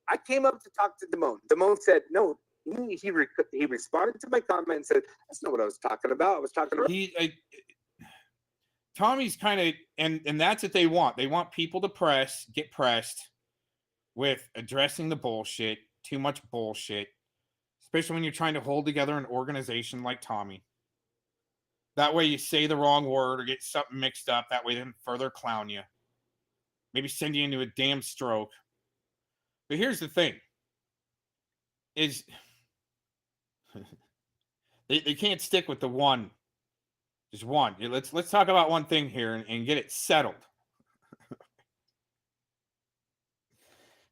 I came up to talk to Damone. Damone said, "No, he responded to my comment and said, "That's not what I was talking about. I was talking about." Tommy's kind of, and that's what they want. They want people to get pressed with addressing the bullshit, too much bullshit, especially when you're trying to hold together an organization like Tommy. That way you say the wrong word or get something mixed up. That way they can further clown you. Maybe send you into a damn stroke. But here's the thing. Is they can't stick with the one. Just one. Let's talk about one thing here and get it settled.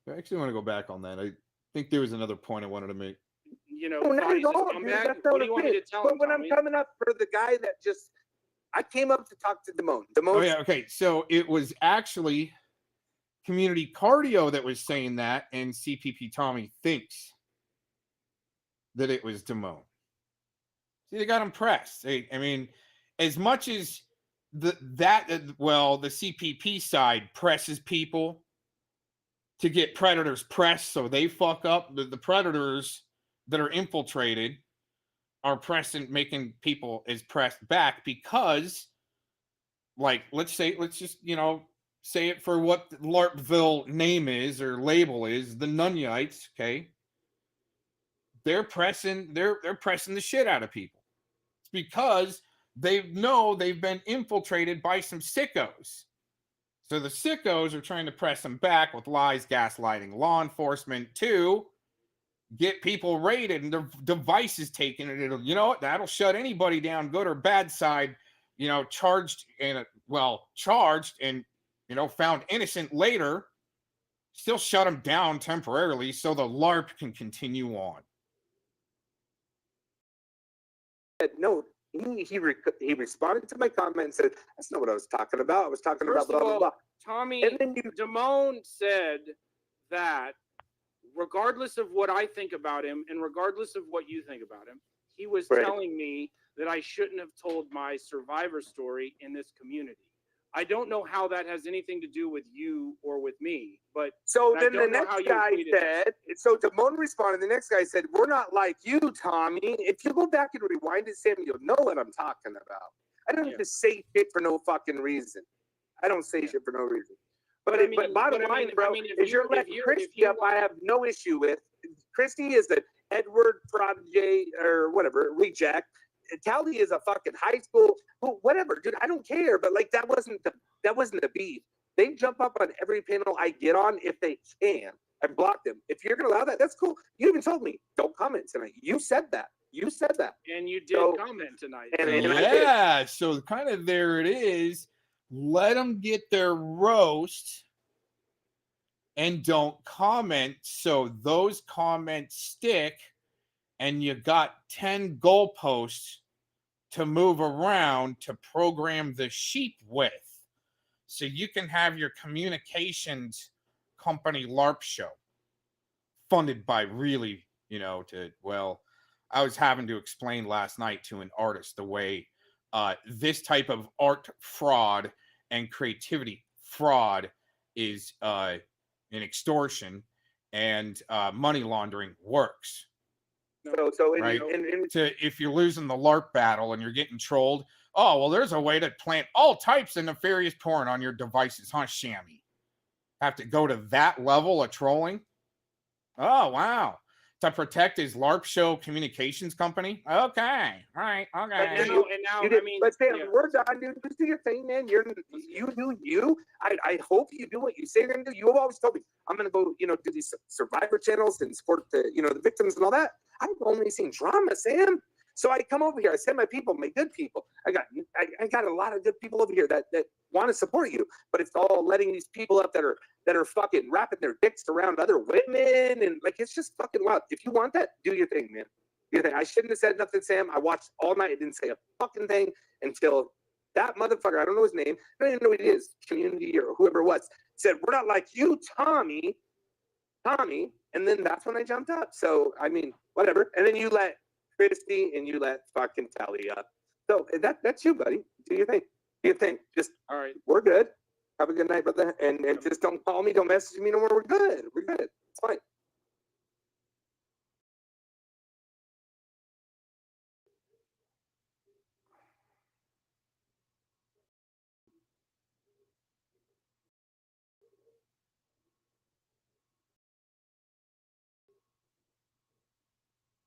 I actually want to go back on that. I think there was another point I wanted to make. You know, No, not Thais at has all, come dude. back. That's not What do you want me to tell him, But when I'm Tommy? coming up for the guy that just, I came up to talk to Damone. Oh yeah, okay. So it was actually Community Cardio that was saying that, and CPP Tommy thinks that it was Damone. See, they got him pressed. I mean, as much as the CPP side presses people to get predators pressed so they fuck up, the predators that are infiltrated are pressing, making people as pressed back because, like, let's just, say it for what LARPville name is or label is, the Nunites, okay? They're pressing the shit out of people. It's because they know they've been infiltrated by some sickos. So the sickos are trying to press them back with lies, gaslighting law enforcement to get people raided and their devices taken. And that'll shut anybody down, good or bad side, charged and found innocent later, still shut them down temporarily so the LARP can continue on. No, he responded to my comment and said, "That's not what I was talking about. I was talking about blah, blah, blah." Tommy, And then Damone said that regardless of what I think about him and regardless of what you think about him, he was telling me that I shouldn't have told my survivor story in this community. I don't know how that has anything to do with you or with me, but so then the next guy said, so Damone responded, the next guy said, "We're not like you, Tommy. If you go back and rewind it, Sam, you'll know what I'm talking about. I don't just say shit for no fucking reason. I don't say shit for no reason. But bottom line, bro, is you're letting Christy up, I have no issue with. Christy is an Edward prodigy or whatever, reject. Tally is a fucking high school, whatever, dude. I don't care, but like that wasn't the beef. They jump up on every panel I get on if they can. I block them. If you're gonna allow that, that's cool. You even told me don't comment tonight. You said that. And you did comment tonight. Yeah, so kind of there it is. Let them get their roast and don't comment so those comments stick and you got 10 goalposts to move around to program the sheep with. So you can have your communications company LARP show funded by really, I was having to explain last night to an artist the way this type of art fraud and creativity fraud is an extortion and money laundering works. Right? If you're losing the LARP battle and you're getting trolled, oh, well, there's a way to plant all types of nefarious porn on your devices, huh, Shammy? Have to go to that level of trolling? Oh, wow. To protect his LARP show communications company? Okay. All right. Okay. But Sam, we're done, dude. Just do your thing, man. You do you. I hope you do what you say you're gonna do. You've always told me I'm gonna go, do these survivor channels and support the victims and all that. I've only seen drama, Sam. So I come over here. I send my people, my good people. I got a lot of good people over here that want to support you. But it's all letting these people up that are fucking wrapping their dicks around other women and like it's just fucking wild. If you want that, do your thing, man. Do your thing. I shouldn't have said nothing, Sam. I watched all night. I didn't say a fucking thing until that motherfucker. I don't know his name. I don't even know who he is. Community or whoever it was said, "We're not like you, Tommy." And then that's when I jumped up. So I mean, whatever. And then you let Christy and you let fucking Tally up. So that's you, buddy. Do your thing. Do your thing. Just all right. We're good. Have a good night, brother. And just don't call me. Don't message me no more. We're good. We're good. It's fine.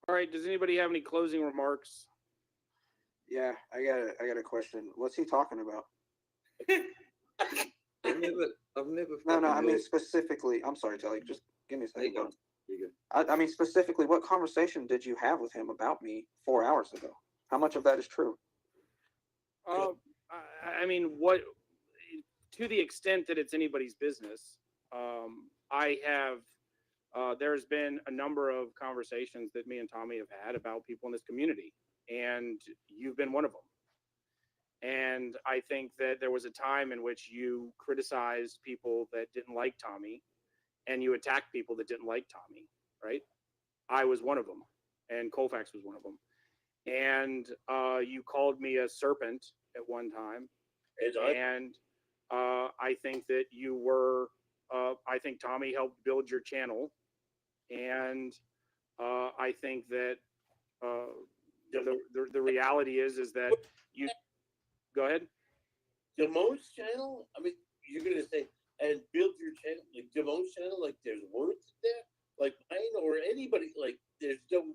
All right. Does anybody have any closing remarks? Yeah, I got a question. What's he talking about? I've never. No, I fucking mean heard- specifically. I'm sorry, Telly. Just give me a There you second. go. You go. I mean specifically, what conversation did you have with him about me 4 hours ago? How much of that is true? I mean, what to the extent that it's anybody's business. I have. There's been a number of conversations that me and Tommy have had about people in this community, and you've been one of them. And I think that there was a time in which you criticized people that didn't like Tommy, and you attacked people that didn't like Tommy, right? I was one of them, and Colfax was one of them. And you called me a serpent at one time. And I think that you were, I think Tommy helped build your channel. And I think that the reality is that you, go ahead. Damo's channel? I mean, you're going to say, and build your channel, like Damo's channel, like there's words there? Like mine or anybody, like there's no,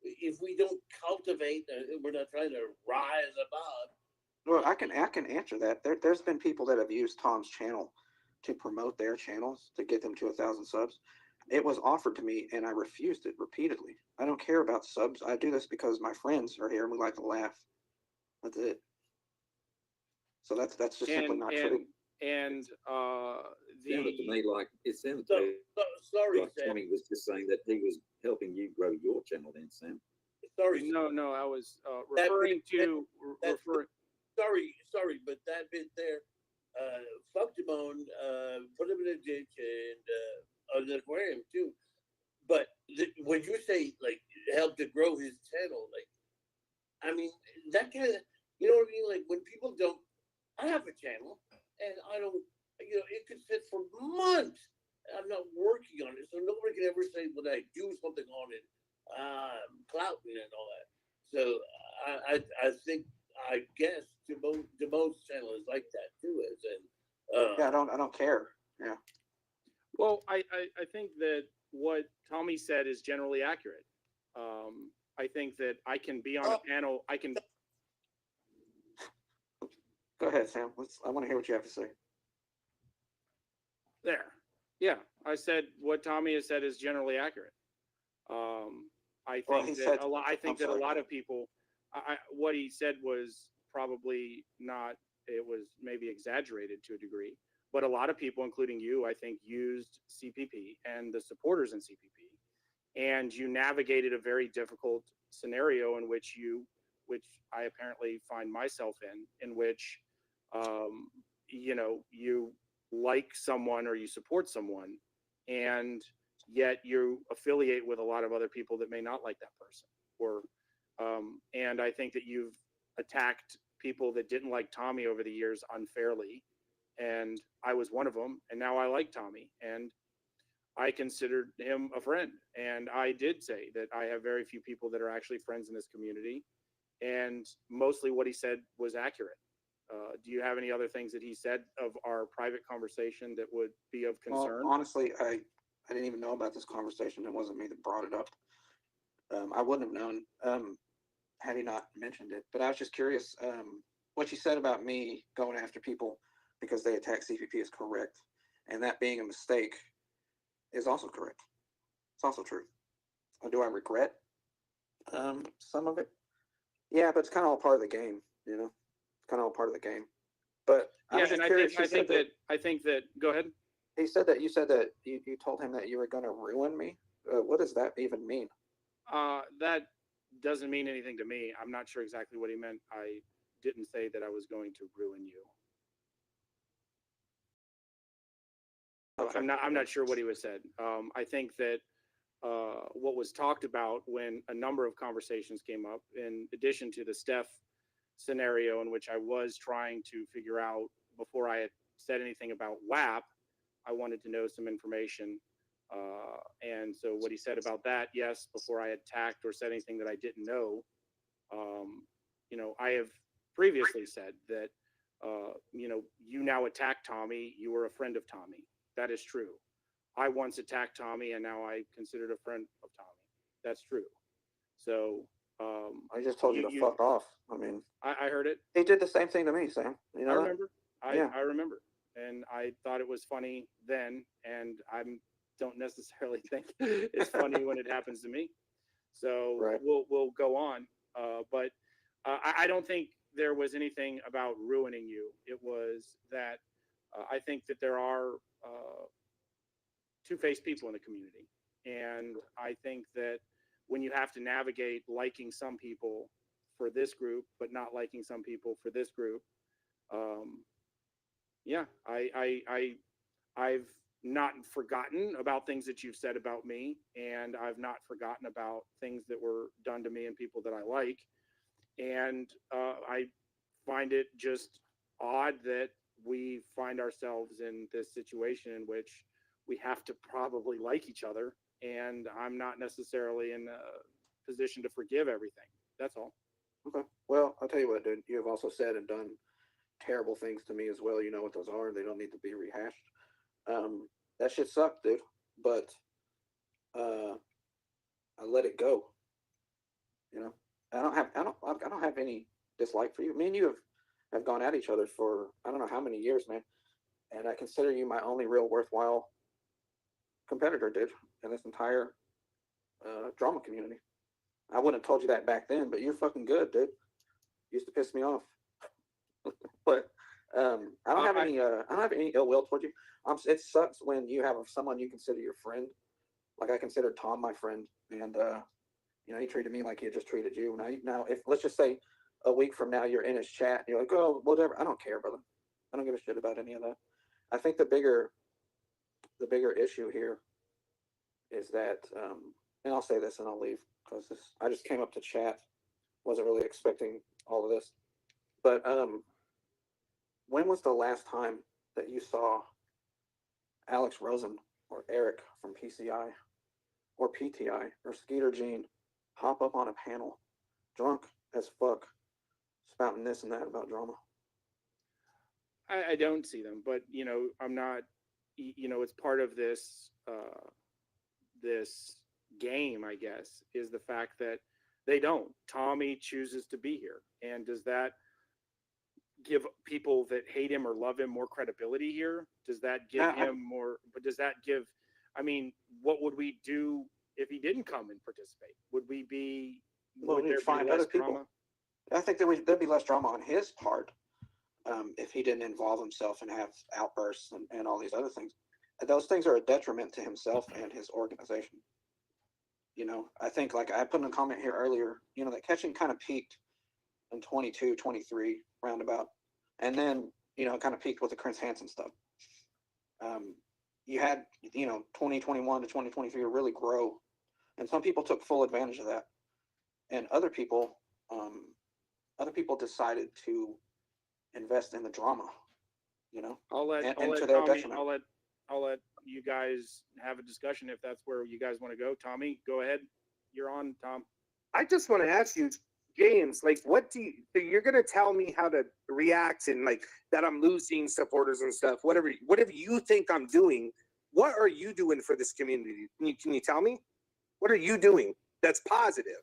if we don't cultivate, we're not trying to rise above. Well, I can answer that. There's been people that have used Tom's channel to promote their channels to get them to 1,000 subs. It was offered to me and I refused it repeatedly. I don't care about subs. I do this because my friends are here and we like to laugh. That's it. So that's just simply not true. It sounded to me like sorry, like Sam. Tommy was just saying that he was helping you grow your channel. Then Sam. Sorry. No, I was referring to Sorry, but that bit there, fuck Damone, put him in a ditch and an aquarium too. But when you say like help to grow his channel, like, I mean that kind of, you know what I mean? Like when people don't, I have a channel and I don't, you know, it could sit for months. I'm not working on it, so nobody can ever say when I do something on it, clouting and all that. So I think, I guess Damo's channel is like that too, as in yeah, I don't care. Yeah. Well, I think that what Tommy said is generally accurate. I think that I can be on a panel. I can. Go ahead, Sam. I want to hear what you have to say. There. Yeah, I said what Tommy has said is generally accurate. I think that a lot. I think that a lot of people. What he said was probably not. It was maybe exaggerated to a degree, but a lot of people, including you, I think, used CPP and the supporters in CPP, and you navigated a very difficult scenario in which I apparently find myself in which, you know, you like someone or you support someone, and yet you affiliate with a lot of other people that may not like that person. Or, and I think that you've attacked people that didn't like Tommy over the years unfairly, and I was one of them. And now I like Tommy, and I considered him a friend. And I did say that I have very few people that are actually friends in this community, and mostly what he said was accurate. Do you have any other things that he said of our private conversation that would be of concern? Well, honestly, I didn't even know about this conversation. It wasn't me that brought it up. I wouldn't have known had he not mentioned it. But I was just curious. What you said about me going after people because they attack CPP is correct, and that being a mistake is also correct. It's also true. Do I regret some of it? Yeah, but it's kind of all part of the game, you know. It's kind of all part of the game. But I was just curious. I think that. Go ahead. He said that you said that you told him that you were going to ruin me. What does that even mean? That doesn't mean anything to me. I'm not sure exactly what he meant. I didn't say that I was going to ruin you. Okay. I'm not sure what he was said. I think that what was talked about when a number of conversations came up, in addition to the Steph scenario in which I was trying to figure out before I had said anything about WAP, I wanted to know some information. And so what he said about that, yes, before I attacked or said anything that I didn't know, you know, I have previously said that, you know, you now attack Tommy, you were a friend of Tommy. That is true. I once attacked Tommy and now I considered a friend of Tommy. That's true. So I just told you to fuck off. I mean, I heard it. he did the same thing to me, Sam. You know I that? remember. Yeah. I remember, and I thought it was funny then, and I don't necessarily think it's funny when it happens to me. So Right. we'll go on, but I don't think there was anything about ruining you. It was that I think that there are two-faced people in the community, and I think that when you have to navigate liking some people for this group but not liking some people for this group, yeah, I've not forgotten about things that you've said about me, and I've not forgotten about things that were done to me and people that I like, and I find it just odd that we find ourselves in this situation in which we have to probably like each other, and I'm not necessarily in a position to forgive everything. That's all. Okay. Well, I'll tell you what, dude. You have also said and done terrible things to me as well. You know what those are. They don't need to be rehashed. That shit sucked, dude. But I let it go. You know, I don't have any dislike for you. Me and you have gone at each other for I don't know how many years, man. And I consider you my only real worthwhile competitor, dude, in this entire drama community. I wouldn't have told you that back then, but you're fucking good, dude. Used to piss me off. But I don't have any ill will towards you. It sucks when you have someone you consider your friend. Like I consider Tom my friend, and you know he treated me like he had just treated you. Now, if let's just say a week from now you're in his chat, and you're like, oh, whatever. I don't care, brother. I don't give a shit about any of that. I think the bigger issue here is that, and I'll say this and I'll leave because I just came up to chat, wasn't really expecting all of this, but when was the last time that you saw Alex Rosen or Eric from PCI or PTI or Skeeter Jean hop up on a panel drunk as fuck spouting this and that about drama? I don't see them, but you know, I'm not. You know, it's part of this this game, I guess, is the fact that they don't. Tommy chooses to be here, and does that give people that hate him or love him more credibility here? Does that give him more? But does that give? I mean, what would we do if he didn't come and participate? Would we be? Well, Would there find be less other people. drama? I think there'd be less drama on his part if he didn't involve himself and have outbursts and all these other things. Those things are a detriment to himself and his organization. You know, I think like I put in a comment here earlier, you know, that catching kind of peaked in 22, 23 roundabout. And then, you know, it kind of peaked with the Chris Hansen stuff. You had, you know, 2021 to 2023 to really grow. And some people took full advantage of that. And other people decided to invest in the drama, you know, I'll let to their Tommy, detriment. I'll let you guys have a discussion if that's where you guys want to go. Tommy, go ahead. You're on, Tom. I just want to ask you, James, like, what do you're going to tell me how to react and like that I'm losing supporters and stuff, whatever you think I'm doing. What are you doing for this community? Can you tell me? What are you doing that's positive?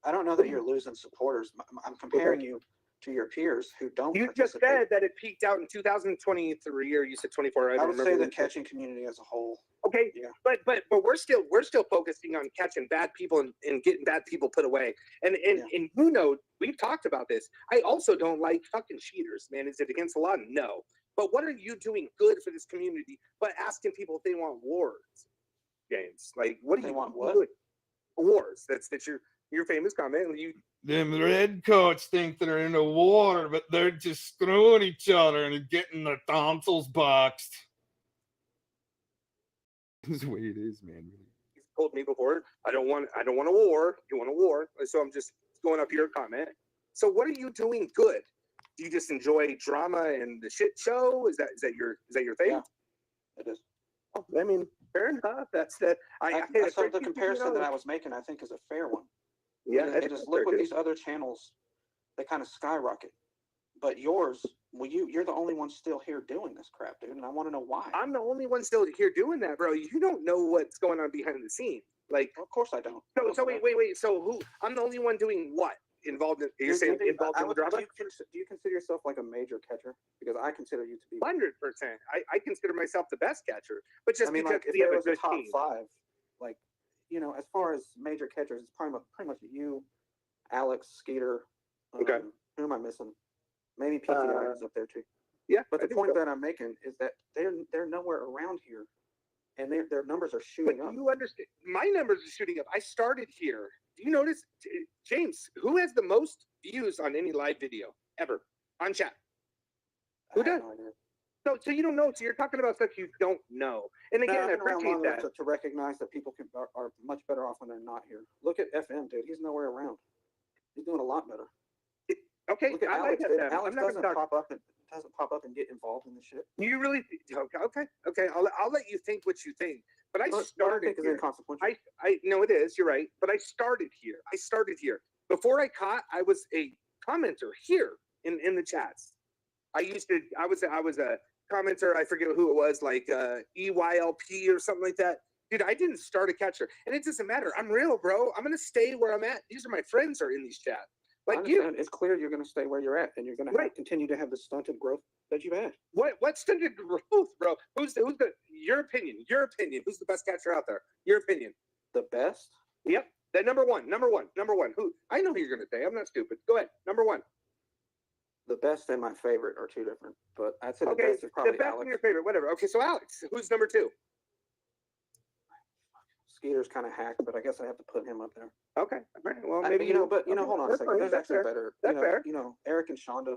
I don't know that you're losing supporters. I'm comparing you to your peers who don't. You just said that it peaked out in 2023, or you said 24. I would say the catching community as a whole. Okay, yeah, but we're still focusing on catching bad people and getting bad people put away. And you know, we've talked about this. I also don't like fucking cheaters, man. Is it against the law? No. But what are you doing good for this community? But asking people if they want wars, James. Like, what do you want? What wars? That's your famous comment. Them redcoats think they're in a war, but they're just screwing each other and getting their tonsils boxed. This is the way it is, man. You've told me before, I don't want a war. You want a war, so I'm just going up your comment. So what are you doing good? Do you just enjoy drama and the shit show? Is that your thing? Yeah, it is. Oh, I mean, fair enough. That's the so the comparison that I was making, I think, is a fair one. Yeah, it is. Look what these other channels, they kind of skyrocket, but yours, well, you're the only one still here doing this crap, dude, and I want to know why. I'm the only one still here doing that, bro. You don't know what's going on behind the scenes. Like, of course I don't. So wait. So who? I'm the only one doing what? Involved in? You're saying involved in the drama? Do you consider yourself like a major catcher? Because I consider you to be 100%. I consider myself the best catcher, but just because like, if we have there a was a good top team. 5, like, as far as major catchers, it's pretty much you, Alex, Skeeter. Okay. Who am I missing? Maybe PTI is up there too. Yeah. But the point that I'm making is that they're nowhere around here, and their numbers are shooting up. You understand? My numbers are shooting up. I started here. Do you notice, James? Who has the most views on any live video ever on chat? Who does? So you don't know. So you're talking about stuff you don't know. And again, I appreciate that. To recognize that people are much better off when they're not here. Look at FM, dude. He's nowhere around. He's doing a lot better. Okay, Look at I Alex. like Dude. that. Alex doesn't pop up and get involved in this shit. You really? Okay. I'll let you think what you think. But I What I started think is here. inconsequential. I know it is. You're right. But I started here. Before I caught, I was a commenter here in the chats. I was a commenter. I forget who it was, like EYLP or something like that. Dude, I didn't start a catcher, and it doesn't matter. I'm real, bro. I'm gonna stay where I'm at. These are my friends are in these chats. Like you, it's clear you're going to stay where you're at, and you're going to continue to have the stunted growth that you've had. What stunted growth, bro? Who's the your opinion? Who's the best catcher out there? Your opinion. The best? Yep. That number one. Who? I know who you're gonna say. I'm not stupid. Go ahead. Number one. The best and my favorite are two different, but I'd say the Okay, best is probably the best Alex. and your favorite, whatever. Okay, so Alex, who's number 2? Skeeter's kind of hacked, but I guess I have to put him up there. Okay. All right. Well, maybe hold on a second. There's actually better. That's fair. Eric and Shonda,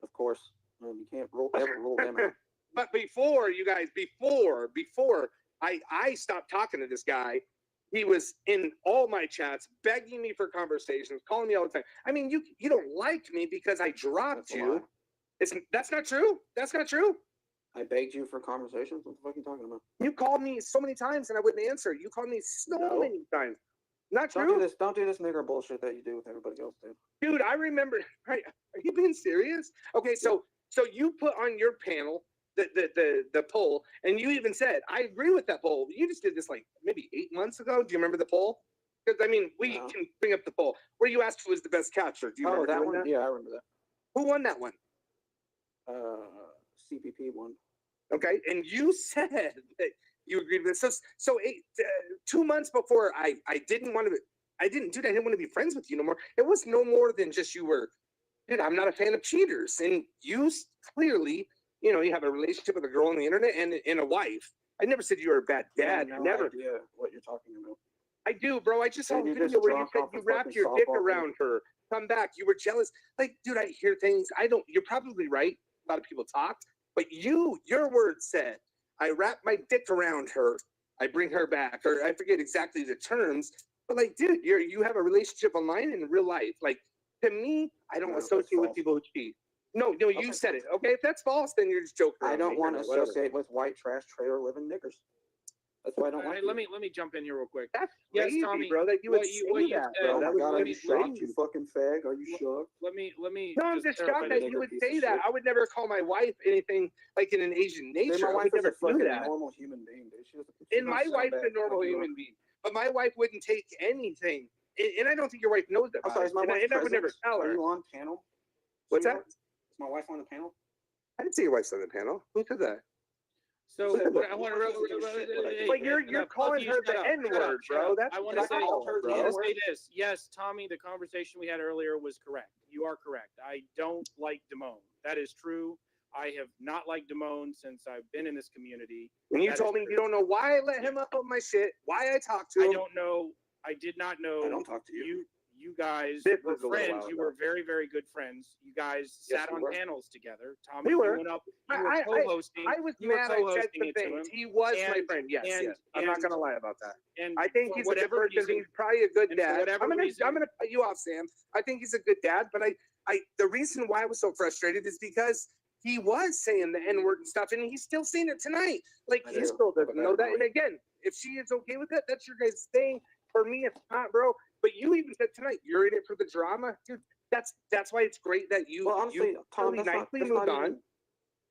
of course. You can't ever rule them out. But before you guys, before I stopped talking to this guy, he was in all my chats, begging me for conversations, calling me all the time. I mean, you don't like me because I dropped you. That's not true. That's not true. I begged you for conversations. What the fuck are you talking about? You called me so many times and I wouldn't answer. You called me so many times. Not true. Don't do this nigger bullshit that you do with everybody else, dude. Dude, I remember. Right? Are you being serious? Okay, so you put on your panel the poll, and you even said, I agree with that poll. You just did this like maybe 8 months ago. Do you remember the poll? Because I mean, we can bring up the poll where you asked who was the best catcher. Do you remember that one? that? Yeah, I remember that. Who won that one? CPP won. Okay, and you said that you agreed with this. So 2 months before I didn't want to be friends with you no more. It was no more than just you were, dude, I'm not a fan of cheaters. And you clearly, you have a relationship with a girl on the internet and a wife. I never said you were a bad dad. I have Never. no idea what you're talking about. I do, bro. I just saw a you video just where you drunk said off you a wrapped fucking your dick softball around her. Come back. You were jealous. Like, dude, I hear things. You're probably right. A lot of people talk. But your words said, I wrap my dick around her. I bring her back. Or I forget exactly the terms. But like, dude, you have a relationship online and in real life. Like, to me, I don't associate with people who cheat. No, you said it. Okay, if that's false, then you're just joking. I don't want to associate with white trash trailer living niggers. That's why I don't want to. Let me jump in here real quick. That's yes, crazy, Tommy, bro. That you would say that, bro. Oh my God, are you shocked, crazy. you fucking fag? Are you shocked? Let me. No, I'm just shocked that you would say that. I would never call my wife anything like in an Asian nature. Dude, my I wife would is never a fucking do that. normal human being, dude. She And my wife's a normal human being, but my wife wouldn't take anything. And I don't think your wife knows that. I'm sorry, is my wife I would never tell her. Are you on panel? What's that? Is my wife on the panel? I didn't see your wife's on the panel. Who said that? So I want to. But you're calling her the N-word, bro. That's I want to say this. Yes, Tommy, the conversation we had earlier was correct. You are correct. I don't like Damone. That is true. I have not liked Damone since I've been in this community. And you told me you don't know why I let him up on my shit, why I talked to him. I don't know. I did not know. I don't talk to you. You guys were friends. You were very, very good friends. You guys sat on panels together. Tommy, we were. You went up. You were co-hosting. I was you were mad. I said co-hosting the it to things. him. He was my friend. Yes, yes. I'm not gonna lie about that. And I think he's a good person. He's probably a good dad. I'm gonna cut you off, Sam. I think he's a good dad, but the reason why I was so frustrated is because he was saying the N-word and stuff, and he's still saying it tonight. Like, he still doesn't know that. And again, if she is okay with it, that's your guys' thing. For me, it's not, bro. But you even said tonight, you're in it for the drama. Dude, that's why it's great that you, well, honestly, you Tom, really nicely moved on.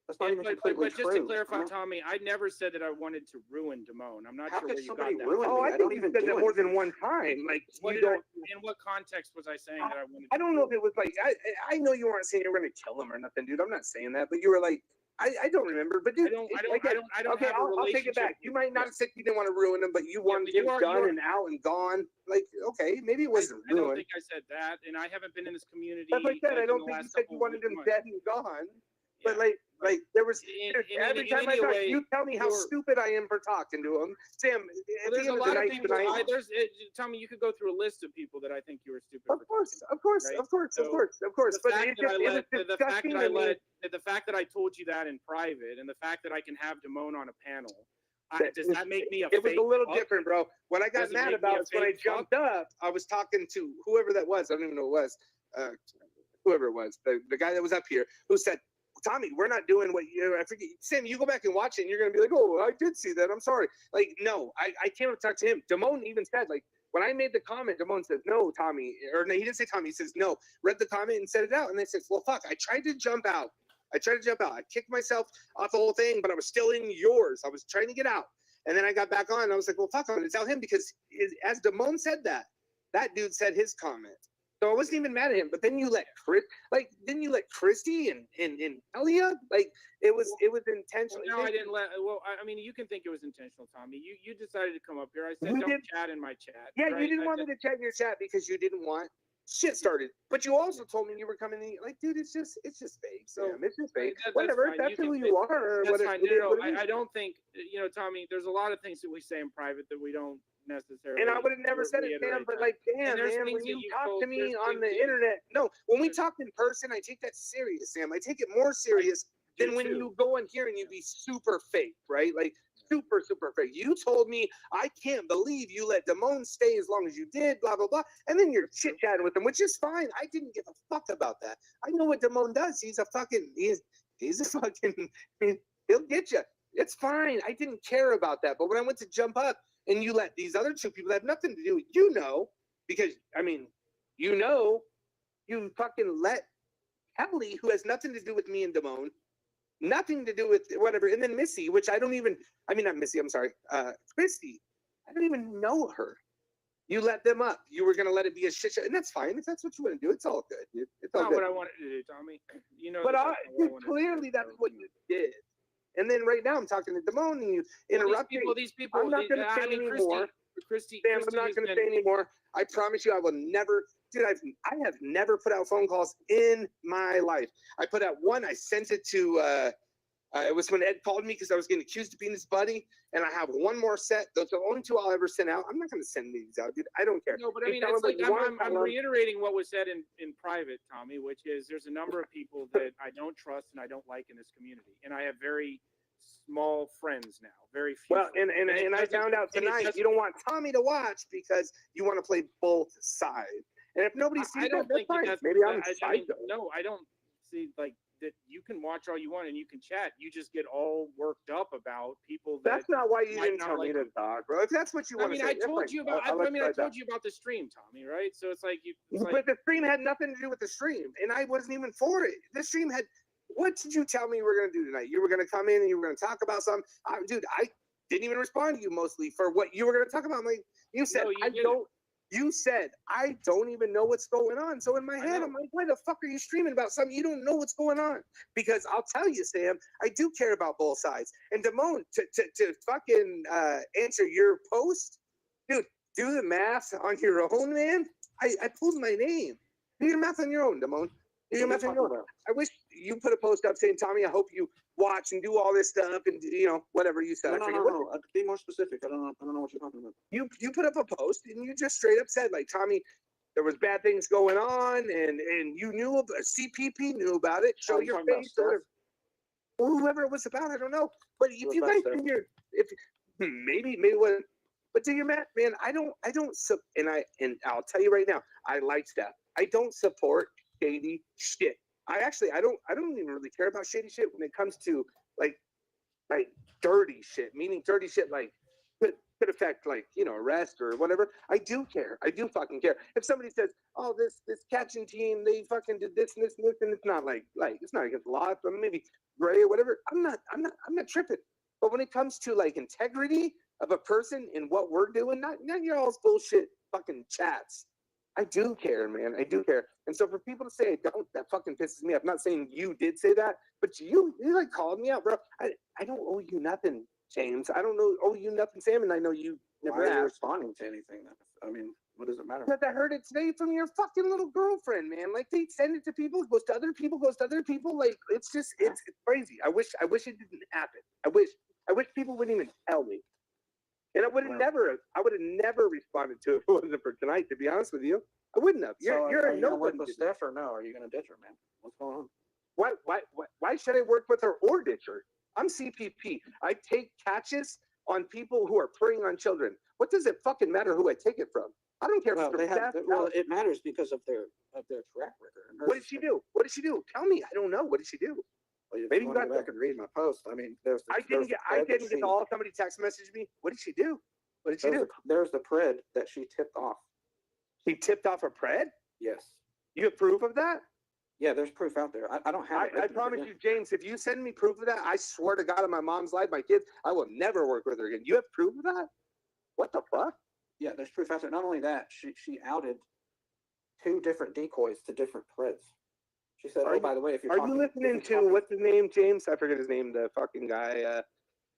That's not even completely But just to true. clarify, Tommy, I never said that I wanted to ruin Damone. I'm not How sure could where you got somebody that. ruin Oh, me? I I don't think you even said do that more than anything. one time. Like What you did don't. in what context was I saying that I wanted? I don't know if it was like I know you weren't saying you were gonna kill him or nothing, dude. I'm not saying that, but you were like I don't remember. But dude, I don't okay, have a I'll take it back. relationship You with- might not have said you didn't want to ruin him, but you wanted but you him are- done you are- and out and gone. Like, okay, maybe it wasn't I don't ruined. think I said that, and I haven't been in this community. That's like that. I in don't the think you last said you couple wanted him months. dead and gone. But like there was dude, every time I talk, you tell me how stupid I am for talking to him. Sam, at the There's end a of the lot of night people. tonight. Tommy, you could go through a list of people that I think you were stupid. Of course. But it was disgusting to me. The fact that I told you that in private, and the fact that I can have Damone on a panel, does that make me a? It was fake a little fuck? different, bro. What I got Does it mad make me about a is when I fake fuck? jumped up, I was talking to whoever that was. I don't even know who it was. Whoever it was, the guy that was up here, who said, Tommy, we're not doing what you. I forget. Sam, you go back and watch it, and you're gonna be like, "Oh, I did see that. I'm sorry." Like, no, I came up to talk to him. Damone even said, like, when I made the comment, Damone says, "No, Tommy," or no, he didn't say Tommy. He says, "No." Read the comment and said it out, and they said, "Well, fuck." I tried to jump out. I kicked myself off the whole thing, but I was still in yours. I was trying to get out, and then I got back on. And I was like, "Well, fuck, I'm gonna tell him," because as Damone said that dude said his comment. So I wasn't even mad at him, but then you let Christy and Elia, like it was intentional. No, I didn't let. Well, I mean, you can think it was intentional, Tommy. You decided to come up here. I said, You don't did- chat in my chat. Yeah, right? you didn't I want me to chat in your chat because you didn't want shit started. But you also told me you were coming in. Like, dude, it's just fake. So it's just fake. That's Whatever. fine. That's You who can you think- are. Or That's what fine. it is, No, what it is. I don't think Tommy. There's a lot of things that we say in private that we don't necessarily. And I would have never said it, Sam, reiterate but that. like, And damn, there's man, things when that you you talk told- to me there's on things the that- internet, no, when we talk in person, I take that serious, Sam. I take it more serious than when you go in here and you be super fake, right? Like super fake. You told me, I can't believe you let Damone stay as long as you did, blah, blah, blah. And then you're chit-chatting with him, which is fine. I didn't give a fuck about that. I know what Damone does. He's a fucking, he'll get you. It's fine. I didn't care about that. But when I went to jump up and you let these other two people that have nothing to do with, because, I mean, you fucking let Kelly, who has nothing to do with me and Damone, nothing to do with whatever, and then Missy, which not Missy, I'm sorry, Christy, I don't even know her. You let them up. You were gonna let it be a shit show, and that's fine. If that's what you want to do, it's all good. Dude. It's all Not good. what I wanted to do, Tommy. But that's not what I wanted to clearly do. that's what you did. And then right now I'm talking to Damone, and you interrupt me. These people. I'm not gonna say anymore. Christy, Sam, I'm not going to say anymore. I promise you, I will never, dude. I have never put out phone calls in my life. I put out one. I sent it to. It was when Ed called me because I was getting accused of being his buddy, and I have one more set. Those are the only two I'll ever send out. I'm not going to send these out, dude. I don't care. No, but I You mean, tell it's them like what you want, I'm tell them. reiterating what was said in private, Tommy, which is there's a number of people that I don't trust and I don't like in this community, and I have very small friends now, very few. Well, and I found out tonight you don't want Tommy to watch because you want to play both sides. And if nobody sees that, that's fine. Maybe I'm psycho. No, I don't see like that. You can watch all you want and you can chat. You just get all worked up about people. That's not why you might didn't not tell me like to talk, bro. If that's what you want to say, I that's told fine. you about. I'll I accept told that. you about the stream, Tommy. Right? So it's like you. But the stream had nothing to do with the stream, and I wasn't even for it. The stream had. What did you tell me you were going to do tonight? You were going to come in and you were going to talk about something. Dude, I didn't even respond to you mostly for what you were going to talk about. I'm like, you said, You said, I don't even know what's going on. So in my head, I'm like, why the fuck are you streaming about something you don't know what's going on? Because I'll tell you, Sam, I do care about both sides. And Damone, to fucking answer your post, dude, do the math on your own, man. I pulled my name. Do your math on your own, Damone. Do your math on your own. I wish you put a post up saying, Tommy, I hope you watch and do all this stuff and whatever you said. No. Be more specific. I don't know what you're talking about. You put up a post and you just straight up said, like, Tommy, there was bad things going on and you knew about CPP knew about it. Show your face or whoever it was about. I don't know. But if you guys figure, maybe it wasn't. But do your math, man. And I'll tell you right now, I like that. I don't support shady shit. I don't even really care about shady shit when it comes to like dirty shit, meaning dirty shit like could affect like, arrest or whatever. I do care. I do fucking care. If somebody says, oh, this catching team, they fucking did this and this and this, and it's not like it's not against the law, but maybe gray or whatever. I'm not tripping. But when it comes to like integrity of a person and what we're doing, not your all's bullshit fucking chats. I do care, man. I do care. And so for people to say I don't, that fucking pisses me off. I'm not saying you did say that, but you like called me out, bro. I don't owe you nothing, James. I don't owe you nothing, Sam, and I know you never Why are you asked. responding to anything then? I mean, what does it matter? Because I heard it today from your fucking little girlfriend, man. Like they send it to people, it goes to other people, goes to other people. Like it's just it's crazy. I wish it didn't happen. I wish people wouldn't even tell me. And I would have never responded to it if it wasn't for tonight, to be honest with you. I wouldn't have. So You're are you gonna work nobody. with Steph or no? Are you gonna ditch her, man? What's going on? Why should I work with her or ditch her? I'm CPP. I take catches on people who are preying on children. What does it fucking matter who I take it from? I don't care if it's Steph. Well, it matters because of their track record. What did she do? What did she do? Tell me. I don't know. What did she do? Well, Maybe you you want to got go back and read my post. I mean, I didn't get all. Somebody text messaged me. What did she do? What did she do? There's the pred that she tipped off. She tipped off a pred? Yes. You have proof of that? Yeah, there's proof out there. I don't have it. I promise you, James, if you send me proof of that, I swear to God on my mom's life, my kids, I will never work with her again. You have proof of that? What the fuck? Yeah, there's proof out there. Not only that, she outed 2 different decoys to different preds. She said, by the way, if you're you listening to what's his name, James? I forget his name, the fucking guy.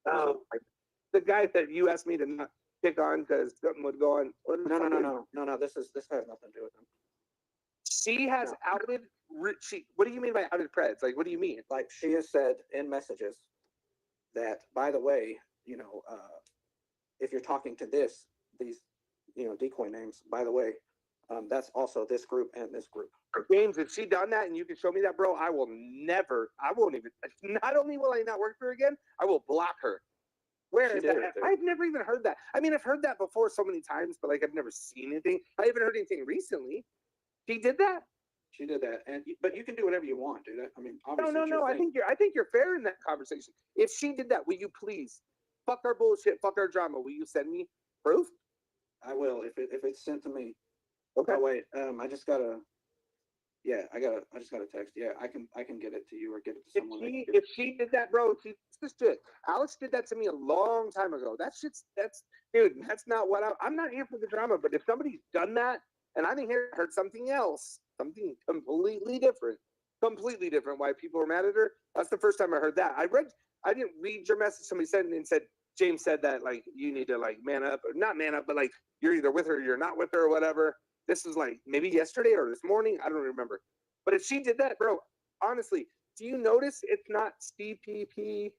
The guy that you asked me to not pick on because something would go on. No. This has nothing to do with him. She has outed. What do you mean by outed preds? Like, what do you mean? Like she has said in messages that, by the way, if you're talking to these decoy names, by the way, that's also this group and this group. James, if she done that and you can show me that, bro, I won't even, not only will I not work for her again, I will block her. Where is that? I've never even heard that. I mean, I've heard that before so many times, but like I've never seen anything. I haven't heard anything recently. She did that? She did that. But you can do whatever you want, dude. I mean, obviously. No. I think you're fair in that conversation. If she did that, will you please fuck our bullshit, fuck our drama? Will you send me proof? I will if it's sent to me. Okay. Oh wait, I just got a text. Yeah, I can get it to you or get it to someone. If she did that, bro, just do it. Alex did that to me a long time ago. That's not what I'm not here for the drama. But if somebody's done that and I didn't heard something else, something completely different, why people were mad at her. That's the first time I heard that. I didn't read your message. Somebody said and said James said that like you need to like man up, or not man up, but like you're either with her or you're not with her or whatever. This was like maybe yesterday or this morning. I don't remember. But if she did that, bro, honestly, do you notice it's not CPP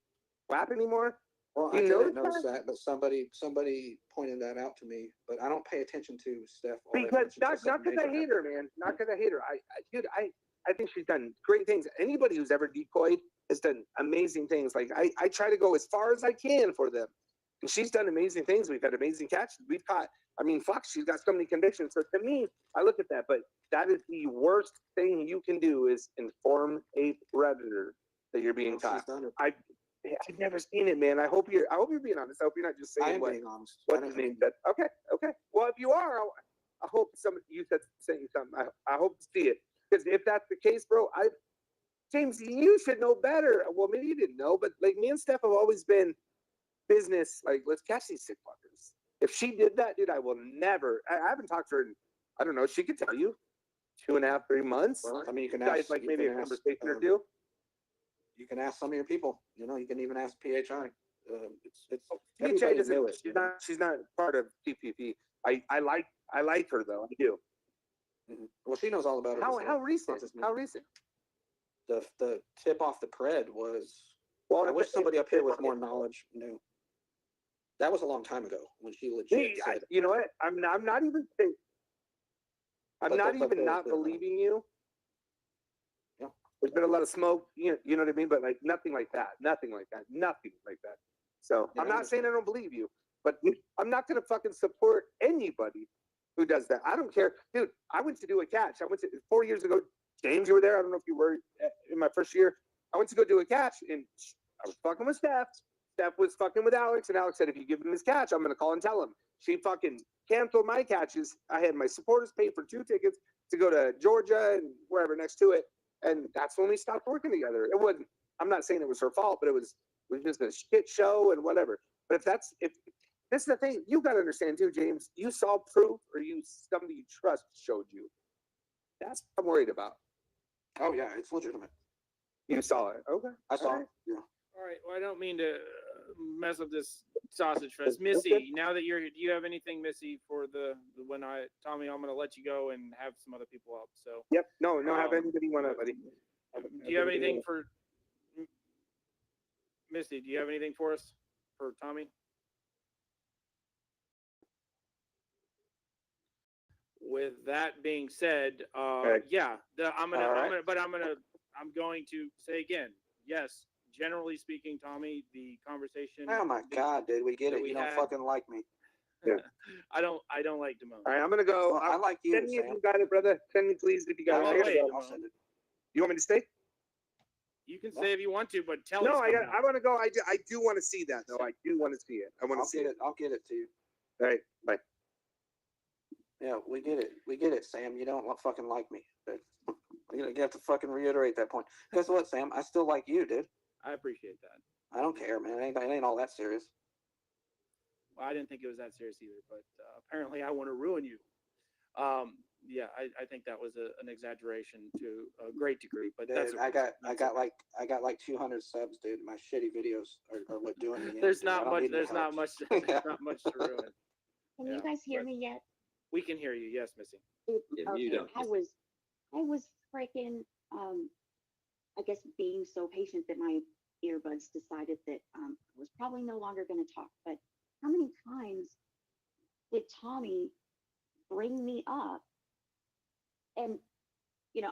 WAP anymore? Well, I didn't notice that, but somebody pointed that out to me. But I don't pay attention to Steph. Because not because I hate her, man. Not because I hate her. I think she's done great things. Anybody who's ever decoyed has done amazing things. Like I try to go as far as I can for them. And she's done amazing things. We've had amazing catches. We've caught, I mean, fuck, she's got so many convictions. So to me, I look at that, but that is the worst thing you can do is inform a predator that you're being caught. I've never seen it, man. I hope you're being honest. I hope you're not just saying being honest. What his name said. Okay. Well, if you are, I hope you said saying something. I hope to see it. Because if that's the case, bro, James, you should know better. Well, maybe you didn't know, but like me and Steph have always been business, like let's catch these sick fuckers. If she did that, dude, I will never. I haven't talked to her in, I don't know, she could tell you 2.5, 3 months. Well, I mean, you can guys ask, like maybe a conversation or two. You can ask some of your people. You can even ask PHI. PHI doesn't. She's not part of TPP. I like her though. I do. Mm-hmm. Well, she knows all about it. How recent? How recent? The tip off the pred was. Well, I wish somebody up here with more knowledge knew. That was a long time ago when she legit said. You know what? I'm not even. I'm not even not believing you. Yeah. There's been a lot of smoke. You know what I mean? But like nothing like that. So yeah, I'm not saying I don't believe you, but I'm not going to fucking support anybody who does that. I don't care, dude. I went to do a catch. I went to 4 years ago. James, you were there. I don't know if you were in my first year. I went to go do a catch, and I was fucking with Steph. Steph was fucking with Alex, and Alex said, if you give him his catch, I'm gonna call and tell him. She fucking canceled my catches. I had my supporters pay for 2 tickets to go to Georgia and wherever next to it, and that's when we stopped working together. It wasn't. I'm not saying it was her fault, but it was just a shit show and whatever. But if this is the thing, you gotta understand too, James. You saw proof, or somebody you trust showed you. That's what I'm worried about. Oh yeah, it's legitimate. You saw it, okay? I saw All right. it. Yeah. All right. Well, I don't mean to mess up this sausage fest, Missy. Now that you're here, do you have anything, Missy, for the when Tommy? I'm going to let you go and have some other people up. So. Yep. No. Have anybody want to, buddy? Do you have anything for Missy? Do you have anything for us for Tommy? With that being said, yeah, I'm going to say again, yes. Generally speaking, Tommy, the conversation. Oh my God, dude, we get it. You don't fucking like me. Yeah. I don't like Damone. All right, I'm gonna go. Well, I like you, Send me if Sam. you got it, brother. Send me, please, if you got Oh, it. wait, I'll send it. You want me to stay? You can say if you want to, but tell No, us. I want to go. I do want to see that though. I do want to see it. I want to see it. I'll get it to you. All right, bye. Yeah, we get it. We get it, Sam. You don't fucking like me. But you have to fucking reiterate that point. Guess what, Sam? I still like you, dude. I appreciate that. I don't care, man. It ain't all that serious. Well, I didn't think it was that serious either, but apparently I want to ruin you. Yeah, I think that was an exaggeration to a great degree, but Dude, that's okay. I got like 200 subs, dude. My shitty videos are what doing me in, There's dude. I not don't much. need no There's not help. much. There's not much to ruin. Can Yeah, you guys hear but- me yet? We can hear you. Yes, Missy. Yeah, you don't. I was freaking I guess being so patient that my earbuds decided that I was probably no longer going to talk. But how many times did Tommy bring me up? And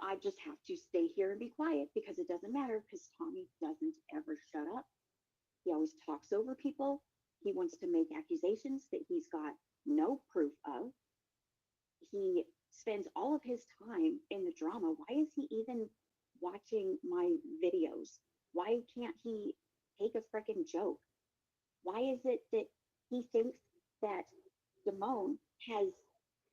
I just have to stay here and be quiet because it doesn't matter because Tommy doesn't ever shut up. He always talks over people. He wants to make accusations that he's got no proof of. He spends all of his time in the drama. Why is he even watching my videos? Why can't he take a freaking joke? Why is it that he thinks that Damone has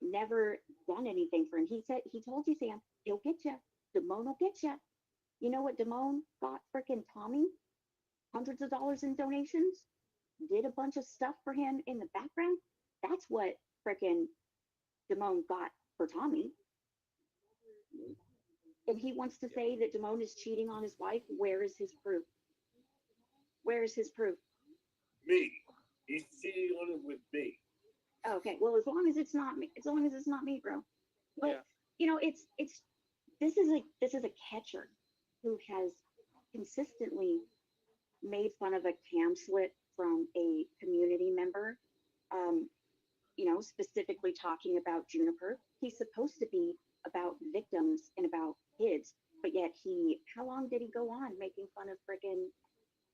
never done anything for him? He told you, Sam, he'll get you. Damone will get you. You know what Damone got freaking Tommy? Hundreds of dollars in donations. Did a bunch of stuff for him in the background. That's what freaking Damone got for Tommy. And he wants to say that Damone is cheating on his wife. Where is his proof? Where is his proof? Me. He's cheating on it with me. Okay, well, as long as it's not me, bro. But this is a catcher who has consistently made fun of a cam slit from a community member. Specifically talking about Juniper. He's supposed to be about victims and about kids, but yet how long did he go on making fun of freaking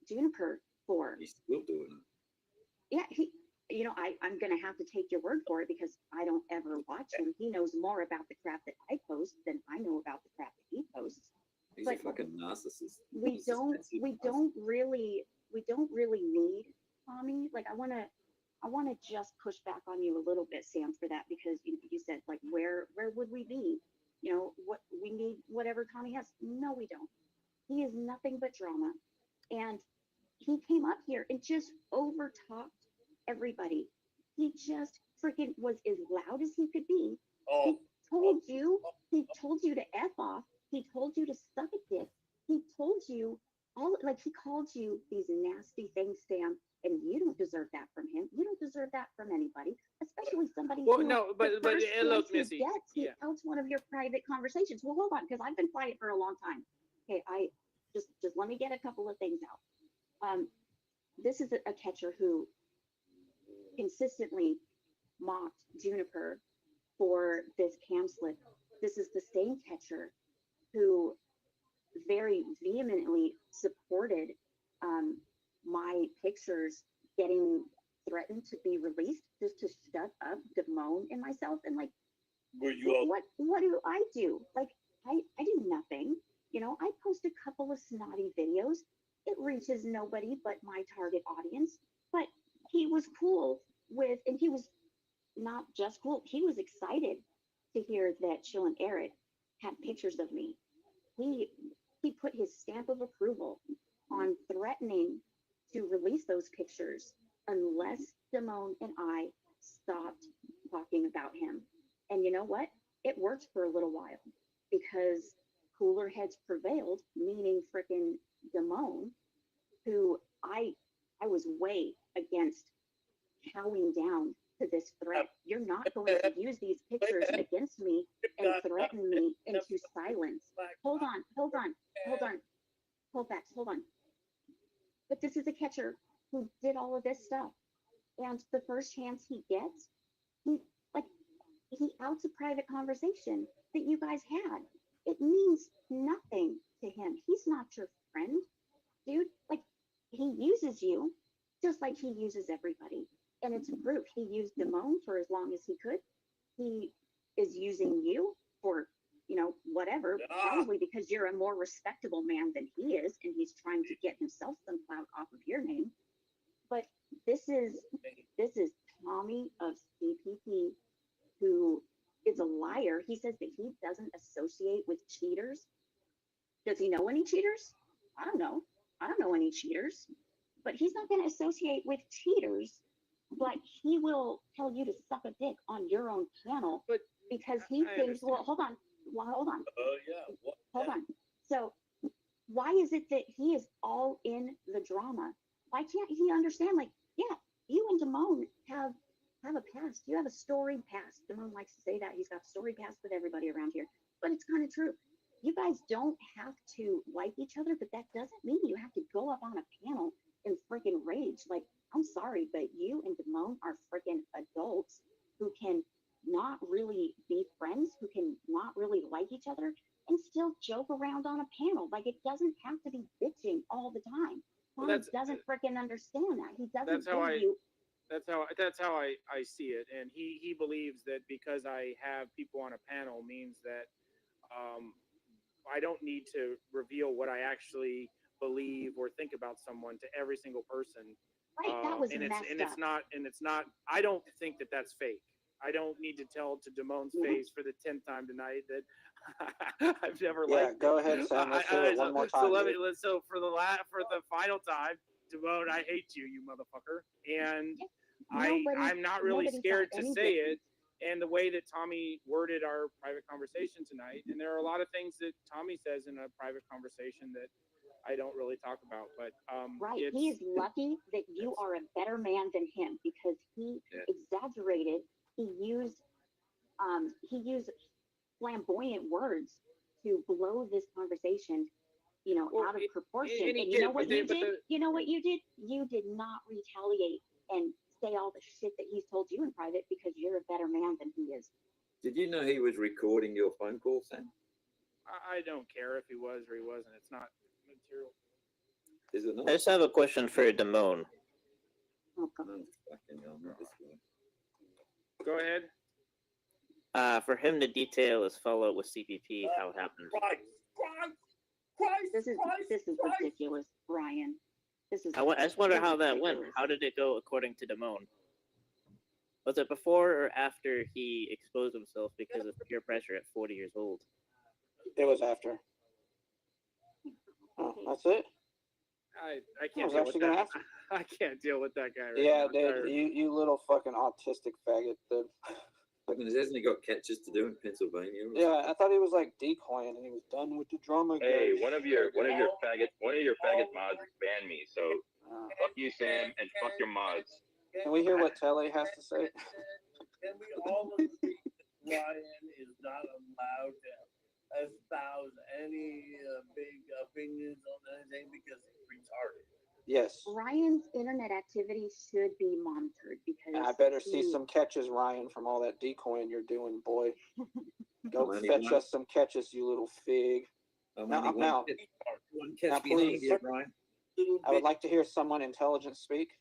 Juniper for? He's still doing it. Yeah, I'm gonna have to take your word for it because I don't ever watch him. He knows more about the crap that I post than I know about the crap that he posts. He's But a fucking narcissist. we don't really need Tommy. Like I want to just push back on you a little bit, Sam, for that because you said like where would we be? What we need whatever Tommy has. No, we don't. He is nothing but drama, and he came up here and just overtalked everybody. He just freaking was as loud as he could be. He told you to F off. He told you to suck a dick. He told you he called you these nasty things, Sam, and you don't deserve that from him. You don't deserve that from anybody, especially somebody Well, who no, but the first look, chance he Missy. gets, he outs one of your private conversations. Well, hold on, because I've been quiet for a long time. Okay, I just let me get a couple of things out. This is a catcher who consistently mocked Juniper for this cam slip. This is the same catcher who very vehemently supported my pictures getting threatened to be released just to shut up Damone and myself. And like, Were you all what do I do? Like, I do nothing. I post a couple of snotty videos it reaches nobody but my target audience. But he was cool with, and he was not just cool, he was excited to hear that Chill and Eric had pictures of me. He he put his stamp of approval on threatening to release those pictures unless Simone and I stopped talking about him. And you know what? It worked for a little while because cooler heads prevailed, meaning frickin' Damone, who I was way against chowing down to this threat. You're not going to use these pictures against me and threaten me into silence. Hold on, hold on, hold on, hold on. But this is a catcher who did all of this stuff. And the first chance he gets, he like he outs a private conversation that you guys had. It means nothing to him. He's not your friend, dude. Like he uses you just like he uses everybody. And it's proof. He used Damone for as long as he could. He is using you for, whatever, probably because you're a more respectable man than he is, and he's trying to get himself some clout off of your name. But this is Tommy of CPP, who is a liar. He says that he doesn't associate with cheaters. Does he know any cheaters? I don't know. I don't know any cheaters. But he's not going to associate with cheaters, but he will tell you to suck a dick on your own channel. But because he thinks, well, hold on. Hold on. Hold on. So why is it that he is all in the drama? Why can't he understand? Like, yeah, you and Damone have a past. You have a storied past. Damone likes to say that he's got a storied past with everybody around here, but it's kind of true. You guys don't have to like each other, but that doesn't mean you have to go up on a panel and freaking rage. Like, I'm sorry, but you and Damone are freaking adults who can not really be friends, who can not really like each other, and still joke around on a panel. Like, it doesn't have to be bitching all the time. Well, Tommy doesn't freaking understand that. He doesn't that's how give you. That's how I see it, and he believes that because I have people on a panel means that I don't need to reveal what I actually believe or think about someone to every single person. Right, that was and messed it's up. not. I don't think that that's fake. I don't need to tell to Damone's face for the 10th time tonight that I've never liked. Go ahead, Sam. Let's do it one more time. So for the final time, Damone, I hate you, you motherfucker. And I'm not really scared to say it. And the way that Tommy worded our private conversation tonight, and there are a lot of things that Tommy says in a private conversation that I don't really talk about, but right, he is lucky that you are a better man than him because he exaggerated. He used flamboyant words to blow this conversation, out of proportion. And you know what you did? You know what you did? You did not retaliate and say all the shit that he's told you in private because you're a better man than he is. Did you know he was recording your phone call, Sam? I don't care if he was or he wasn't. It's not material. Is it not? I just have a question for Damone. Oh, fucking hell, not this one. Go ahead. For him to detail his fallout with CPP, how it happened. This is ridiculous, Brian. This is. I just wonder how that went. How did it go according to Damone? Was it before or after he exposed himself because of peer pressure at 40 years old? It was after. Oh, that's it. I can't deal with that. I can't deal with that guy. Right now. Dude, you little fucking autistic faggot, dude. Hasn't he got catches to do in Pennsylvania? Yeah, I thought he was like decoying and he was done with the drama. Hey, one of your faggot mods banned me. So fuck you, Sam, and fuck your mods. Can we hear what Telly has to say? Can we all agree that Ryan is not allowed to espouse any big opinions on anything because he's retarded? Yes. Ryan's internet activity should be monitored because I better see some catches, Ryan, from all that decoying you're doing, boy. Go fetch us some catches, you little fig. Now, please, I would like to hear someone intelligent speak.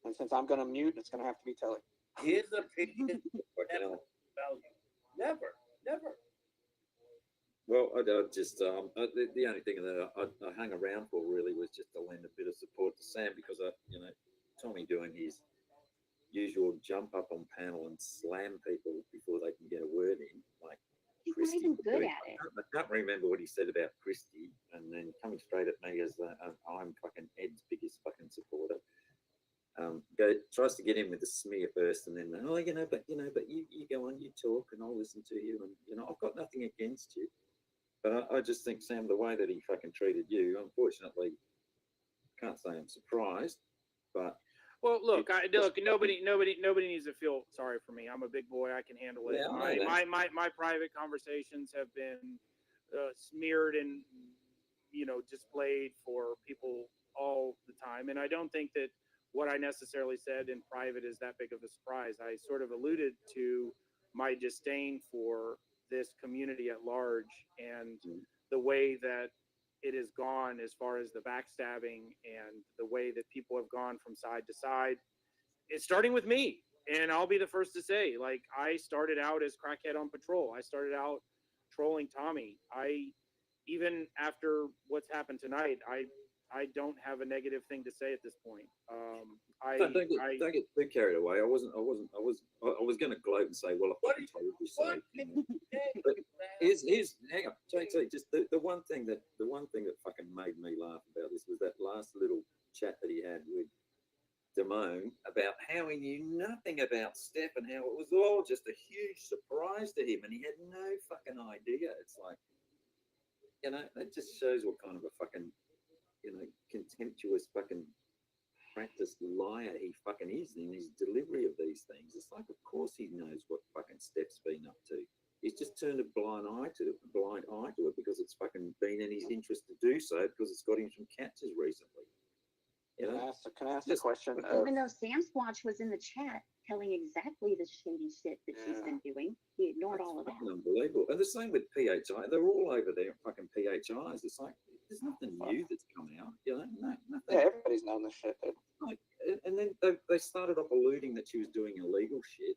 And since I'm going to mute, it's going to have to be Telly. His opinion never value. Never. Well, I just the only thing that I hung around for really was just to lend a bit of support to Sam because Tommy doing his usual jump up on panel and slam people before they can get a word in, like He's Christy. not even good at it. I can't remember what he said about Christy, and then coming straight at me as I'm fucking Ed's biggest fucking supporter. Tries to get in with the smear first, and then but you go on, you talk, and I'll listen to you, and I've got nothing against you, but I just think Sam, the way that he fucking treated you, unfortunately, can't say I'm surprised, but. Well, look, nobody needs to feel sorry for me. I'm a big boy. I can handle it. Yeah, my private conversations have been smeared and displayed for people all the time, and I don't think that what I necessarily said in private is that big of a surprise. I sort of alluded to my disdain for this community at large and the way that it has gone as far as the backstabbing and the way that people have gone from side to side. It's starting with me. And I'll be the first to say, like, I started out as crackhead on patrol. I started out trolling Tommy. Even after what's happened tonight, I don't have a negative thing to say at this point. Don't get too carried away. I was going to gloat and say, well, I fucking told you so. But hang on, JT. Just the one thing that fucking made me laugh about this was that last little chat that he had with Damone about how he knew nothing about Steph and how it was all just a huge surprise to him, and he had no fucking idea. It's like, that just shows what kind of a fucking, contemptuous fucking practiced liar he fucking is in his delivery of these things. It's like, of course he knows what fucking Steph's been up to. He's just turned a blind eye to it because it's fucking been in his interest to do so because it's got him some catches recently. Can I ask a question? Even though Sam Squatch was in the chat telling exactly the shady shit that she's been doing, he ignored all of that. Unbelievable. And the same with PHI. They're all over there, fucking PHIs. It's like, there's nothing new that's come out. Nothing. Yeah, everybody's known this shit, dude. Like, and then they started off alluding that she was doing illegal shit.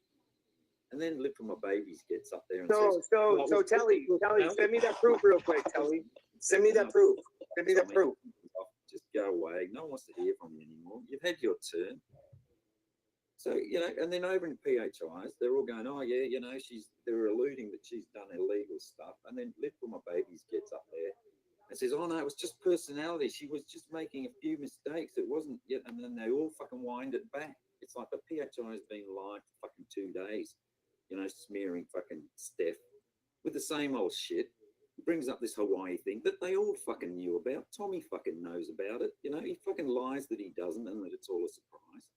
And then Live for My Babies gets up there and says, So Telly, send me that proof real quick, Telly. Send me that proof. Send me that proof. Just go away. No one wants to hear from you anymore. You've had your turn. So, and then over in PHIs, they're all going, oh, yeah, they're alluding that she's done illegal stuff. And then Live for My Babies gets up there and says, oh, no, it was just personality. She was just making a few mistakes. It wasn't yet. And then they all fucking wind it back. It's like the PHI has been live for fucking 2 days, smearing fucking Steph with the same old shit. It brings up this Hawaii thing that they all fucking knew about. Tommy fucking knows about it. He fucking lies that he doesn't and that it's all a surprise.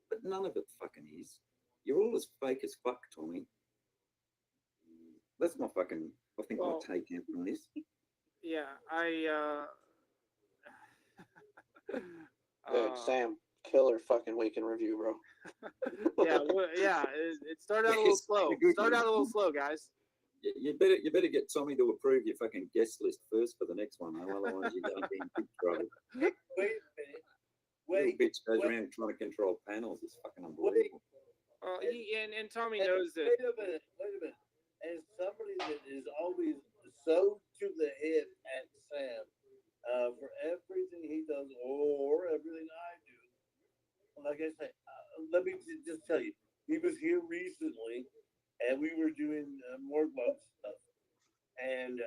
But none of it fucking is. You're all as fake as fuck, Tommy. That's my fucking, I think I'll take in from this. Yeah, Sam, killer fucking week in review, bro. it started out a little slow. Guys. You better get Tommy to approve your fucking guest list first for the next one. Otherwise, you're going to be in big trouble. Wait a minute. Wait. Bitch goes around trying to control panels. It's fucking unbelievable. And Tommy knows that. Wait a minute. As somebody that is always so to the hip at Sam for everything he does or everything I do, like I said, let me just tell you, he was here recently, and we were doing more glove stuff, and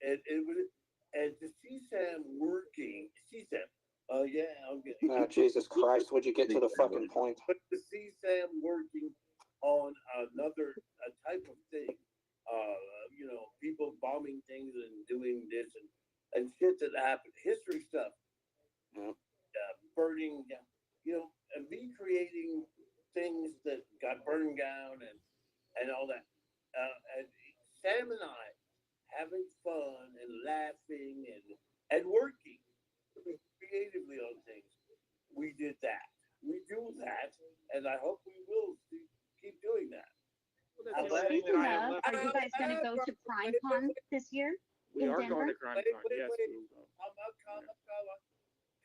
it was, and to see Sam working, oh yeah, okay. Oh, Jesus Christ, would you get to the fucking point? But to see Sam working on another type of thing, people bombing things and doing this and shit that happened, history stuff, burning, and me creating things that got burned down and all that. And Sam and I having fun and laughing and working creatively on things. We did that. We do that, and I hope we will keep doing that. Speaking of, are you guys going to go to CrimeCon this year? We are Denver? going to CrimeCon. Yes.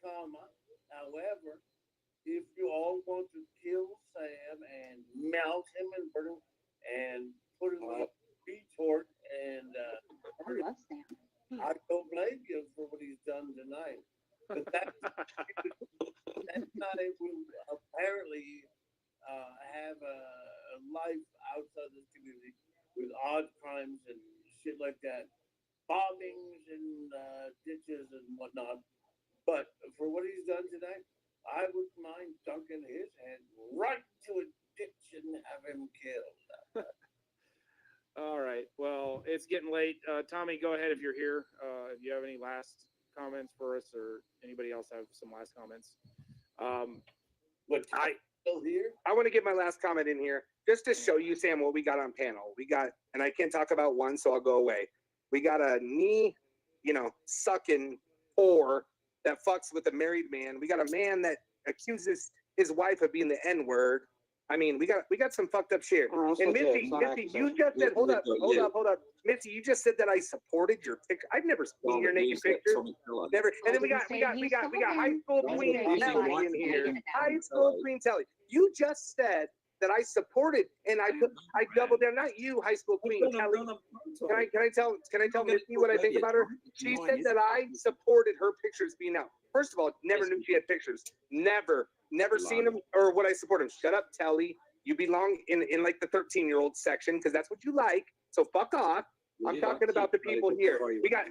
Comma. However, if you all want to kill Sam and melt him and burn him and put him on a retort and I love Sam. I don't blame you for what he's done tonight. But that night will apparently have a life outside this community with odd crimes and shit like that, bombings and ditches and whatnot. But for what he's done tonight, I wouldn't mind dunking his head right to a ditch and have him killed. All right. Well, it's getting late. Tommy, go ahead if you're here. If you have any last comments for us, or anybody else have some last comments. I want to get my last comment in here just to show you, Sam, what we got on panel. We got, and I can't talk about one, so I'll go away. We got a knee, sucking whore that fucks with a married man. We got a man that accuses his wife of being the N-word. I mean, we got some fucked up shit. And Missy, you just said, hold up. Missy, you just said that I supported your picture. I've never seen your naked picture. Never. And then we got high school queen Telly in here. High school queen Telly. You just said that I supported, and I doubled down. Not you, high school queen Telly. Can I tell Missy what I think about her? She said that I supported her pictures being out. First of all, never knew she had pictures. Never seen them or would I support them. Shut up, Telly. You belong in like the 13-year-old section because that's what you like. So fuck off. I'm talking about the people here. We got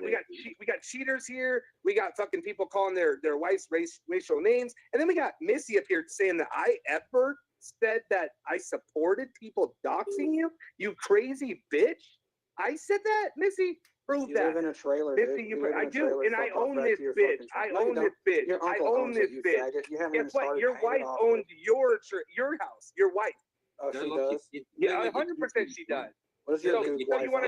cheaters here. We got fucking people calling their wives racial names, and then we got Missy up here saying that I ever said that I supported people doxing you. You crazy bitch! I said that, Missy. Prove that. You live in a trailer, Missy, dude. I do, and I own this bitch. I own this bitch. I own this bitch. Guess what? Your wife owns your house. Your wife. Oh, she does. Yeah, 100% she does. What does your So gook you wife want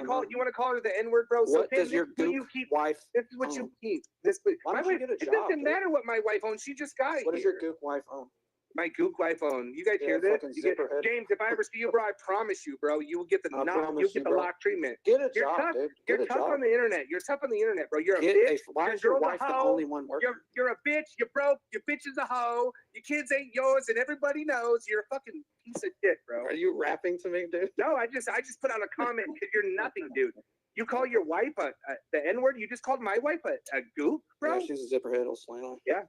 to call her the N-word, bro? What So does your gook wife This is what you keep. Why don't you get a It job, doesn't dude? matter what my wife owns. She just got What does here. your gook wife own? My gook wife own. You guys hear this? fucking zipperhead. James, if I ever see you, bro, I promise you, bro, you will get the bro. lock treatment. Get a You're job, tough. dude. You're Get a tough job. on the internet. You're tough on the internet, bro. You're a Get bitch. why is your girl's a wife the hoe. only one working? You're a bitch. You're broke. Your bitch is a hoe. Your kids ain't yours, and everybody knows you're a fucking piece of shit, bro. Are you rapping to me, dude? No, I just put out a comment because you're nothing, dude. You call your wife the N-word? You just called my wife a gook, bro? Yeah, she's a zipperhead. It'll slam on. Yeah.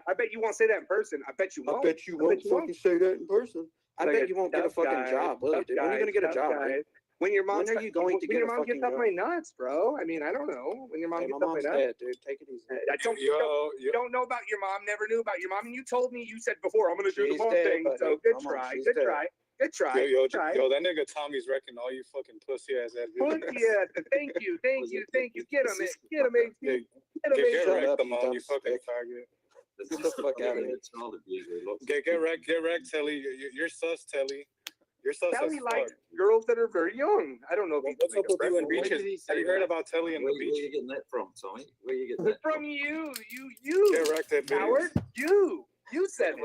I bet you won't say that in person. I bet you won't. I bet you won't fucking say that in person. I bet you won't get a fucking job, Lily, dude. When are you gonna get a job? Dude? When your mom, When are you going to get a fucking gets off job? my nuts, bro? I mean, I don't know. When your mom Hey, gets my off my mom's nuts. dead, dude. Take it easy. I don't know about your mom. Never knew about your mom, and you told me. You said before, I'm gonna do the She's mom dead, thing. buddy. So good Come on, try. she's Good dead. try. Good try. Yo, try. that nigga Tommy's wrecking all you fucking pussy ass that Pussy ass. Thank you. Get him, get him, AC. Get him, Get AC. wrecked, them on you fucking faggot. Get the fuck out of here. Get wrecked, Telly. You're sus, Telly. You're sus as Telly fuck. likes girls that are very young. I don't know if What's up with you and beaches? Have you heard about Telly and the Where you beach? getting that from, Tommy? Where you getting that From you. Get wrecked at Howard, you said it.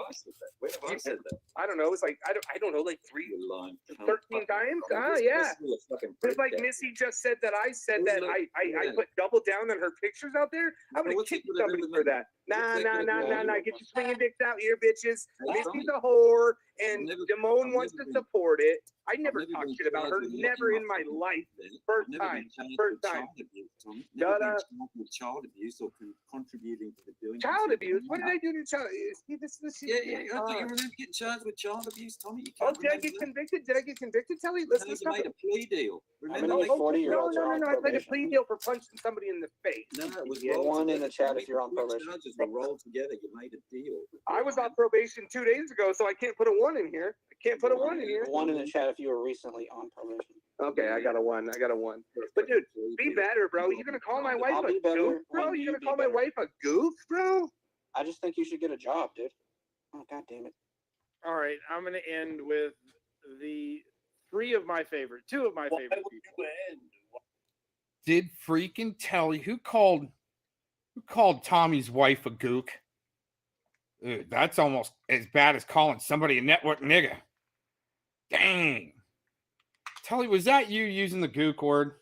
When have I said that? I don't know. It's like I don't know, like You're lying. 13 times. This Yeah. is a fucking Just like prick. Missy just said that I said Who's that that? I put double down on her pictures out there. I would have what's it kicked gonna do somebody with for me? that. Nah. do? Get your swinging dicks out here, bitches. Hey, Missy's Tommy. a whore, and I've Damone never wants to been- support it. I never never talked been shit about her. charged with Never locking in my up life. fucking First Never time. been charged First with time. child abuse, Tommy. Shut Never been up. charged with child abuse or contributing to the doing. Child abuse? What did I do to child? See, this shit. Yeah. You remember getting charged with child abuse, Tommy? You Oh, can't did I remember get that? convicted? Did I get convicted, Telly? Let's You talk. made a plea deal. Remember? many that? 40-year-olds are on No. I played a probation? plea deal for punching somebody in the face. No, it was Get rolled one in together, the chat Tommy. if you're on Two probation. charges were rolled together. You made a deal. I was on probation 2 days ago, so I can't put a 1 in here. I can't put a 1 in here. One in the chat if you were recently on probation. Okay, I got a 1. But dude, be better, bro. You gonna call my wife I'll a be better goof, bro? when You you gonna be call my better. wife a goof, bro? I just think you should get a job, dude. Oh, god damn it. All right, I'm going to end with the two of my favorite people. Did freaking Telly who called Tommy's wife a gook? Dude, that's almost as bad as calling somebody a network nigga. Dang. Telly, was that you using the gook word?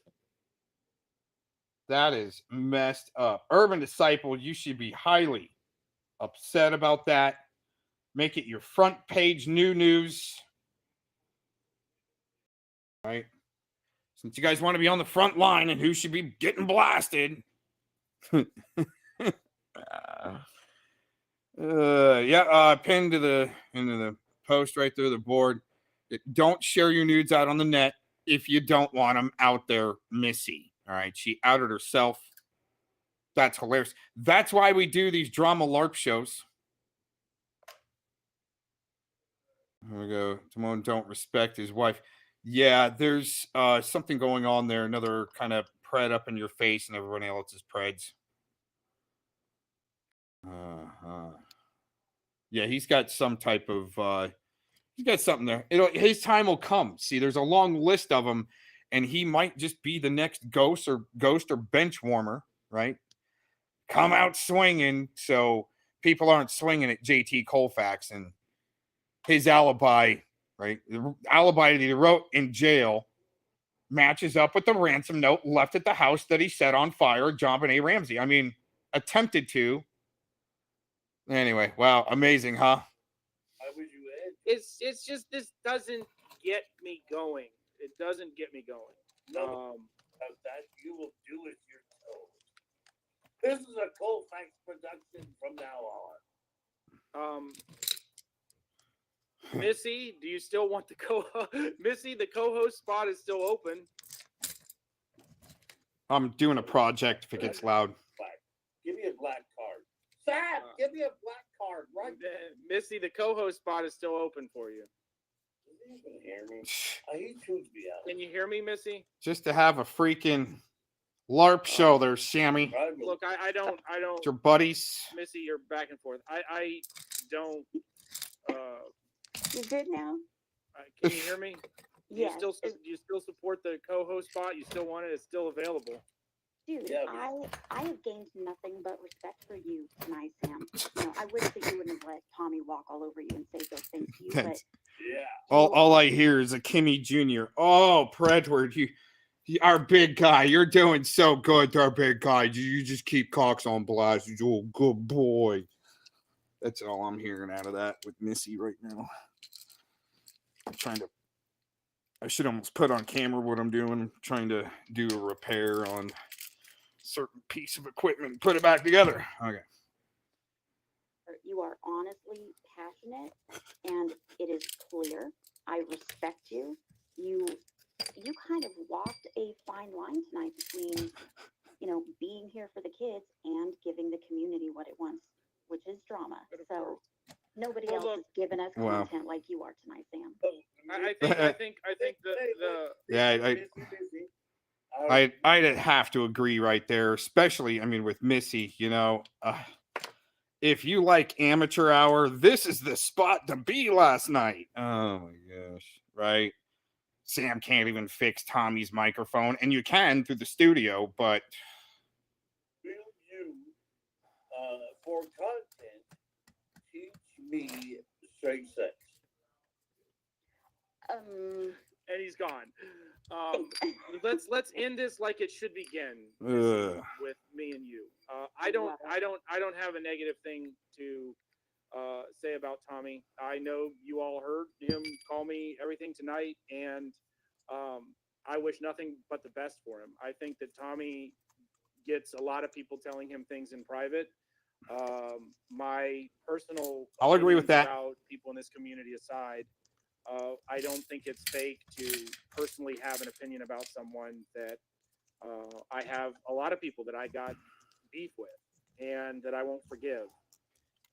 That is messed up. Urban Disciple, you should be highly upset about that. Make it your front page news. Right? Since you guys want to be on the front line and who should be getting blasted, Pinned to the into the post right there, the board. Don't share your nudes out on the net if you don't want them out there, Missy. All right, she outed herself. That's hilarious. That's why we do these drama LARP shows. Here we go. Timon don't respect his wife. Yeah, there's something going on there. Another kind of pred up in your face, and everyone else's preds. Yeah, he's got some type of he's got something there. His time will come. See, there's a long list of them, and he might just be the next ghost or bench warmer, right? Come out swinging, so people aren't swinging at JT Colfax, and his alibi, right? The alibi that he wrote in jail matches up with the ransom note left at the house that he set on fire, John A. Ramsey. I mean, attempted to. Anyway, wow, amazing, huh? It's just this doesn't get me going. It doesn't get me going. No, that you will do as you're told. This is a Colfax production from now on. Missy, do you still want the Missy, the co-host spot is still open. I'm doing a project if it gets loud. Give me a black card. Sam, give me a black card right there. Missy, the co-host spot is still open for you. You can hear me. He chews me out. Can you hear me, Missy? Just to have a freaking LARP show there, Sammy. Look, I don't. Your buddies. Missy, you're back and forth. I don't. You're good now. Can you hear me? Yes. Do you still support the co-host spot? You still want it? It's still available. Dude, I have gained nothing but respect for you tonight, Sam. You know, I wish that you wouldn't have let Tommy walk all over you and say those things to you, but All I hear is a Kimmy Jr. Oh, Predward, you our big guy. You're doing so good, our big guy. You just keep Cox on blast. You're a good boy. That's all I'm hearing out of that with Missy right now. I should almost put on camera what I'm doing. I'm trying to do a repair on a certain piece of equipment, put it back together. Okay. you are honestly passionate, and it is clear. I respect you. You kind of walked a fine line tonight between, being here for the kids and giving the community what it wants, which is drama. So nobody else has given us content like you are tonight, Sam. I think I'd have to agree right there, especially, with Missy, if you like amateur hour, this is the spot to be last night. Oh my gosh. Right. Sam can't even fix Tommy's microphone, and you can through the studio, but will you, for content, teach me straight sex? And he's gone. Let's end this like it should begin with me and you. I don't have a negative thing to say about Tommy. I know you all heard him call me everything tonight, and I wish nothing but the best for him. I think that Tommy gets a lot of people telling him things in private. My personal I'll agree with that. About people in this community aside, I don't think it's fake to personally have an opinion about someone that I have a lot of people that I got beef with and that I won't forgive.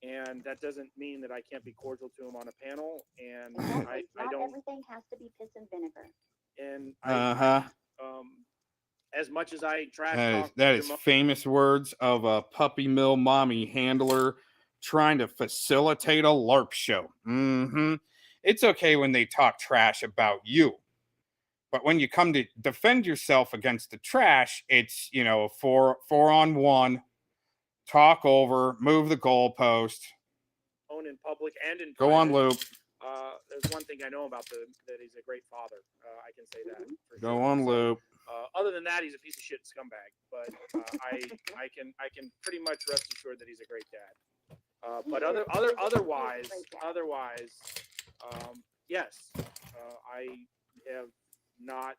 And that doesn't mean that I can't be cordial to him on a panel. And I don't. Everything has to be piss and vinegar. And as much as I trash talk, that is famous words of a puppy mill mommy handler trying to facilitate a LARP show. It's okay when they talk trash about you, but when you come to defend yourself against the trash, it's a 4-on-1, talk over, move the goalpost, own in public and in go private. on loop. There's one thing I know about that he's a great father. I can say that. For Go sure. on loop. Other than that, he's a piece of shit scumbag. But I can pretty much rest assured that he's a great dad. But otherwise, yes, I have not.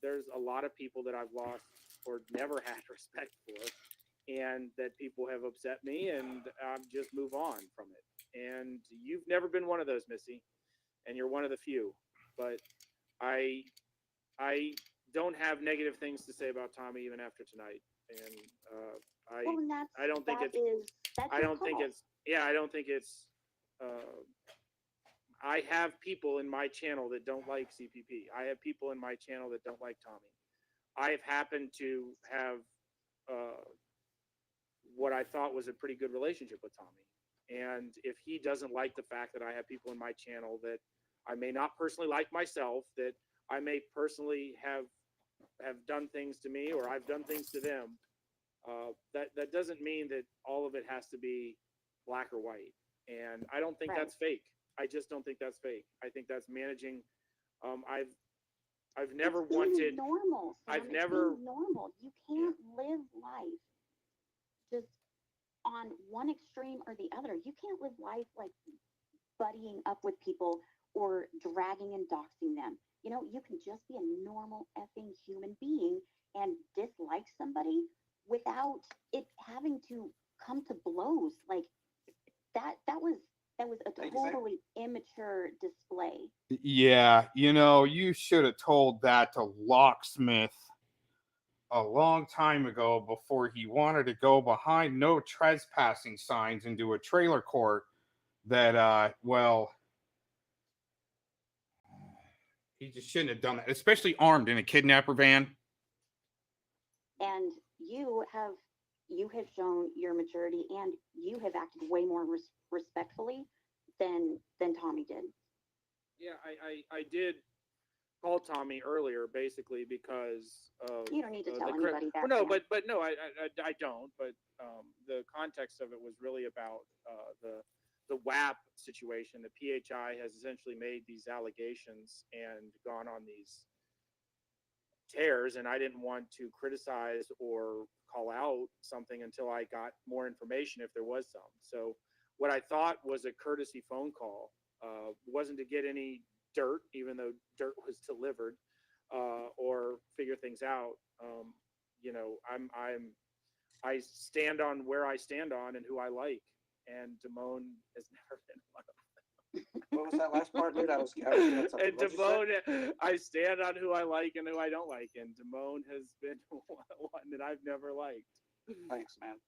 There's a lot of people that I've lost or never had respect for, and that people have upset me, and just move on from it. And you've never been one of those, Missy, and you're one of the few. But I don't have negative things to say about Tommy even after tonight, and Well, and that's, I don't think that it's is, that's I your don't think call. it's yeah I don't think it's I have people in my channel that don't like CPP. I have people in my channel that don't like Tommy. I have happened to have what I thought was a pretty good relationship with Tommy. And if he doesn't like the fact that I have people in my channel that I may not personally like myself, that I may personally have done things to me or I've done things to them, that doesn't mean that all of it has to be black or white. And I don't think Right. that's fake. I just don't think that's fake. I think that's managing. I've never It's being wanted. normal. Sam. I've It's never. being normal. You can't live life just on one extreme or the other. You can't live life like buddying up with people or dragging and doxing them. You know, you can just be a normal effing human being and dislike somebody without it having to come to blows. Like that was a Thank you, Sam. totally immature display. Yeah, you should have told that to Locksmith a long time ago before he wanted to go behind no trespassing signs into a trailer court that he just shouldn't have done that, especially armed in a kidnapper van. And you have shown your maturity, and you have acted way more respectfully than Tommy did. Yeah, I did call Tommy earlier, basically because of You don't need to tell the anybody that. Well, no, Sam. but no, I don't. But the context of it was really about the WAP situation. The PHI has essentially made these allegations and gone on these tears, and I didn't want to criticize or call out something until I got more information, if there was some. So what I thought was a courtesy phone call wasn't to get any dirt, even though dirt was delivered, or figure things out. I stand on where I stand on and who I like, and Damone has never been one of them. What was that last part, dude? I was hearing something. And What'd you say? Damone, I stand on who I like and who I don't like, and Damone has been one that I've never liked. Thanks, man.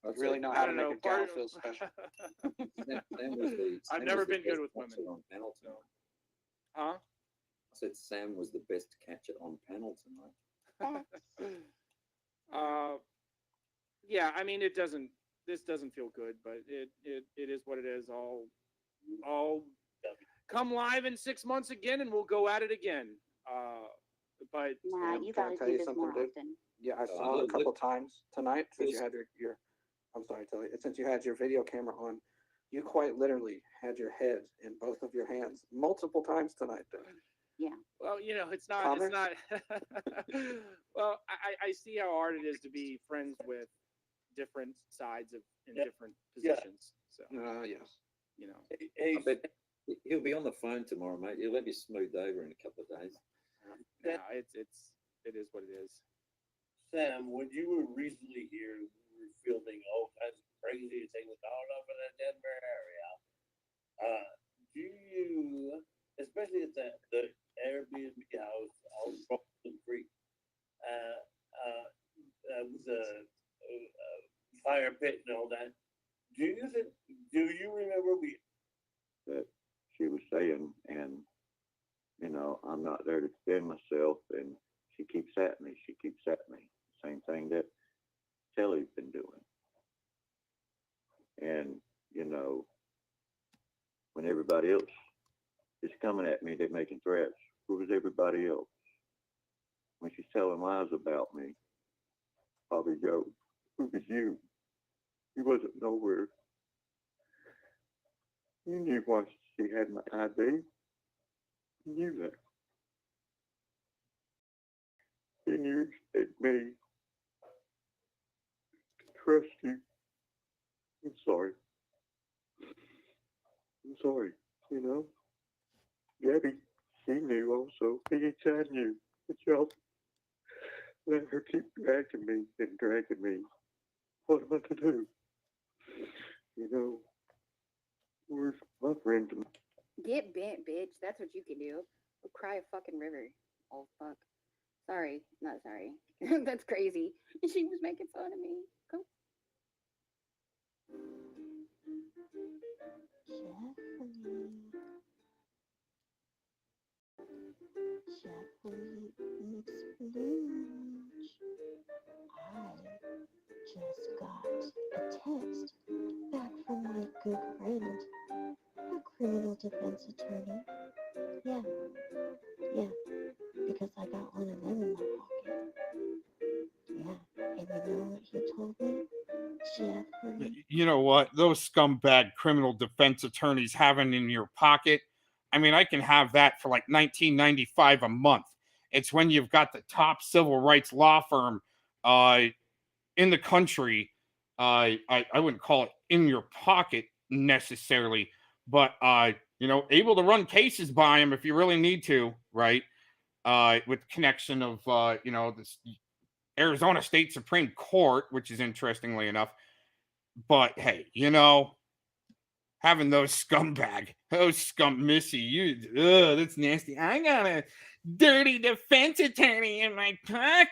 I'd You really say- know I how to don't make know, a gal part- feel special. Sam was the- I've Sam never was the been good best with catcher women. on panel tonight. Huh? I said Sam was the best catcher on panel tonight. Yeah, I mean, this doesn't feel good, but it is what it is. I'll come live in 6 months again, and we'll go at it again. But Nah, Sam, you can I gotta tell do you this something, more dude? often. Yeah, I saw it a couple times tonight since you had your I'm sorry, Tilly. Since you had your video camera on, you quite literally had your head in both of your hands multiple times tonight, dude. Yeah. Well, it's not. Father? It's not. Well, I see how hard it is to be friends with different sides in different positions. So Yes. I bet he'll be on the phone tomorrow, mate. He'll have you smoothed over in a couple of days. Yeah, it is what it is. Sam, when you were recently here, we were fielding all kinds of crazy things all over the Denver area. Do you, especially at the Airbnb house on Brooklyn Creek, with the fire pit and all that, do you remember that she was saying, and I'm not there to defend myself, and she keeps at me. Same thing that Kelly's been doing. And when everybody else is coming at me, they're making threats. Who was everybody else? When she's telling lies about me, Bobby Joe, who was you? He wasn't nowhere. You knew why she had my ID. You knew that. And you expect me to trust you. I'm sorry. Gabby, she knew also. PHI knew. But y'all let her keep dragging me and dragging me. what am I to do? You know, where's my friend? Get bent, bitch. That's what you can do. Go cry a fucking river. Oh fuck. Sorry, not sorry. That's crazy. She was making fun of me. Go. Jeffrey eats splooge. I just got a text back from my good friend, a criminal defense attorney. Yeah, because I got one of them in my pocket. Yeah, and you know what he told me? Jeffrey. You know what? Those scumbag criminal defense attorneys having in your pocket. I mean, I can have that for like $19.95 a month. It's when you've got the top civil rights law firm in the country. I wouldn't call it in your pocket necessarily, but you know, able to run cases by them if you really need to, right? With connection of you know, this Arizona State Supreme Court, which is interestingly enough. But hey, you know, having those Missy, that's nasty. I got a dirty defense attorney in my pocket.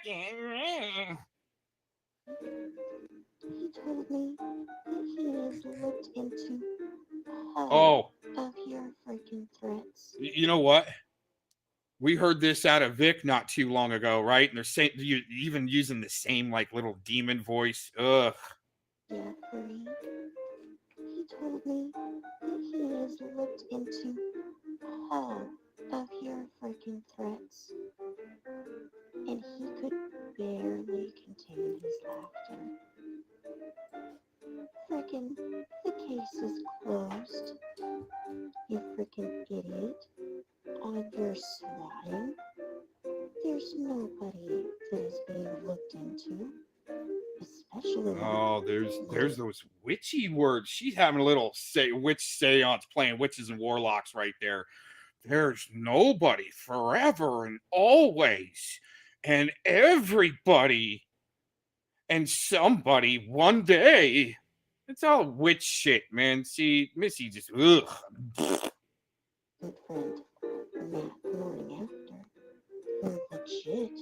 He told me that he has looked into Oh. all of your freaking threats. You know what? We heard this out of Vic not too long ago, right? And they're saying, even using the same like little demon voice. Ugh. Jeffrey. He told me that he has looked into all of your freaking threats. And he could barely contain his laughter. Frickin', the case is closed. You frickin' idiot. On your swatting, there's nobody that is being looked into. Especially. Oh, there's those witchy words. She's having a little witch seance playing witches and warlocks right there. There's nobody forever and always, and everybody and somebody one day. It's all witch shit, man. See, Missy just ugh. Good friend, Matt, the morning after. Who legit.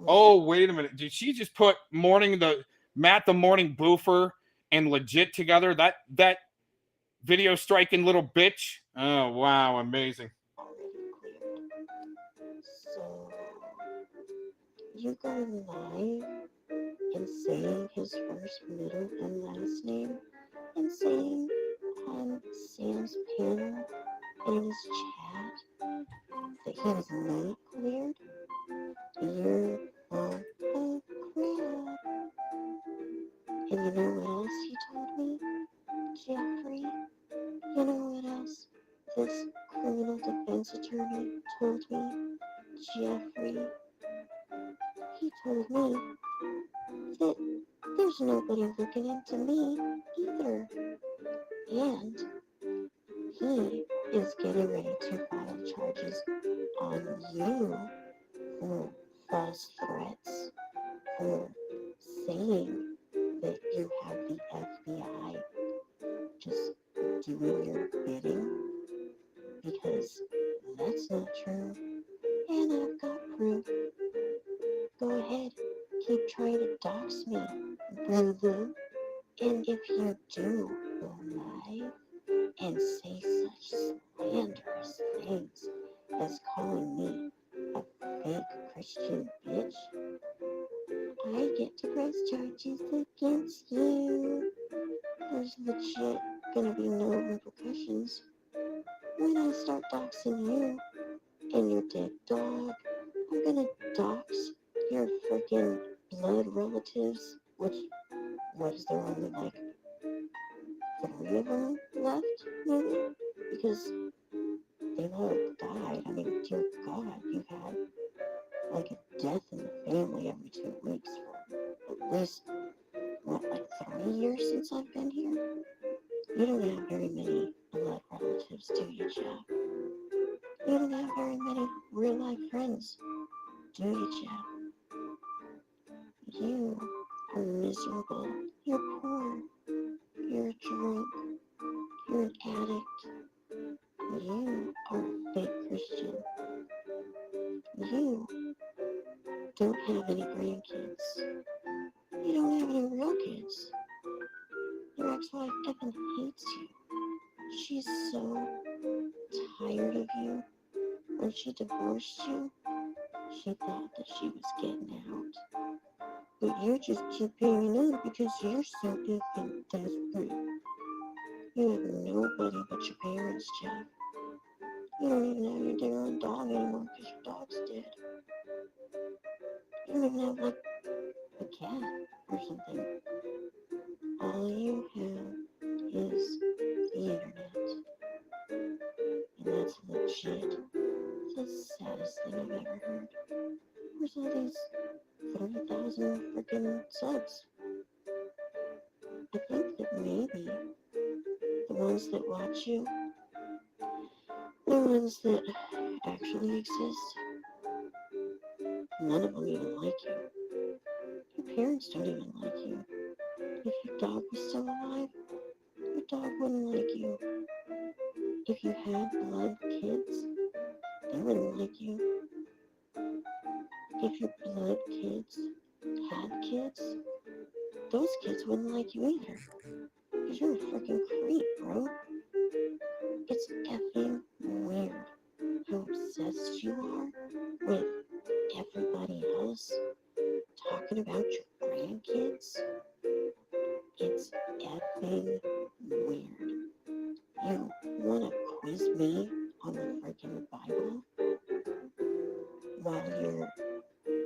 Oh, wait a minute. Did she just put Matt the morning boofer and legit together? That video striking little bitch. Oh wow, amazing. So you go live and saying his first, middle, and last name, and saying on Sam's panel and in his chat that he was not cleared. You're full of crap. And you know what else he told me, Jeffrey? You know what else this criminal defense attorney told me, Jeffrey? He told me that there's nobody looking into me either. And he is getting ready to file charges on you for false threats, for saying that you have the FBI just doing your bidding, because that's not true. And I've got proof. Go ahead, keep trying to dox me, boo-boo. And if you do go live and say such slanderous things as calling me a fake Christian bitch, I get to press charges against you. There's legit gonna be no repercussions when I start doxing you and your dead dog. I'm gonna dox your freaking blood relatives, which, what is there only like 3 of them left, maybe? Because they've all died. I mean, dear God, you've had like a death in the family every 2 weeks for at least, what, like 3 years since I've been here? You don't have very many blood relatives, do you, Jeff? You don't have very many real-life friends, do you, Jeff? You are miserable You're poor. You're a drunk. You're an addict. You are a fake Christian. You don't have any grandkids. You don't have any real kids. Your ex-wife effing hates you. She's so tired of you. When she divorced you, she thought that she was getting out. But you just keep hanging on because you're so effing desperate. You have nobody but your parents, Jeff. You don't even have your damn dog anymore because your dog's dead. You don't even have, like, a cat or something. All you have is the internet. And that's legit the saddest thing I've ever heard. Where's all these 30,000 freaking subs? I think that maybe the ones that watch you, the ones that actually exist, none of them even like you. Your parents don't even like you. If your dog was still alive, your dog wouldn't like you. If you had blood kids, they wouldn't like you. If your blood kids had kids, those kids wouldn't like you either. Because you're a freaking creep, bro. It's effing weird how obsessed you are with everybody else talking about your grandkids. It's effing weird. You wanna quiz me on the freaking Bible while you're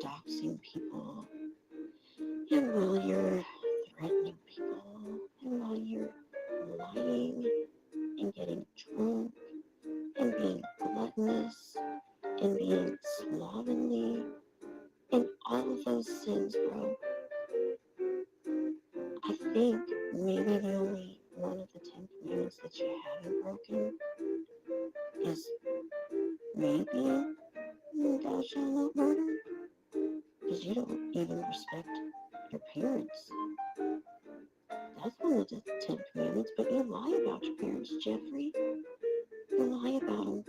doxing people, and while you're threatening people, and while you're lying and getting drunk and being gluttonous and being slovenly and all of those sins, bro. I think maybe the only one of the 10 commandments that you haven't broken is maybe thou shalt not murder, because you don't even respect your parents. That's one of the 10 commandments, but you lie about your parents, Jeffrey. You lie about them.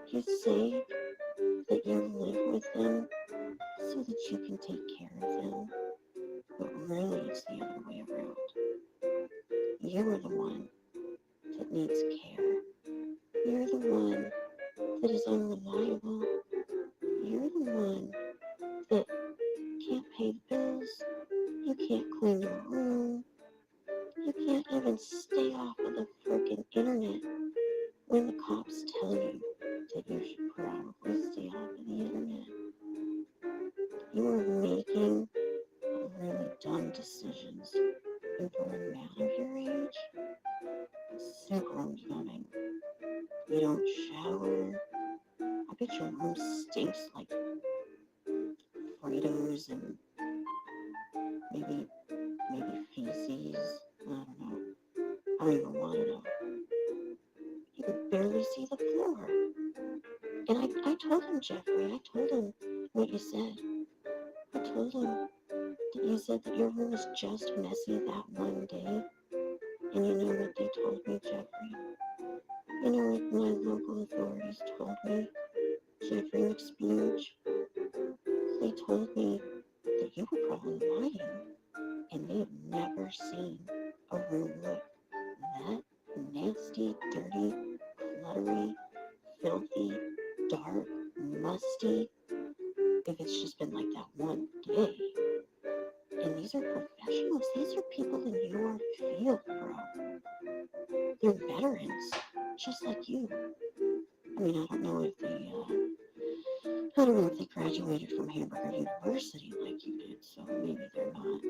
You say that you live with them so that you can take care of them, but really it's the other way around. You are the one that needs care. You're the one that is unreliable. You're the one that can't pay the bills. You can't clean your room. You can't even stay off of the freaking internet when the cops tell you that you should probably stay off of the internet. You are making really dumb decisions. And for a man of your age, it's super unbecoming. You don't shower. I bet your room stinks like Fritos and maybe feces. I don't know. I don't even want to know. You can barely see the floor. And I told him, Jeffrey, I told him what you said. I told him that you said that your room was just messy that one day. And you know what they told me, Jeffrey? You know what my local authorities told me, Jeffrey McSpooge? They told me that you were probably lying, and they have never seen a room look that nasty, dirty, cluttery, filthy, dark, musty, if it's just been like that one day. And these are professionals. These are people in your field, bro. They're veterans, just like you. I mean, I don't know if they graduated from Hamburger University like you did, so maybe they're not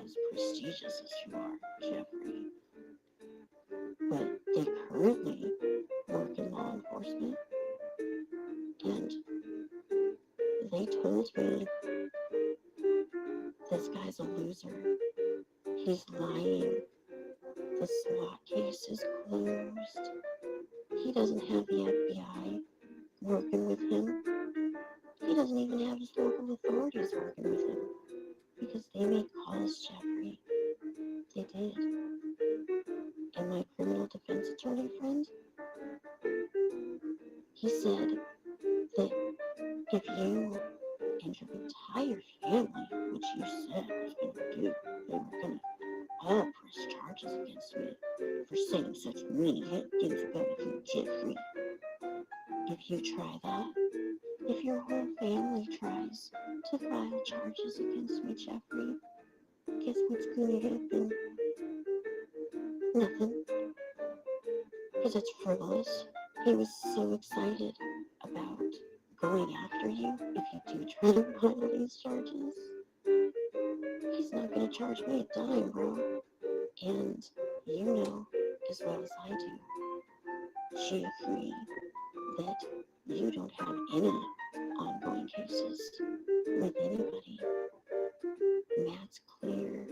as prestigious as you are, Jeffrey. But they currently work in law enforcement, and they told me this guy's a loser. He's lying. The SWAT case is closed. He doesn't have the FBI working with him. He doesn't even have his local authorities working with him. Because they make calls, Jeffrey, They did. And my criminal defense attorney friend, he said that if you and your entire family, which you said was going to do, they were going to all press charges against me for saying such mean things about you, Jeffrey. If you try that, if your whole family tries to file charges against me, Jeffrey, guess what's going to happen? Nothing. Because it's frivolous. He was so excited about going after you if you do try to file these charges. He's not going to charge me a dime, bro. And you know as well as I do, Jeffrey, that you don't have any ongoing cases with anybody. Matt's clear.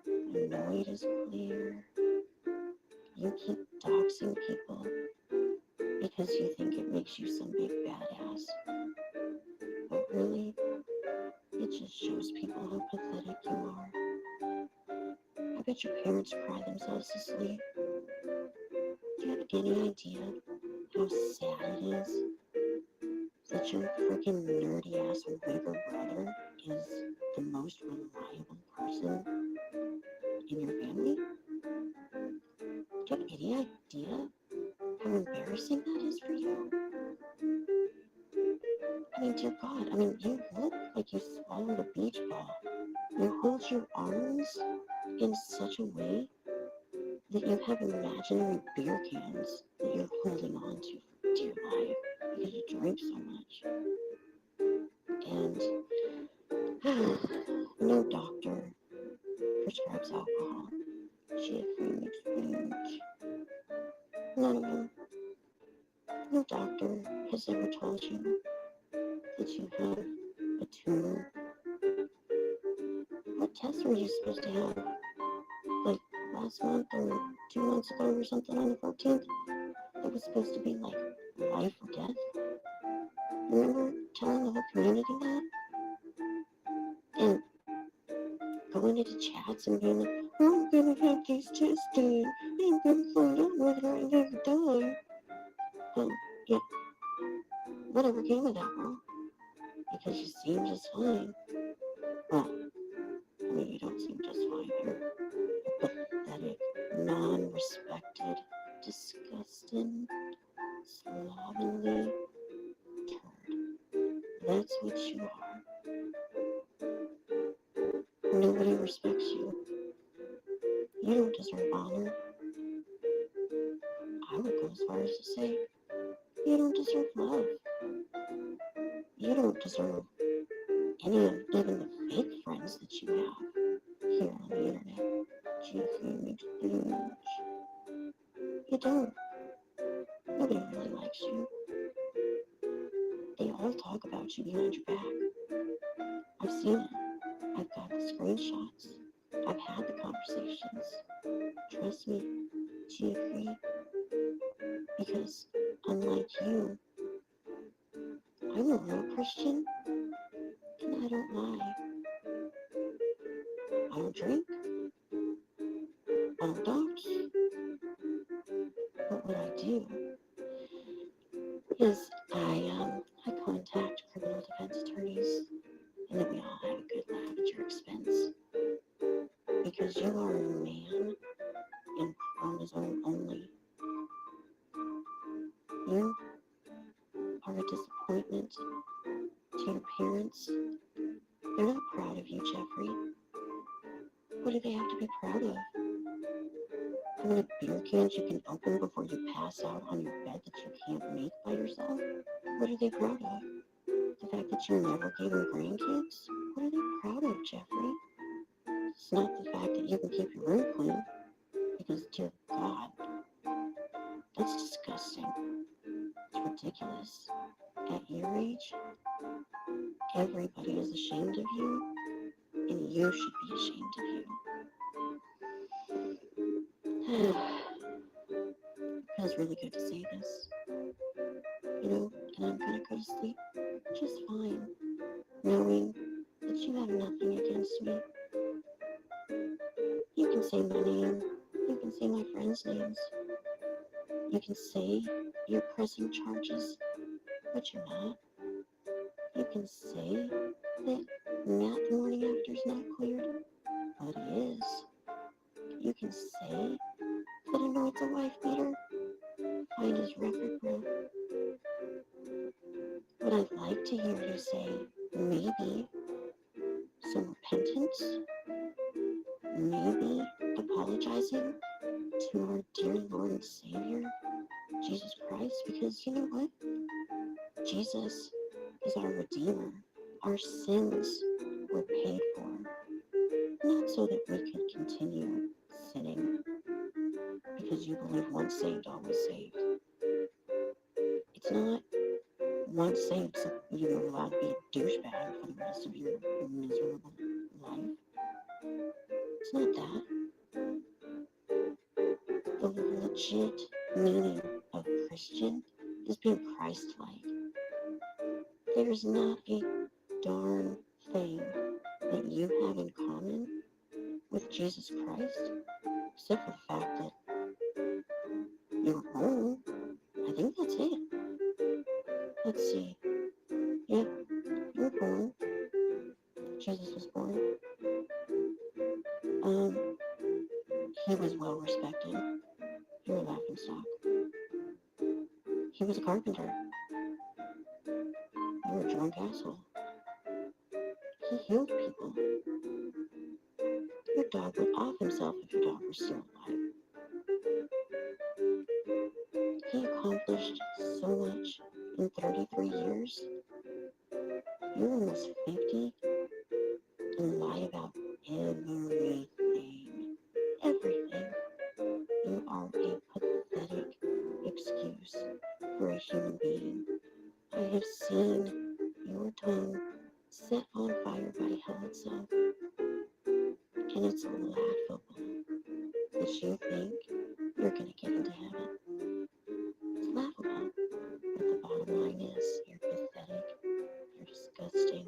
Lloyd is clear. You keep doxing people because you think it makes you some big badass. But really, it just shows people how pathetic you are. I bet your parents cry themselves to sleep. Do you have any idea how sad it is that your freaking nerdy ass Weaver brother is the most reliable person in your family? Do you have any idea how embarrassing that is for you? I mean, dear God, I mean, you look like you swallowed a beach ball. You hold your arms in such a way that you have imaginary beer cans that you're holding on to for dear life because you drink so much. And no doctor prescribes alcohol. Jeffrey McSponge. None of them. No doctor has ever told you that you have a tumor. What tests were you supposed to have? Like last month or 2 months ago or something on the 14th? It was supposed to be like life or death. Remember telling the whole community that? And going into chats and being like, I'm gonna have these tested. I'm gonna find out whether I never die. Yeah, whatever came of that, bro? Because you seem just fine. Well, I mean, you don't seem just fine. You're a pathetic, non-respected, disgusting, slovenly turd. That's what you are. Nobody respects you. You don't deserve honor. I would go as far as to say, you don't deserve love. You don't deserve any of even the fake friends that you have here on the internet. Jeffrey McSponge. You don't. Nobody really likes you. They all talk about you behind your back. I've seen it. I've got the screenshots. I've had the conversations. Trust me, Jeffrey. Because, unlike you, I'm a real Christian, and I don't lie. I don't drink. I don't dox. But what I do is I contact criminal defense attorneys, and then we all have a good laugh at your expense. Because you are a man and chromosome only. You are a disappointment to your parents. They're not proud of you, Jeffrey. What do they have to be proud of? How many beer cans you can open before you pass out on your bed that you can't make by yourself? What are they proud of? The fact that you never gave them grandkids? What are they proud of, Jeffrey? It's not the fact that you can keep your room clean. Because, dear God, that's disgusting. It's ridiculous. At your age, everybody is ashamed of you, and you should be ashamed of you. Feels really good to say this. You know, and I'm gonna go to sleep just fine, knowing that you have nothing against me. You can say my name. You can say my friends' names. You can say you're pressing charges, but you're not. You can say that Matt the morning after's not cleared, but he is. You can say that Anoint's a wife beater. Find his record, bro. But I'd like to hear you say, maybe, some repentance, maybe apologizing to our dear Lord and Savior, Jesus Christ, because you know what? Jesus is our Redeemer. Our sins were paid for, not so that we could continue sinning, because you believe once saved, always saved. It's not once saved, so you're allowed to be a douchebag for the rest of your miserable life. It's not that. The legit meaning of Christian is being Christ-like. There's not a darn thing that you have in common with Jesus Christ, except for the fact that you're born. I think that's it. Let's see. Yeah, you're born. Jesus was born. He was well respected. You're a laughingstock. He was a carpenter. You're a drunk asshole. He healed people. Your dog would off himself if your dog were still alive. He accomplished so much in 33 years. You're almost 50 and lie about everything. Everything. You are a pathetic excuse for a human being. I have seen your tongue set on fire by hell itself. And it's laughable that you think you're gonna get into heaven. It's laughable. But the bottom line is, you're pathetic. You're disgusting.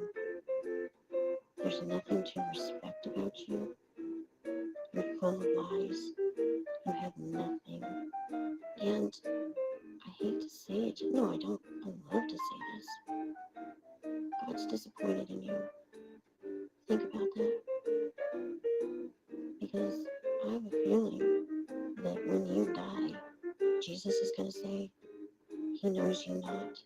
There's nothing to respect about you. You're full of lies. You have nothing. And I hate to say it. No, I don't. I love to say this. God's disappointed in you. Think about that. Because I have a feeling that when you die, Jesus is going to say, he knows you not.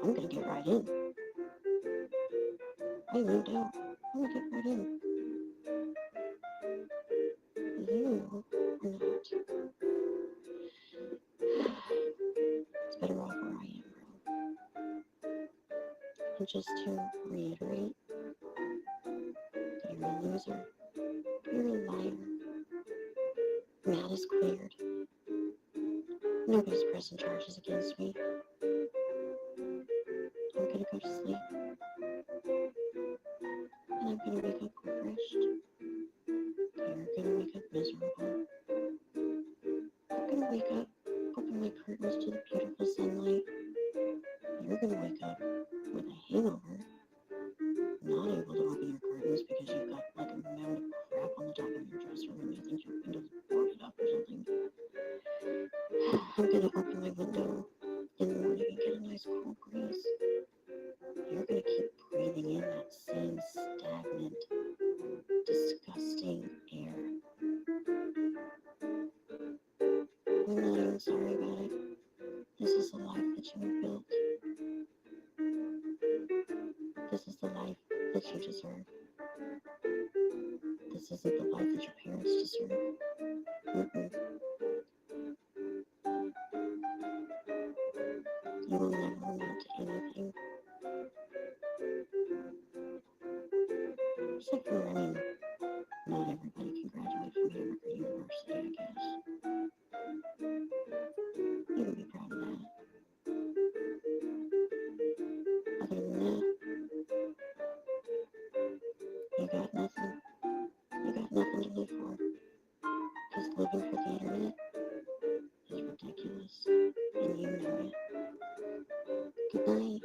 I'm going to get right in. I moved out. I'm going to get right in. You are not. It's better off where I am, bro. And just to reiterate, you're a loser. You're a liar. Matt is cleared. Nobody's pressing charges against me. I'm gonna go to sleep. And I'm gonna wake up refreshed. You're gonna wake up miserable. I'm gonna wake up, open my curtains to the beautiful sunlight. You're gonna wake up with a hangover. Not able to open your curtains because you've got like a mound of crap on the top of your dresser and you think your window's boarded up or something. I'm gonna open my window in the morning and get a nice cool breeze. You're gonna keep breathing in that same stagnant, disgusting air. I'm not even sorry about it. This is the life that you have built. This is the life that you deserve. This isn't the life that your parents deserve. Mm-mm. You will never amount to anything. Except for, not everybody can graduate from Hamburger University, I guess. You can be proud of that. Other than that, you got nothing. You got nothing to live for. Because living for the internet is ridiculous. And you know it. Good night.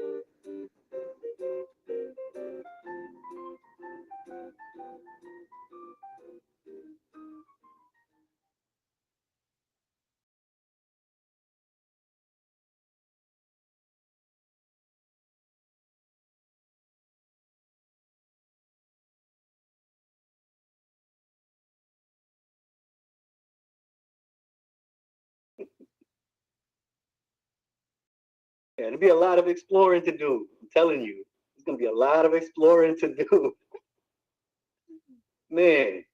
Yeah, there'll be a lot of exploring to do. I'm telling you, it's gonna be a lot of exploring to do. Man.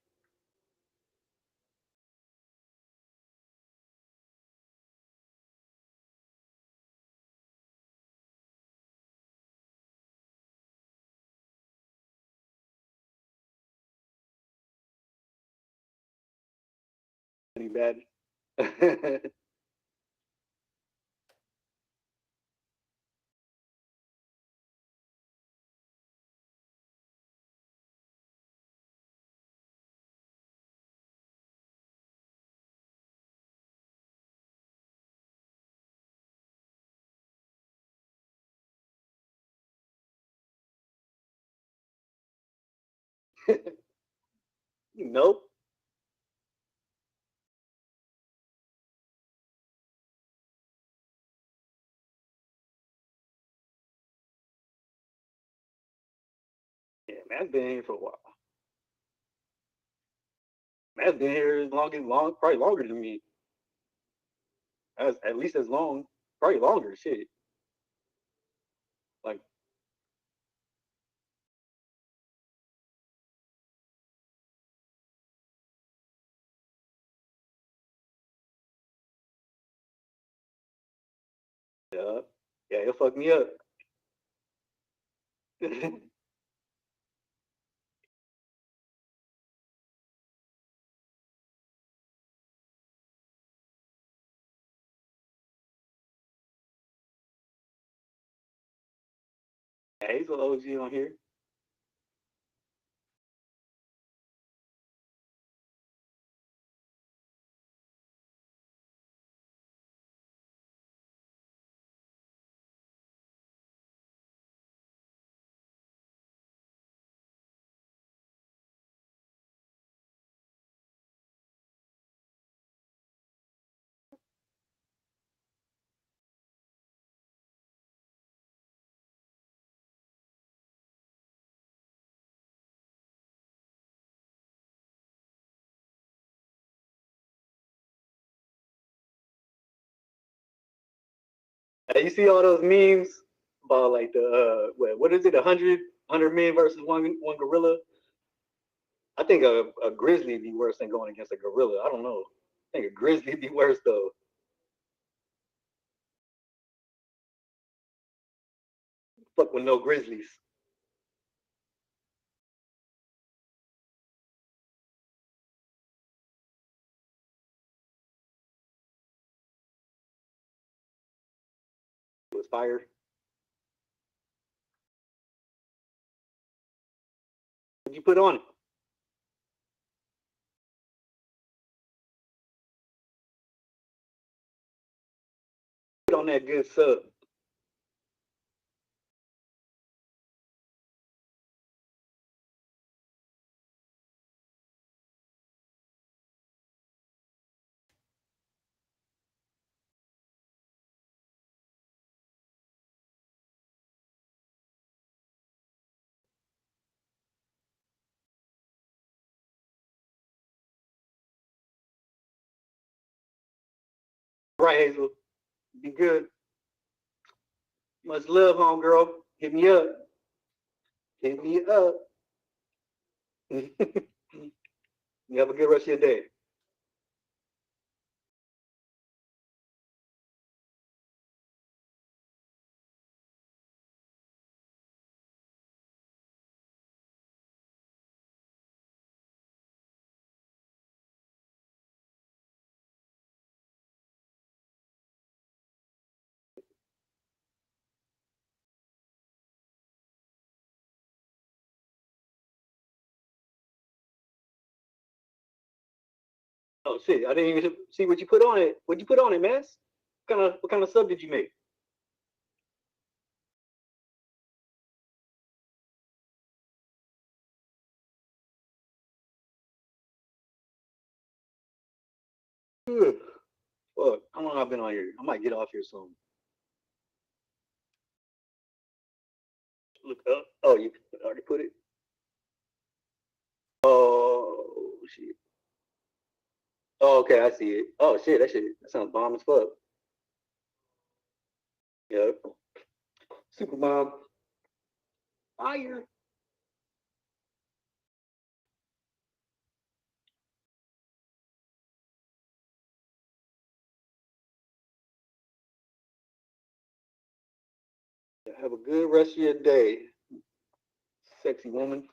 Pretty bad. Nope. Yeah, Matt's been here for a while. Matt's been here as long, probably longer than me. At least as long, probably longer. Shit. Like, yeah, yeah, he'll fuck me up. Yeah, he's an OG on here. Hey, you see all those memes about like the what is it, 100 men versus one gorilla? I think a grizzly would be worse than going against a gorilla. I don't know. I think a grizzly would be worse though. Fuck with no grizzlies. It was fire. What'd you put on it? Put on that good sub. Right, Hazel. Be good. Much love, homegirl. Hit me up. Hit me up. You have a good rest of your day. Oh shit! I didn't even see what you put on it. What'd you put on it, man? What kind of sub did you make? Ugh. Fuck! How long I've been on here? I might get off here soon. Look up. Oh, you already put it. Oh shit. Oh, okay, I see it. Oh shit, that sounds bomb as fuck. Yep. Supermom. Fire. Have a good rest of your day, sexy woman.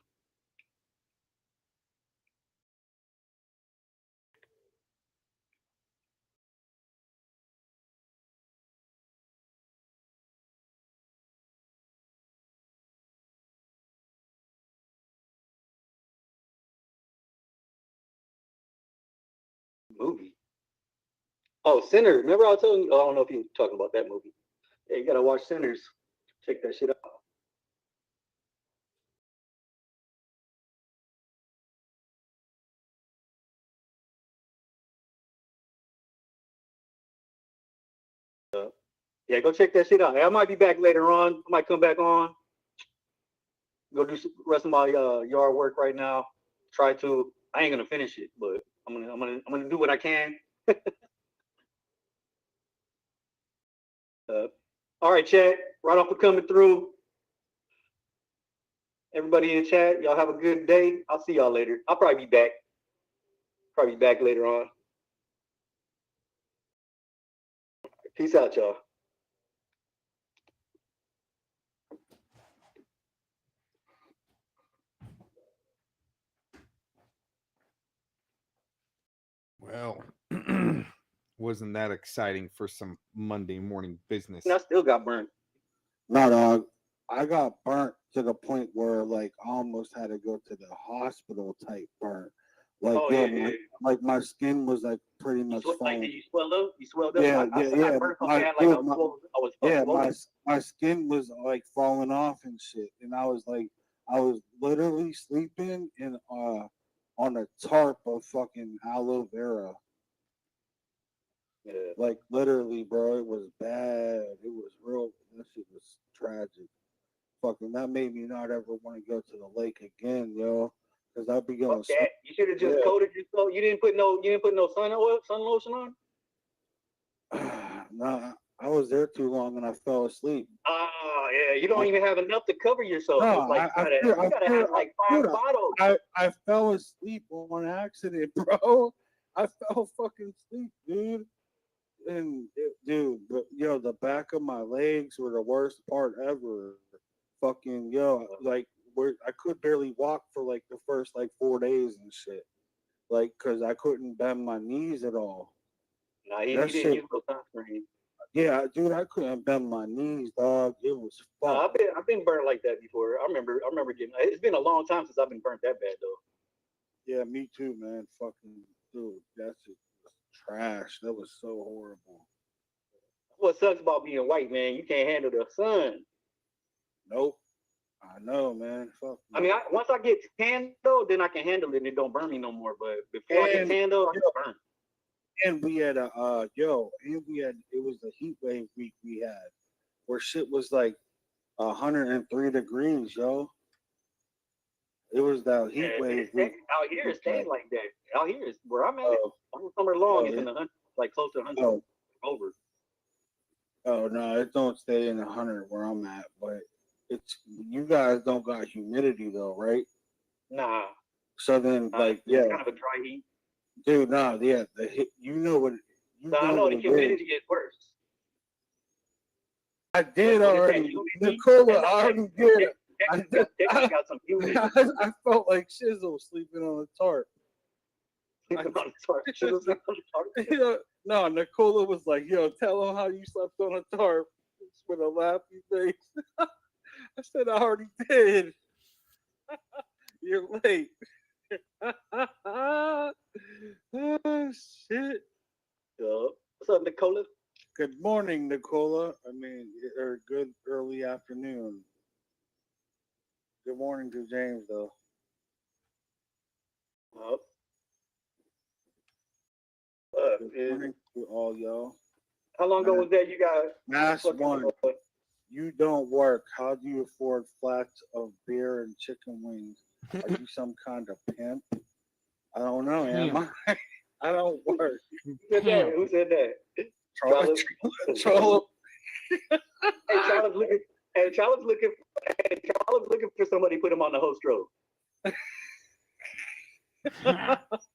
Movie. Oh, Sinners. Remember I was telling you? Oh, I don't know if you were talking about that movie. Yeah, you gotta watch Sinners. Check that shit out. Yeah, go check that shit out. Hey, I might be back later on. I might come back on. Go do some rest of my yard work right now. Try to. I ain't gonna finish it, but I'm gonna do what I can. All right, chat. Right off for coming through. Everybody in chat, y'all have a good day. I'll see y'all later. I'll probably be back. Probably back later on. Peace out, y'all. Well, wasn't that exciting for some Monday morning business? And I still got burnt. No, dog. I got burnt to the point where like I almost had to go to the hospital type burnt. Like Oh, yo, yeah. like my skin was like pretty much Like, falling. did you swell up? You swelled up? Yeah, I got burnt so bad, like I was yeah, swollen. my skin was like falling off and shit, and I was literally sleeping in on a tarp of fucking aloe vera. Yeah. Like literally, bro, it was bad. It was real. That shit was tragic. Fucking, that made me not ever want to go to the lake again, yo. Cause I'd be going. Fuck that. You should have just coated yourself. You didn't put no sun lotion on. Nah, I was there too long and I fell asleep. Oh yeah, you don't even have enough to cover yourself. No, It's like you gotta have like 5 bottles. I fell asleep on accident, bro. I fell fucking asleep, dude. And dude, but yo, the back of my legs were the worst part ever. Fucking yo, like I could barely walk for like the first like 4 days and shit. Like, cause I couldn't bend my knees at all. Nah, he That didn't shit. use no sunscreen. Yeah, dude, I couldn't bend my knees, dog. It was Nah, fucked. I've been burnt like that before. I remember getting. It's been a long time since I've been burnt that bad though. Yeah, me too, man. Fucking dude, that's just trash. That was so horrible. What sucks about being white, man? You can't handle the sun. Nope. I know, man. Fuck. I mean, once I get tan though, then I can handle it and it don't burn me no more. But before I get tan though, I get burnt. And we had it was the heat wave week we had where shit was like 103 degrees, yo. It was that heat wave week. Out here it stayed like that. Out here is where I'm at. All summer long, it's in the 100, like close to 100 over. Oh no, it don't stay in 100 where I'm at, but it's you guys don't got humidity though, right? Nah. So then, like, it's kind of a dry heat. dude, nah, yeah, you know what? I know the humidity is worse. I did already, Nicola. I already did it. I got some humidity. I felt like Shizzle sleeping on the tarp. No, Nicola was like, "Yo, tell him how you slept on a tarp," with a laughy face. I said, "I already did." You're late. Oh shit. What's up, Nicola? Good morning, Nicola. I mean, or good early afternoon. Good morning to James, though. Good morning to all y'all. How long ago was that you got? Last one. You don't work. How do you afford flats of beer and chicken wings? Are you some kind of pimp? I don't know, am I? I don't work. Who said that? Who said that? Charlotte. Hey, Charlotte, Hey, Charles looking. Hey, Charles looking for somebody to put him on the host road.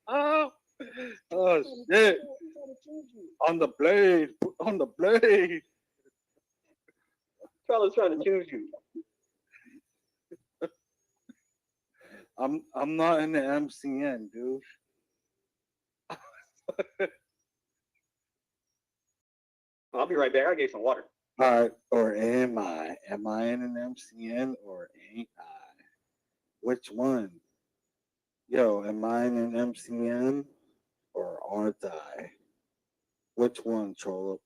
Oh shit! On the blade, on the blade. Charles trying to choose you. I'm not in the MCN, dude. I'll be right back. I get some water. All right, or am I? Am I in an MCN or ain't I? Which one? Yo, am I in an MCN or aren't I? Which one, Cholo?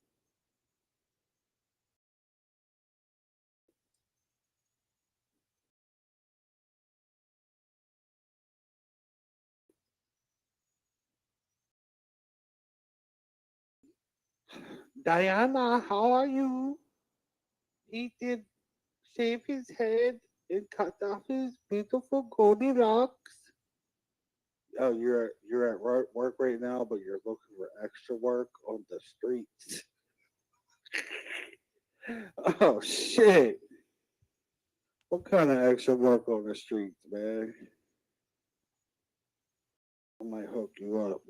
Diana, how are you? He did shave his head and cut off his beautiful Goldilocks. Oh, you're at work right now, but you're looking for extra work on the streets. Oh shit! What kind of extra work on the streets, man? I might hook you up.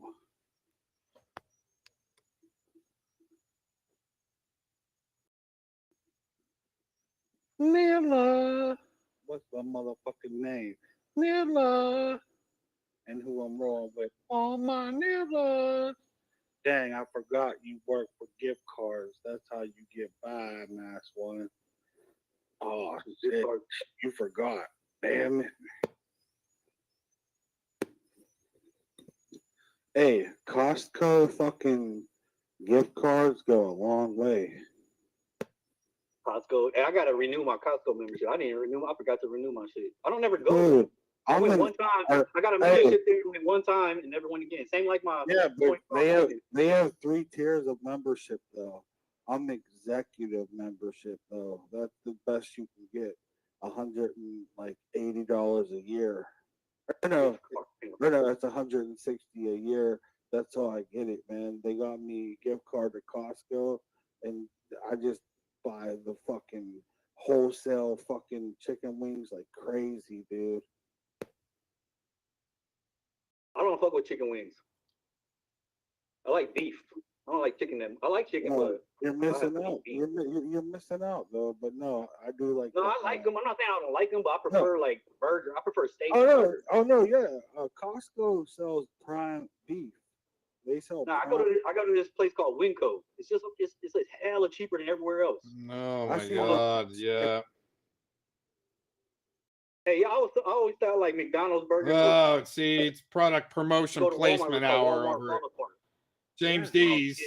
Nilla. What's my motherfucking name? Nilla. And who I'm rolling with. All my niggas. Dang, I forgot you work for gift cards. That's how you get by, nice one. Oh, shit. You forgot. Damn it. Hey, Costco fucking gift cards go a long way. Costco. Hey, I gotta renew my Costco membership. I didn't renew. I forgot to renew my shit. I don't never go. Dude, I went I'm one time. I got a hey. membership there went one time and never went again. Same like my Yeah, but point. they have 3 tiers of membership though. I'm executive membership though. That's the best you can get. $180 a year. No, that's 160 a year. That's how I get it, man. They got me a gift card to Costco, and I just buy the fucking wholesale fucking chicken wings like crazy, dude. I don't fuck with chicken wings. I like beef. I don't like chicken. I like chicken, No, but you're I missing have to out. eat beef. You're missing out though. But no, I do like. No, I like them. I'm not saying I don't like them, but I prefer like burger. I prefer steak. Oh and no! burgers. Oh no! Yeah, Costco sells prime beef. They sell. No, I prime. go to this place called Winco. It's just it's hella cheaper than everywhere else. Oh I my see god, yeah. Hey, yeah, I always thought like McDonald's burgers. Oh, see, it's product promotion Go to Walmart, placement it's called hour Walmart over at Park. James Yeah. D's.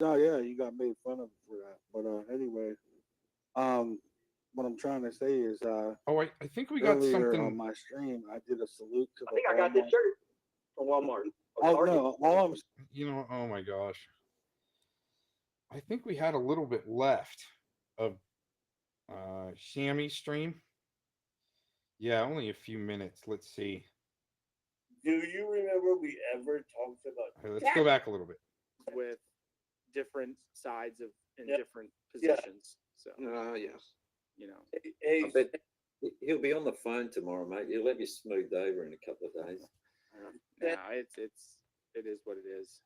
Oh yeah, you got made fun of for that. But anyway, what I'm trying to say is Oh, I think we got earlier something on my stream, I did a salute to I the think I got this Walmart. shirt from Walmart. Oh no, all I'm you know, oh my gosh. I think we had a little bit left of Shammy stream. Yeah, only a few minutes. Let's see. Do you remember we ever talked about? Okay, let's go back a little bit. With different sides of in Yeah. different Yeah. positions. So Yes. you know. Hey, I bet he'll be on the phone tomorrow, mate. He'll have you smoothed over in a couple of days. Yeah, it is what it is.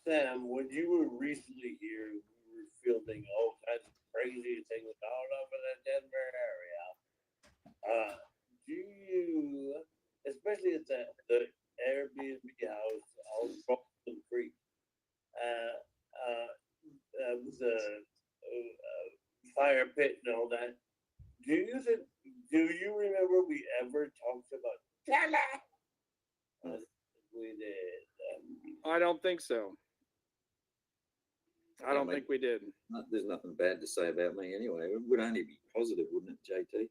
Sam, when you were recently here, we were fielding all kinds of crazy things all over the Denver area. Do you, especially at the Airbnb house on Boston Creek, with the fire pit and all that? Do you remember we ever talked about Tella? We did. I don't think so. I don't mate, think we did. There's nothing bad to say about me anyway. It would only be positive, wouldn't it, JT?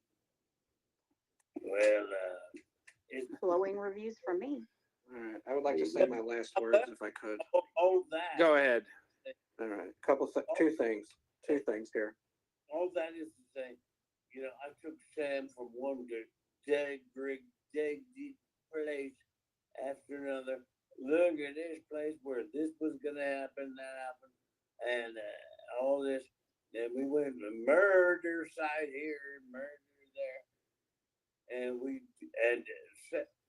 Well, Glowing reviews from me. All right. I would like to say my last words if I could. all that. Go ahead. All right. Two things here. All that is to say, you know, I took Sam from one dig deep place after another. Look at this place where this was gonna happen, that happened, and all this. And we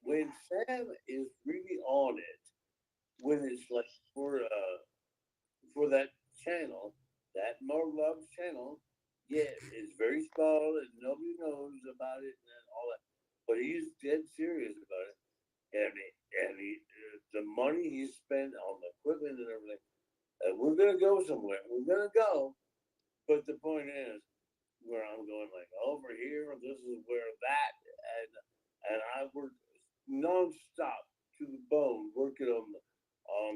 when Sam is really on it, when it's like for that channel, that More Love channel, yeah, it's very small and nobody knows about it and all that, but he's dead serious about it, and the money he spent on the equipment and everything, we're gonna go somewhere. We're gonna go, but the point is, where I'm going, like over here, this is where that, and I worked nonstop to the bone working on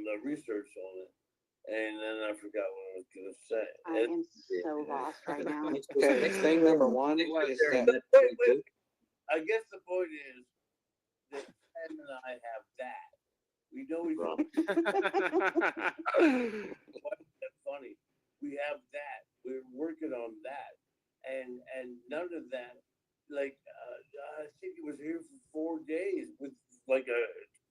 the research on it, and then I forgot what I was gonna say. I am so lost right now. Okay, thing number one is that Wait. I guess the point is that Sam and I have that. We know each other. That's funny. We have that. We're working on that, and none of that. Like I think it was here for 4 days with like a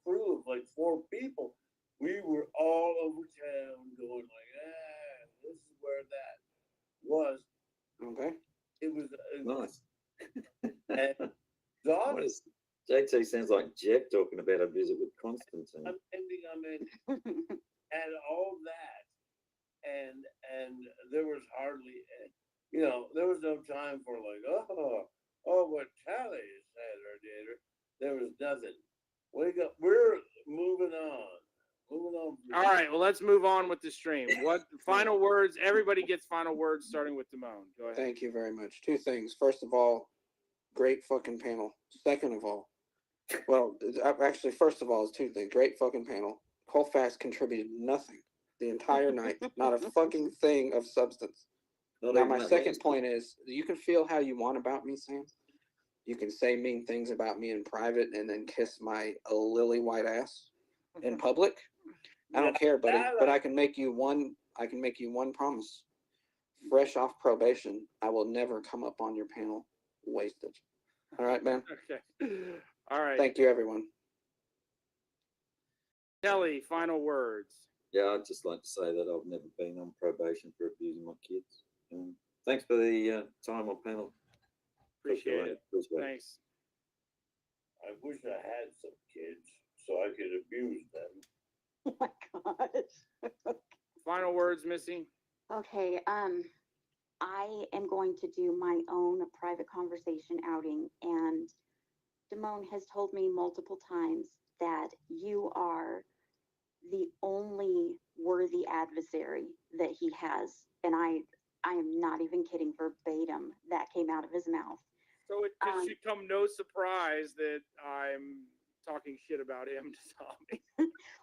crew of like 4 people. We were all over town going like, this is where that was. Okay. It was Nice. and What is JT sounds like Jeff talking about a visit with Constantine. I'm ending, and all that, and there was hardly, there was no time for like, what Tally said or did. There was nothing. We're moving on. Moving on. All right, well, let's move on with the stream. What final words? Everybody gets final words, starting with Damone. Go ahead. Thank you very much. 2 things. First of all, great fucking panel. Second of all, well, actually, first of all, is 2 things. Great fucking panel. Colfax contributed nothing the entire night. Not a fucking thing of substance. Now, my second point is, you can feel how you want about me, Sam. You can say mean things about me in private and then kiss my lily white ass in public. I don't care, buddy. But I can make you one. I can make you one promise. Fresh off probation, I will never come up on your panel wasted. All right, man. Okay. All right. Thank you, everyone. Kelly, final words. Yeah, I'd just like to say that I've never been on probation for abusing my kids. Thanks for the time on panel. Appreciate it. Thanks. I wish I had some kids so I could abuse them. Oh my gosh. Final words, Missy. Okay, I am going to do my own private conversation outing, and Damone has told me multiple times that you are the only worthy adversary that he has, and I am not even kidding. Verbatim, that came out of his mouth. So it should come no surprise that I'm talking shit about him to Tommy.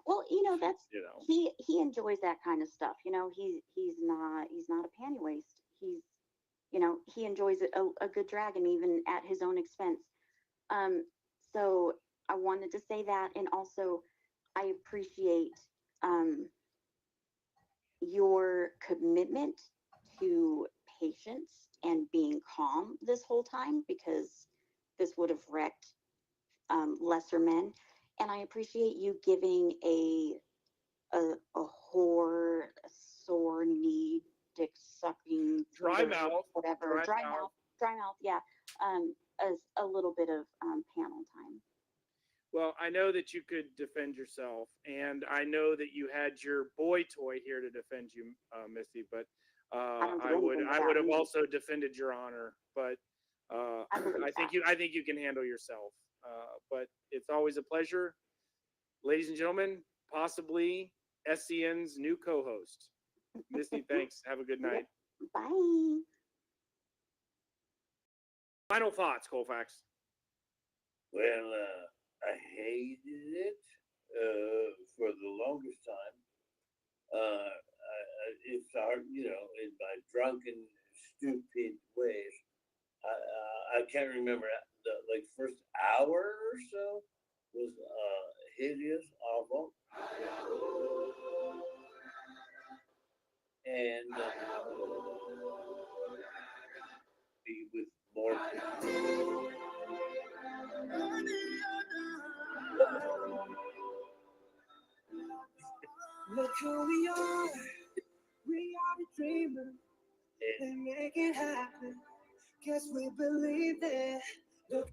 Well, that's he enjoys that kind of stuff. He's not a panty waste. He enjoys a good dragon even at his own expense. So I wanted to say that, and also I appreciate your commitment to patience and being calm this whole time, because this would have wrecked lesser men. And I appreciate you giving a whore, a sore knee, dick sucking, dry mouth, whatever, dry mouth, yeah, as a little bit of panel time. Well, I know that you could defend yourself, and I know that you had your boy toy here to defend you, Missy. But I would have also defended your honor. But I think you can handle yourself. But it's always a pleasure, ladies and gentlemen. Possibly SCN's new co-host, Missy. Thanks. Have a good night. Bye. Final thoughts, Colfax. Well, I hated it for the longest time. It's hard, in my drunken, stupid ways. I can't remember the first hour or so was hideous, awful, and be with more people. Look who we are the dreamers, and make it happen. Guess we believe it. Look.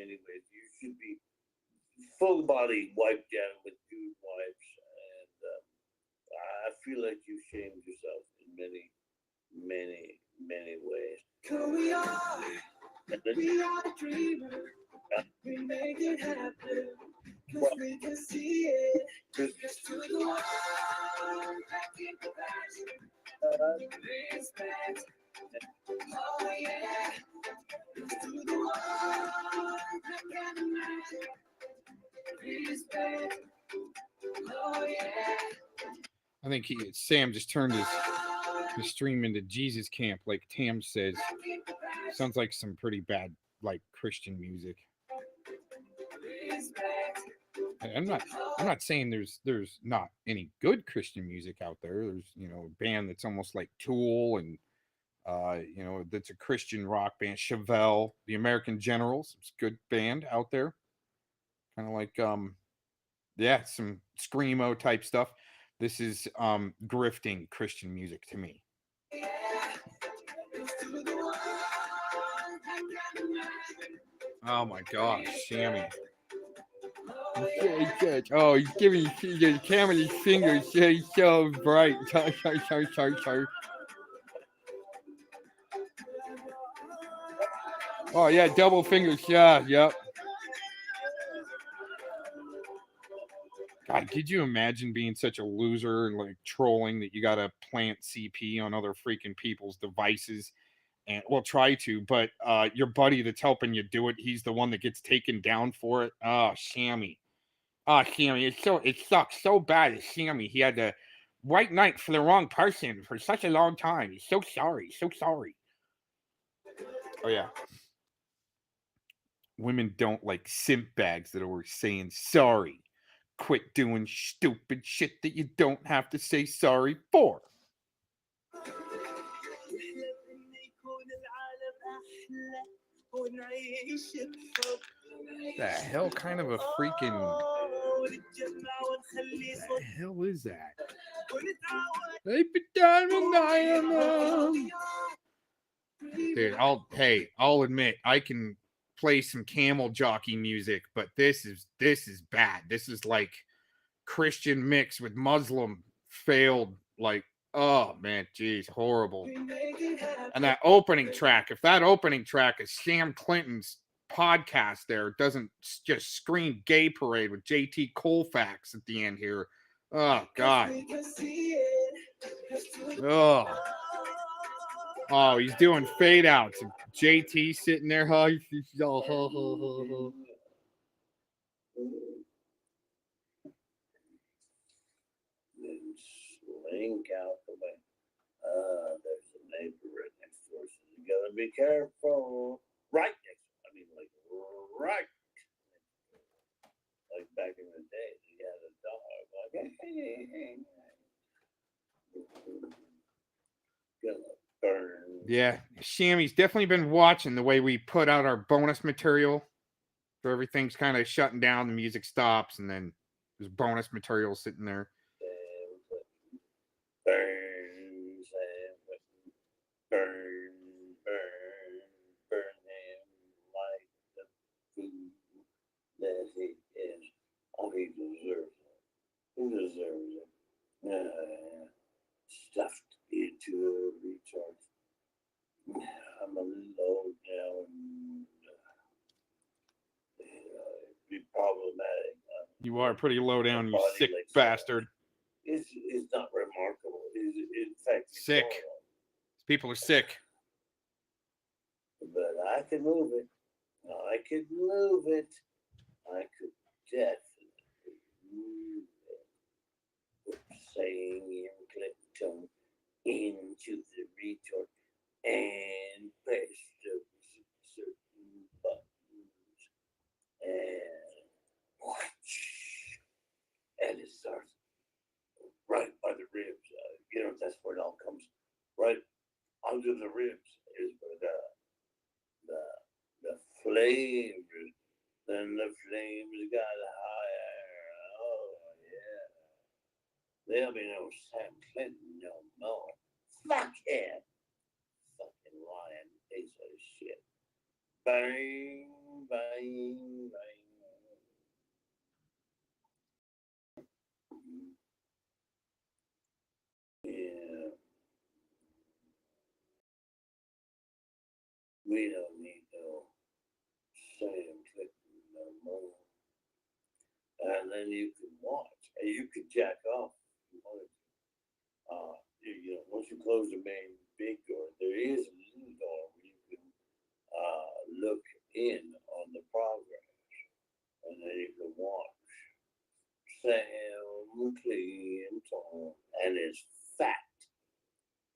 many ways. You should be full body wiped down with dude wipes, and I feel like you shamed yourself in many, many, many ways. We are dreamers. We make it happen. Cause we can see it. Just to the one that can compassion. Respect. Oh yeah. Just to the one that can imagine. Respect. Oh yeah. I think Sam just turned his stream into Jesus camp, like Tam says. Sounds like some pretty bad, like Christian music. I'm not saying there's not any good Christian music out there. There's a band that's almost like Tool, and that's a Christian rock band. Chevelle, the American Generals, it's a good band out there. Kind of like some screamo type stuff. This is grifting Christian music to me. Oh my gosh, Sammy. Oh, he's giving the camera his fingers. He's so bright. Sorry. Oh yeah, double fingers. Yeah, yep. God, could you imagine being such a loser and like trolling that you gotta plant CP on other freaking people's devices? And well, try to, but your buddy that's helping you do it, he's the one that gets taken down for it. Oh, Sammy. Sammy, it sucks so bad. Sammy, he had the white knight for the wrong person for such a long time. He's so sorry. Oh yeah. Women don't like simp bags that are saying sorry. Quit doing stupid shit that you don't have to say sorry for. The hell kind of a freaking... the hell is that? Dude, I'll admit I can play some camel jockey music, but this is bad. This is like Christian mix with Muslim failed, like, oh man, geez, horrible. And that opening track, if that opening track is Sam Clinton's podcast there, doesn't just scream gay parade with JT Colfax at the end here. Oh God. Oh, he's doing fade outs. JT sitting there, Slink out the way. There's a neighbor right next door, so you gotta be careful. Right next, right. Like back in the day, he had a dog. Like, hey. Gonna burn. Yeah, Sammy's definitely been watching the way we put out our bonus material. So everything's kind of shutting down, the music stops, and then there's bonus material sitting there. Burn him like the food that he is. Oh, he deserves it. He deserves it. Stuffed into a retard. I'm a low down. Be problematic. You are pretty low down, you sick like bastard. It's not remarkable. In fact, Sick. People are sick. But I can move it. I could move it. I could definitely move it. Saying in clip tone into the retort and press certain buttons and it starts right by the ribs. That's where it all comes. Right under the ribs is where the flames. Then the flames got higher. Oh yeah. There'll be no Sam Clinton no more. Fuck him. Fucking lying piece of shit. Bang, bang. Bang, bang. Yeah. We don't need no Sam Clinton no more. And then you can watch, and you can jack off if you wanted to. Once you close the main big door, there is a little door where you can look in on the progress, and then you can watch Sam Clinton, and it's fat.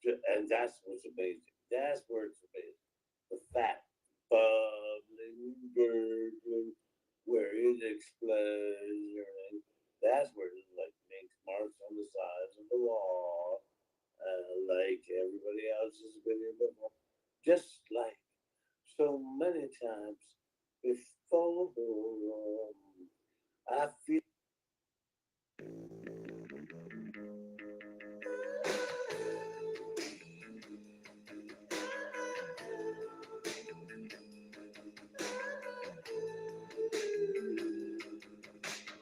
And that's what's amazing. That's where it's amazing. The fat, bubbling, gurgling, where it explodes, and everything. That's where it like makes marks on the sides of the wall, like everybody else has been here before. Just like so many times before, I feel.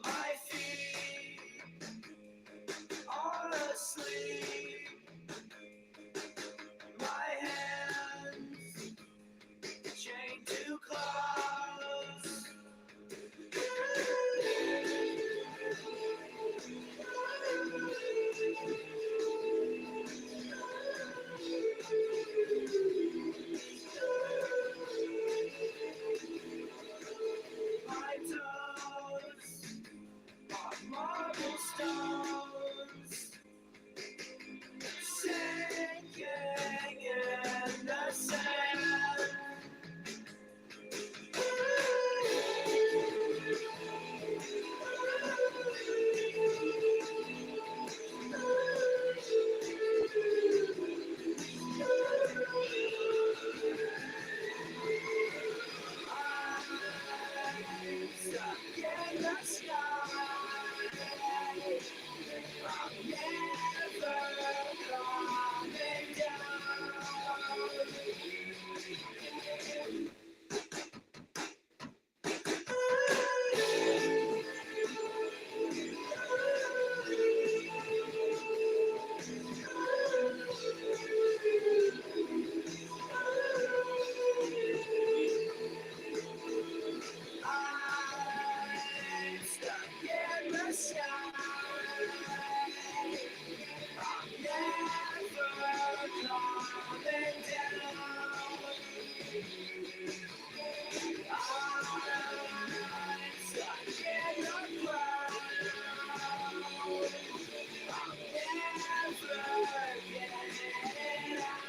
My feet are asleep. My hands chained to clouds. My toes are marble stones, sinking in the sand. I'm stuck in the sky. I'm never coming down. I'm stuck in the sky. I'm never coming down. I'm stuck in the ground. I'm never getting out.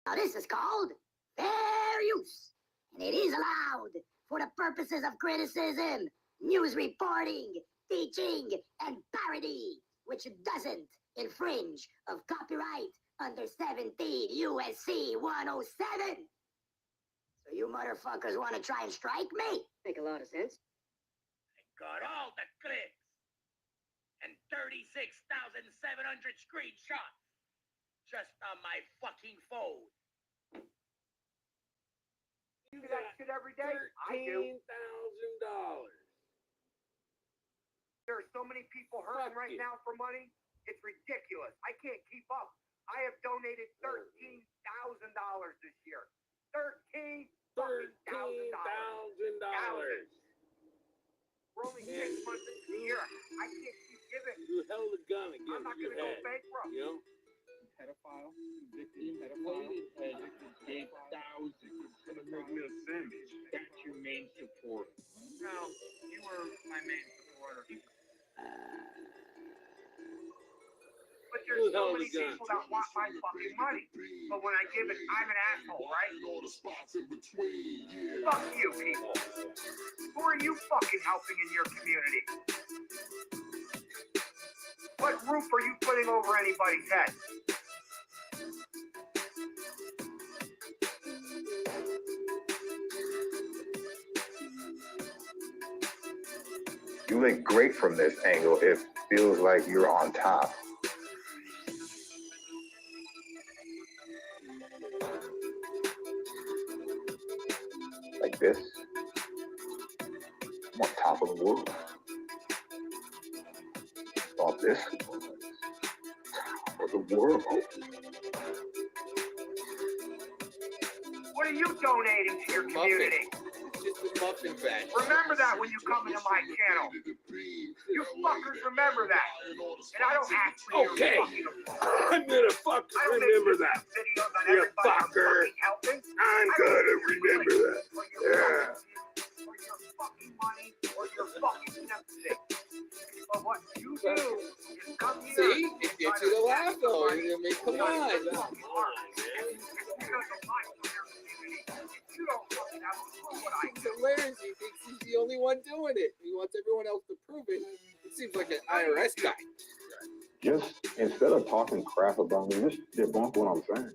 Now this is called fair use, and it is allowed for the purposes of criticism, news reporting, teaching, and parody, which doesn't infringe of copyright under 17 USC 107. So you motherfuckers want to try and strike me? Make a lot of sense. Got all the clips and 36,700 screenshots. just on my fucking phone. You do that shit every day? I do. $13,000. There are so many people hurting right now for money. It's ridiculous. I can't keep up. I have donated $13,000 this year. $13,000. We're only 6 months into the year. I can't keep giving. You held a gun against I'm not your gonna go head. bankrupt. You know? Pedophile, Inflated at 8,000. It's gonna make me a sandwich. That's your main supporter. No, you were my main supporter. But there's so many people that want my fucking money. But when I give it, I'm an asshole, right? Fuck you, people. Who are you fucking helping in your community? What roof are you putting over anybody's head? You look great from this angle. It feels like you're on top. Like this. I'm on top of the world. All this. Top of the world. What are you donating to your community? It's just a muffin batch. Remember that when you come into my channel. You fuckers remember that. And I don't ask for your fucking applause. I'm gonna fucking remember that. You fucker. I'm gonna remember that. Yeah. Or your fucking money or your fucking sympathy. But what you do is come here. See? It gets you to laugh though. I mean, come on. It's hilarious. He thinks he's the only one doing it. He wants everyone else to prove it. It seems like an IRS guy. Just instead of talking crap about me, just debunk what I'm saying.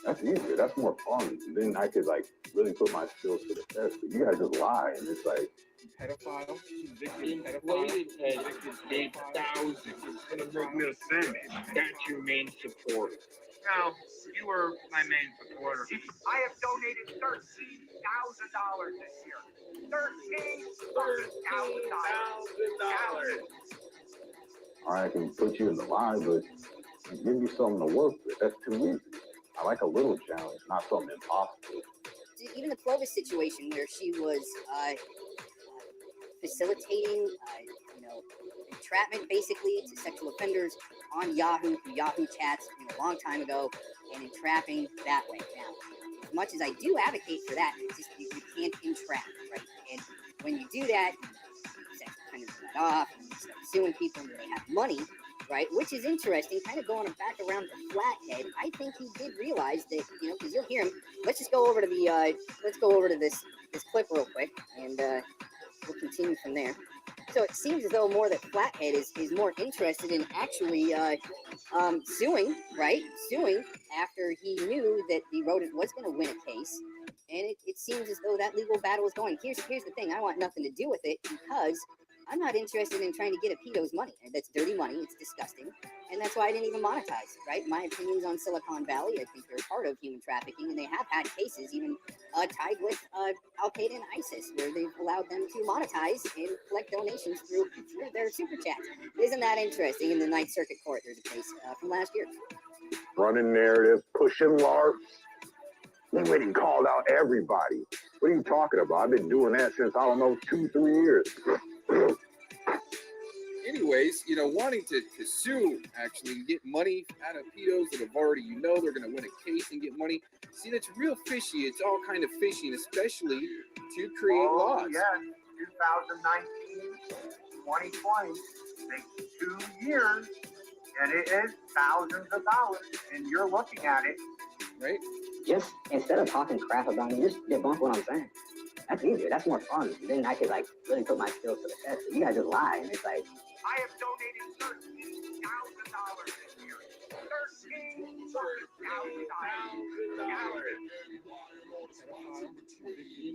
That's easier. That's more fun. Then I could like really put my skills to the test. But you guys just lie, and it's like pedophile, Inflated at 8,000. It's gonna make me a sandwich. That's your main supporter. No, you were my main supporter. I have donated $13,000 this year. $13,000. I can put you in the lie, but give you something to work with. That's too easy. I like a little challenge, not something impossible. Even the Clovis situation where she was facilitating, entrapment basically to sexual offenders on Yahoo through Yahoo chats a long time ago, and entrapping that way. Now, as much as I do advocate for that, it's just you can't entrap, right? And when you do that, sex offenders let off, and you start suing people, and they have money, right? Which is interesting, kind of going back around to Flathead. I think he did realize that, because you'll hear him. Let's just go over to this clip real quick, and we'll continue from there. So it seems as though more that Flathead is more interested in actually suing, right? Suing after he knew that the rodent was going to win a case. And it seems as though that legal battle is going. Here's the thing. I want nothing to do with it because I'm not interested in trying to get a pedo's money. That's dirty money. It's disgusting. And that's why I didn't even monetize, right? My opinions on Silicon Valley, I think they're part of human trafficking, and they have had cases even tied with Al-Qaeda and ISIS, where they've allowed them to monetize and collect donations through their super chats. Isn't that interesting? In the Ninth Circuit Court, there's a case from last year. Running narrative, pushing LARPs. They went and called out everybody. What are you talking about? I've been doing that since, 2-3 years. Anyways, wanting to sue, actually, and get money out of pedos that have already, they're going to win a case and get money. See, that's real fishy. It's all kind of fishy, and especially to create laws. Yes, 2019, 2020, takes 2 years, and it is thousands of dollars, and you're looking at it. Right? Just instead of talking crap about me, just debunk what I'm saying. That's easier. That's more fun. Then I could really put my skills to the test. But you guys just lie, and it's like. I have donated $13,000 this year.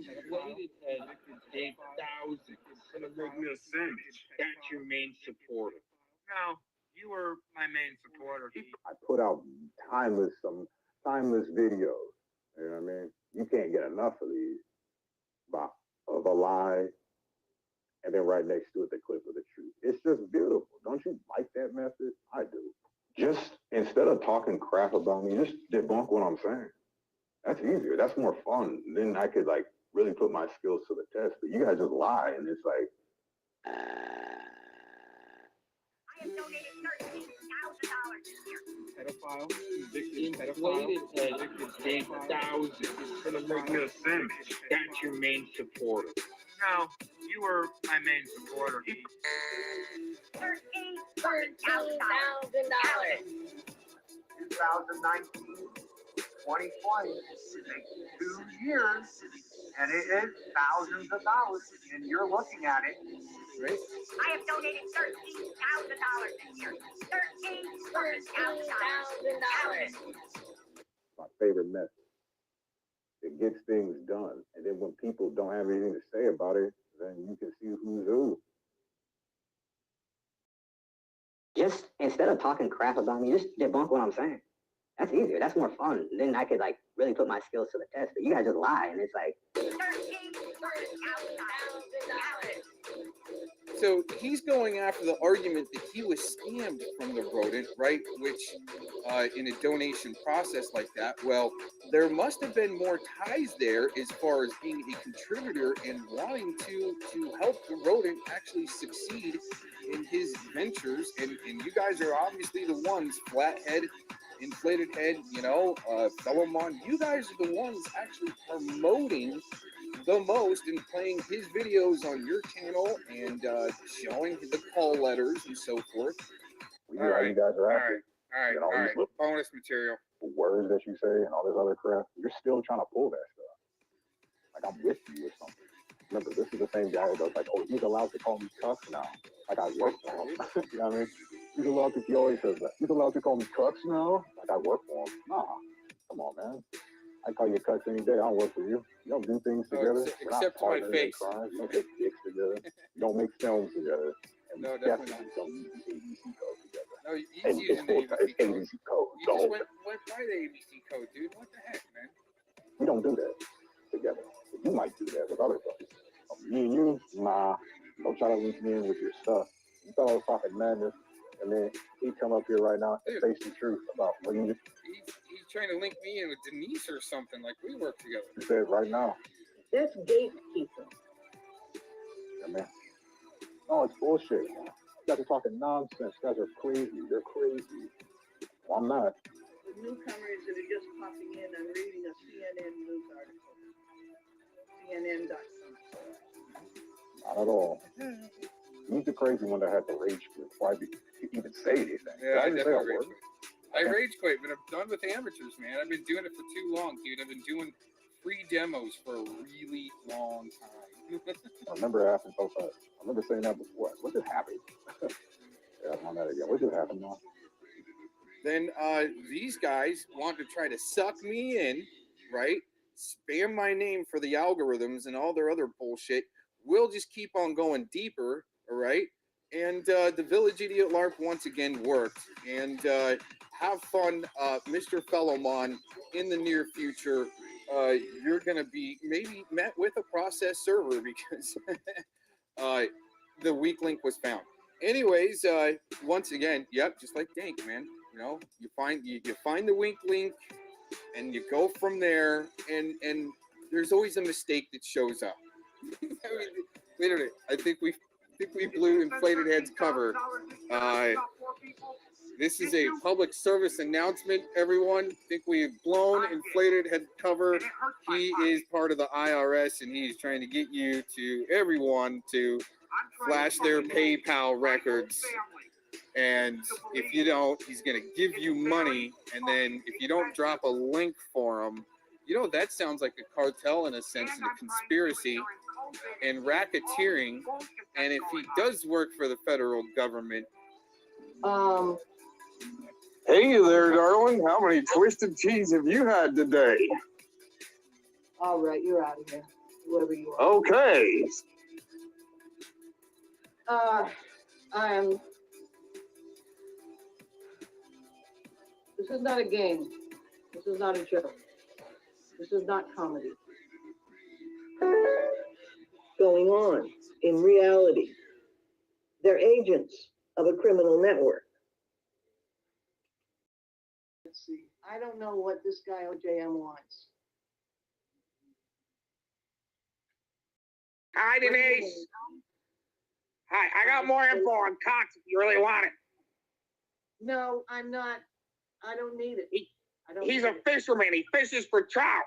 Inflated at 8,000. It's gonna make me a sandwich. That's your main supporter. No, you were my main supporter. I put out some timeless videos. You know what I mean? You can't get enough of these. Of a lie, and then right next to it, the clip of the truth. It's just beautiful. Don't you like that method? I do. Just instead of talking crap about me, just debunk what I'm saying. That's easier. That's more fun. Then I could like really put my skills to the test. But you guys just lie, and it's like. I have donated $13,000 this year. Pedophile, convicted Inflated pedophile, head, 10,000. Gonna make you a sandwich. That's your main supporter. No, you were my main supporter. $13,000. 2019, 2020, 2 years, and it is thousands of dollars, and you're looking at it. I have donated $13,000 this year. $13,000. My favorite method. It gets things done. And then when people don't have anything to say about it, then you can see who's who. Just instead of talking crap about me, just debunk what I'm saying. That's easier. That's more fun. Then I could like really put my skills to the test. But you guys just lie, and it's like. So he's going after the argument that he was scammed from the rodent, right? Which, in a donation process like that, well, there must have been more ties there as far as being a contributor and wanting to help the rodent actually succeed in his ventures. And you guys are obviously the ones, flathead, inflated head, Philemon, you guys are the ones actually promoting the most and playing his videos on your channel and showing the call letters and so forth. You guys are after. All right. Bonus material. The words that you say and all this other crap, you're still trying to pull that stuff. Like I'm with you or something. Remember, this is the same guy that's like, oh, he's allowed to call me cucks now. Like I work for him. You know what I mean? He's allowed to, he always says that. He's allowed to call me cucks now? Like I work for him. Nah, come on, man. I call you cucks any day. I don't work for you. You don't do things together. Except to my face. You don't take dicks together. You don't make films together. And No, definitely not. don't use the ABC code together. No, he's using the ABC code. ABC code. You just went by the ABC code, dude. What the heck, man? We don't do that together. You might do that with other brothers. Me and you, nah. Don't try to link me in with your stuff. You thought I was talking madness, and then he come up here right now and face the truth about what you He's trying to link me in with Denise or something, like we work together. said right now. This gatekeeper. Yeah, man. No, it's bullshit. You guys are talking nonsense. You guys are crazy. You're crazy. Well, I'm not. The newcomers that are just popping in, I'm reading a CNN news article. CNN.com. Not at all. He's the crazy one that had the rage quit. Why did you even say anything? Yeah, I didn't say a definitely word. I rage quit, but I'm done with amateurs, man. I've been doing it for too long, dude. I've been doing free demos for a really long time. I remember asking folks, I remember saying that before. What just happened? Yeah, I'm on that again. What just happened now? Then these guys want to try to suck me in, right? Spam my name for the algorithms and all their other bullshit. We'll just keep on going deeper, all right? And the Village Idiot LARP once again worked. And have fun, Mr. Philemon. In the near future, you're going to be maybe met with a process server because the weak link was found. Anyways, once again, yep, just like Dank, man. You know, you find the weak link, and you go from there. And there's always a mistake that shows up. I mean, literally, I think we blew Inflated Head's cover. This is a public service announcement, everyone. I think we've blown Inflated Head cover. He is part of the IRS, and he's trying to get you to everyone to flash their PayPal records. And if you don't, he's going to give you money. And then if you don't drop a link for him, that sounds like a cartel in a sense, and a conspiracy and racketeering. And if he does work for the federal government. Hey there, darling. How many twisted teas have you had today? All right, you're out of here. Whoever you are. Okay. This is not a game. This is not a joke. This is not comedy. Going on in reality. They're agents of a criminal network. Let's see. I don't know what this guy OJM wants. Hi, Denise. Hi, I got more info on Cox if you really want it. No, I'm not. I don't need it. He's a fisherman. He fishes for trout.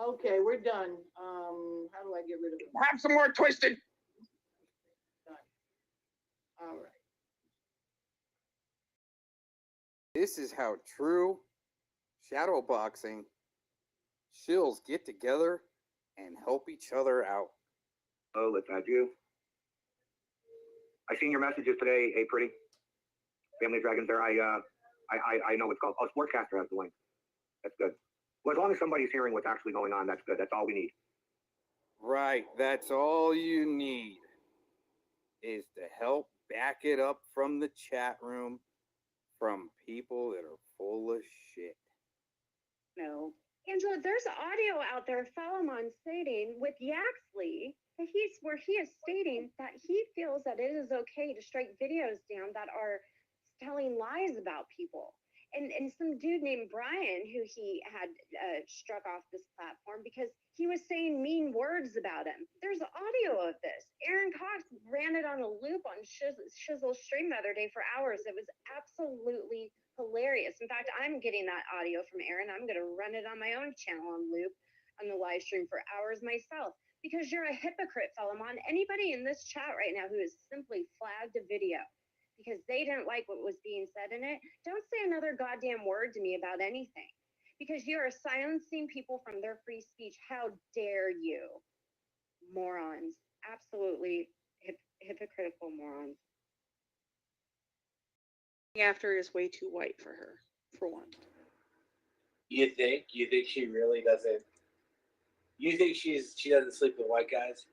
Okay, we're done. How do I get rid of it? Have some more twisted. All right. This is how true shadow boxing shills get together and help each other out. Oh, let's add you. I seen your messages today. Hey, pretty. Family Dragons there. I know what's called. Oh, Sportscaster has the link. That's good. Well, as long as somebody's hearing what's actually going on, that's good. That's all we need. Right, that's all you need is to help back it up from the chat room from people that are full of shit. No. Angela, there's audio out there, Philemon stating with Yaxley that he is stating that he feels that it is okay to strike videos down that are telling lies about people. And some dude named Brian, who he had struck off this platform because he was saying mean words about him. There's audio of this. Aaron Cox ran it on a loop on Shizzle's stream the other day for hours. It was absolutely hilarious. In fact, I'm getting that audio from Aaron. I'm going to run it on my own channel on loop on the live stream for hours myself because you're a hypocrite, Philemon. Anybody in this chat right now who has simply flagged a video because they didn't like what was being said in it, don't say another goddamn word to me about anything because you are silencing people from their free speech. How dare you? Morons. Absolutely hypocritical morons. After is way too white for her, for one. You think she really doesn't? You think she doesn't sleep with white guys?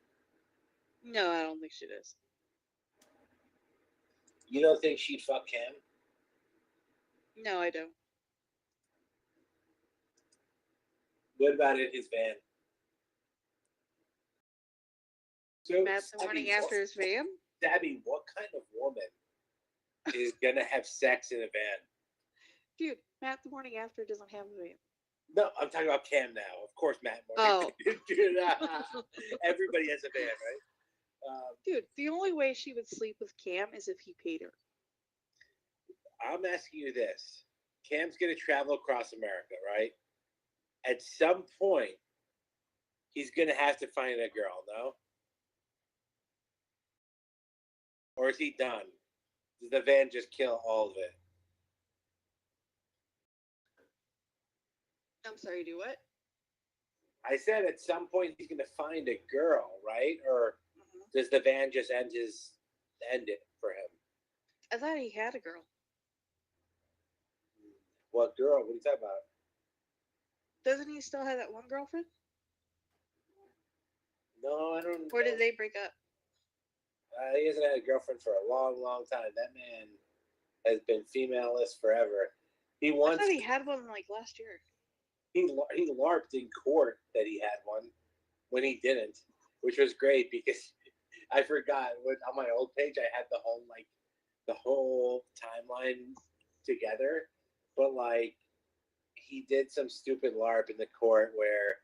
No, I don't think she does. You don't think she'd fuck Cam? No, I don't. What about in his van? So, Matt the morning after his van? Sabby, what kind of woman is gonna have sex in a van? Dude, Matt the morning after doesn't have a van. No, I'm talking about Cam now. Of course, Matt. Oh. Dude, everybody has a van, right? Dude, the only way she would sleep with Cam is if he paid her. I'm asking you this. Cam's going to travel across America, right? At some point, he's going to have to find a girl, no? Or is he done? Does the van just kill all of it? I'm sorry, do what? I said at some point he's going to find a girl, right? Or does the van just end it for him? I thought he had a girl. What girl? What are you talking about? Doesn't he still have that one girlfriend? No, I don't. Or did they break up? He hasn't had a girlfriend for a long, long time. That man has been femaleless forever. I thought he had one like last year. He LARPed in court that he had one when he didn't, which was great because I forgot on my old page I had the whole timeline together, but like he did some stupid LARP in the court where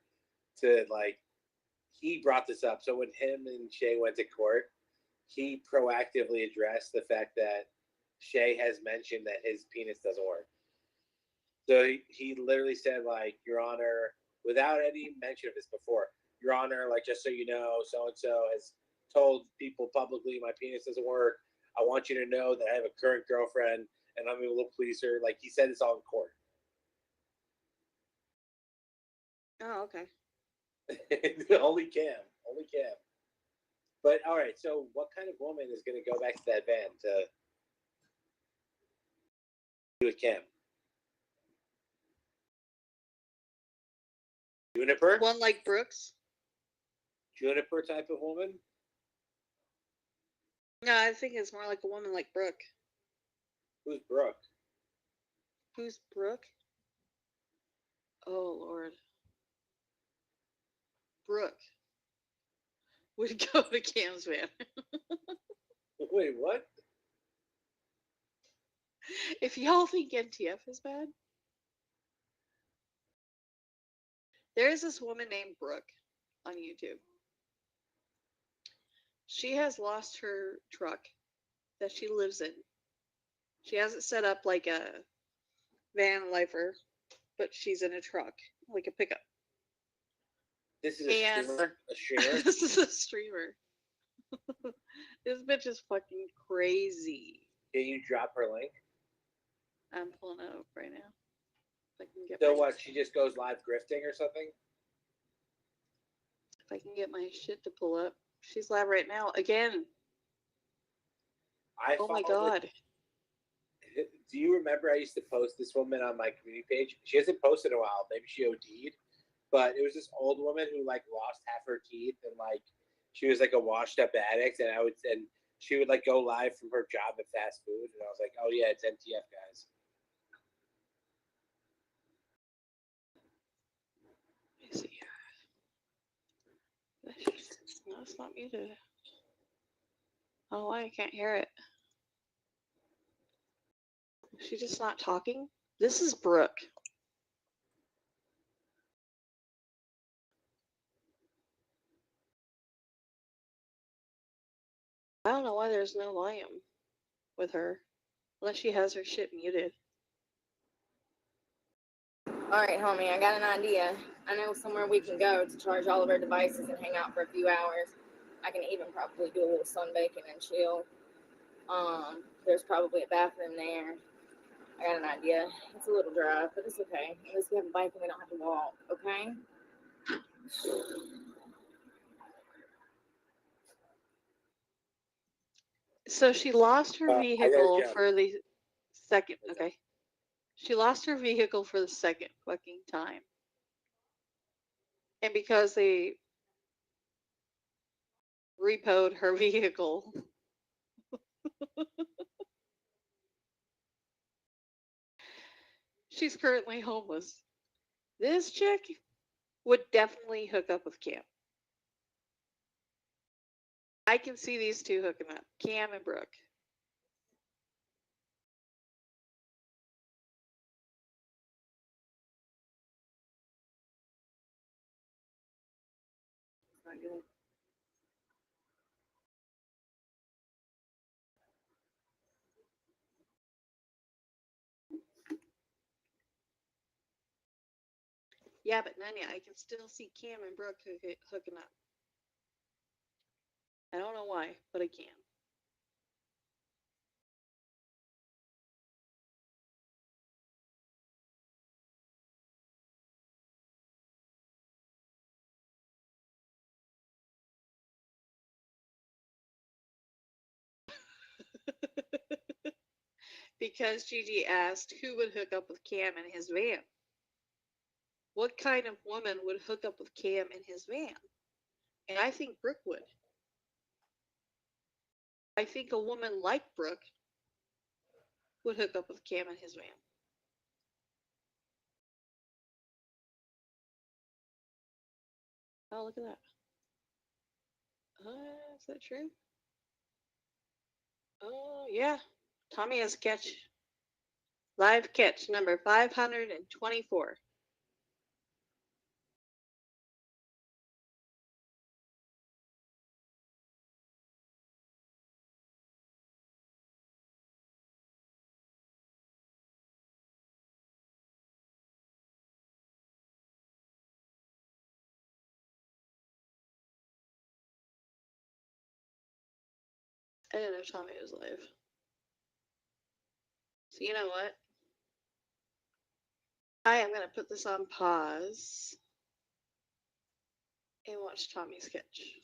he brought this up. So when him and Shay went to court, he proactively addressed the fact that Shay has mentioned that his penis doesn't work. So he literally said, like, Your Honor, without any mention of this before, Your Honor, like, just so you know, so-and-so has told people publicly my penis doesn't work. I want you to know that I have a current girlfriend and I'm able to please her. Like, he said this all in court. Oh, okay. Only Cam. But, all right, so what kind of woman is going to go back to that van to be with Cam? Juniper? One like Brooks? Juniper type of woman? No, I think it's more like a woman like Brooke. Who's Brooke? Who's Brooke? Oh Lord. Brooke would go to Cam's van. Wait, what? If y'all think NTF is bad, there is this woman named Brooke on YouTube. She has lost her truck that she lives in. She has it set up like a van lifer, but she's in a truck, like a pickup. This is a streamer? A streamer? This is a streamer. This bitch is fucking crazy. Can you drop her link? I'm pulling it up right now. If I can get So my, what? She just goes live grifting or something? if I can get my shit to pull up. She's live right now again. Oh my god. Do you remember I used to post this woman on my community page? She hasn't posted in a while. Maybe she OD'd. But it was this old woman who like lost half her teeth and like she was like a washed up addict and she would like go live from her job at fast food and I was like, oh yeah, it's NTF guys. Let me see. No, it's not muted. Oh, why I can't hear it? Is she just not talking? This is Brooke. I don't know why there's no volume with her, unless she has her shit muted. All right, homie, I got an idea. I know somewhere we can go to charge all of our devices and hang out for a few hours. I can even probably do a little sunbaking and chill. There's probably a bathroom there. I got an idea. It's a little drive, but it's okay. At least we have a bike and we don't have to walk, okay? So she lost her I vehicle gotta jump. for the second. Okay. She lost her vehicle for the second fucking time. And because they repoed her vehicle. She's currently homeless. This chick would definitely hook up with Cam. I can see these two hooking up, Cam and Brooke. Not good. Yeah, but Nanya, I can still see Cam and Brooke hooking up. I don't know why, but I can. Because Gigi asked who would hook up with Cam in his van. What kind of woman would hook up with Cam in his van? And I think Brooke would. I think a woman like Brooke would hook up with Cam in his van. Oh, look at that. Is that true? Oh, yeah. Tommy has catch. Live catch number 524. I didn't know Tommy was live. So you know what? I am going to put this on pause and watch Tommy's catch.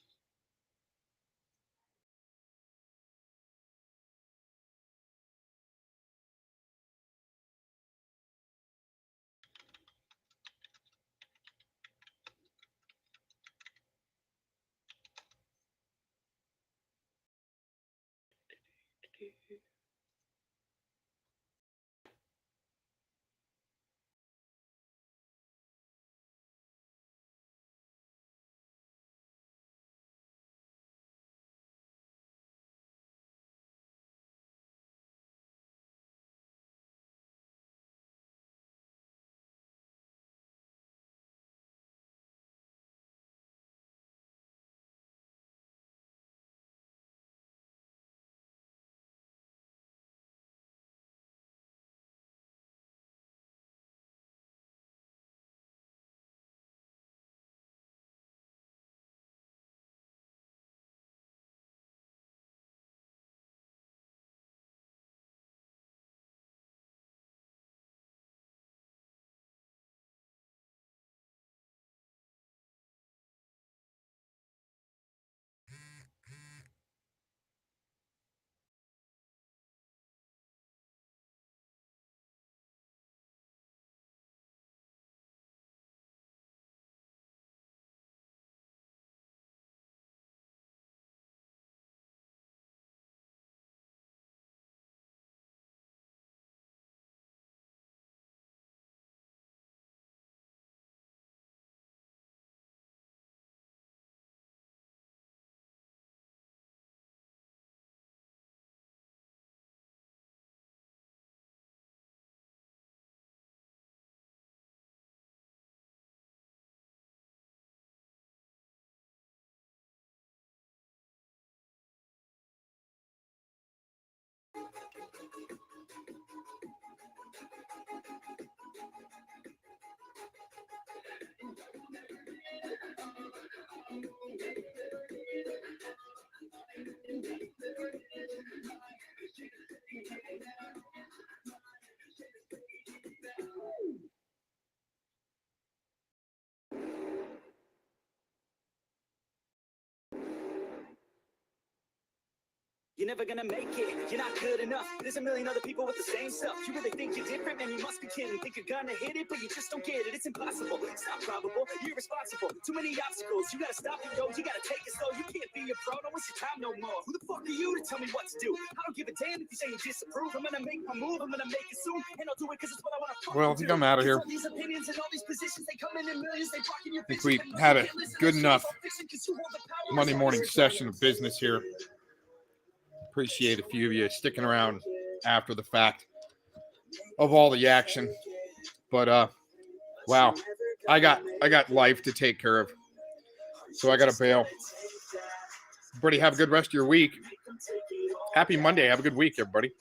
You're never gonna make it, you're not good enough. There's a million other people with the same stuff. You really think you're different, man, you must be kidding. Think you're gonna hit it, but you just don't get it. It's impossible, it's not probable, you're irresponsible. Too many obstacles, you gotta stop it, yo. You gotta take it slow, you can't be a pro, don't waste your time no more. Who the fuck are you to tell me what to do? I don't give a damn if you say you disapprove. I'm gonna make my move, I'm gonna make it soon. And I'll do it cause it's what I wanna fucking Well, I think I'm out of here. These opinions and all these positions, they come in millions, they blocking your I think we had a good enough Monday morning session of business here. Appreciate a few of you sticking around after the fact of all the action. But wow, I got life to take care of, so I gotta bail. Everybody have a good rest of your week. Happy Monday. Have a good week, everybody.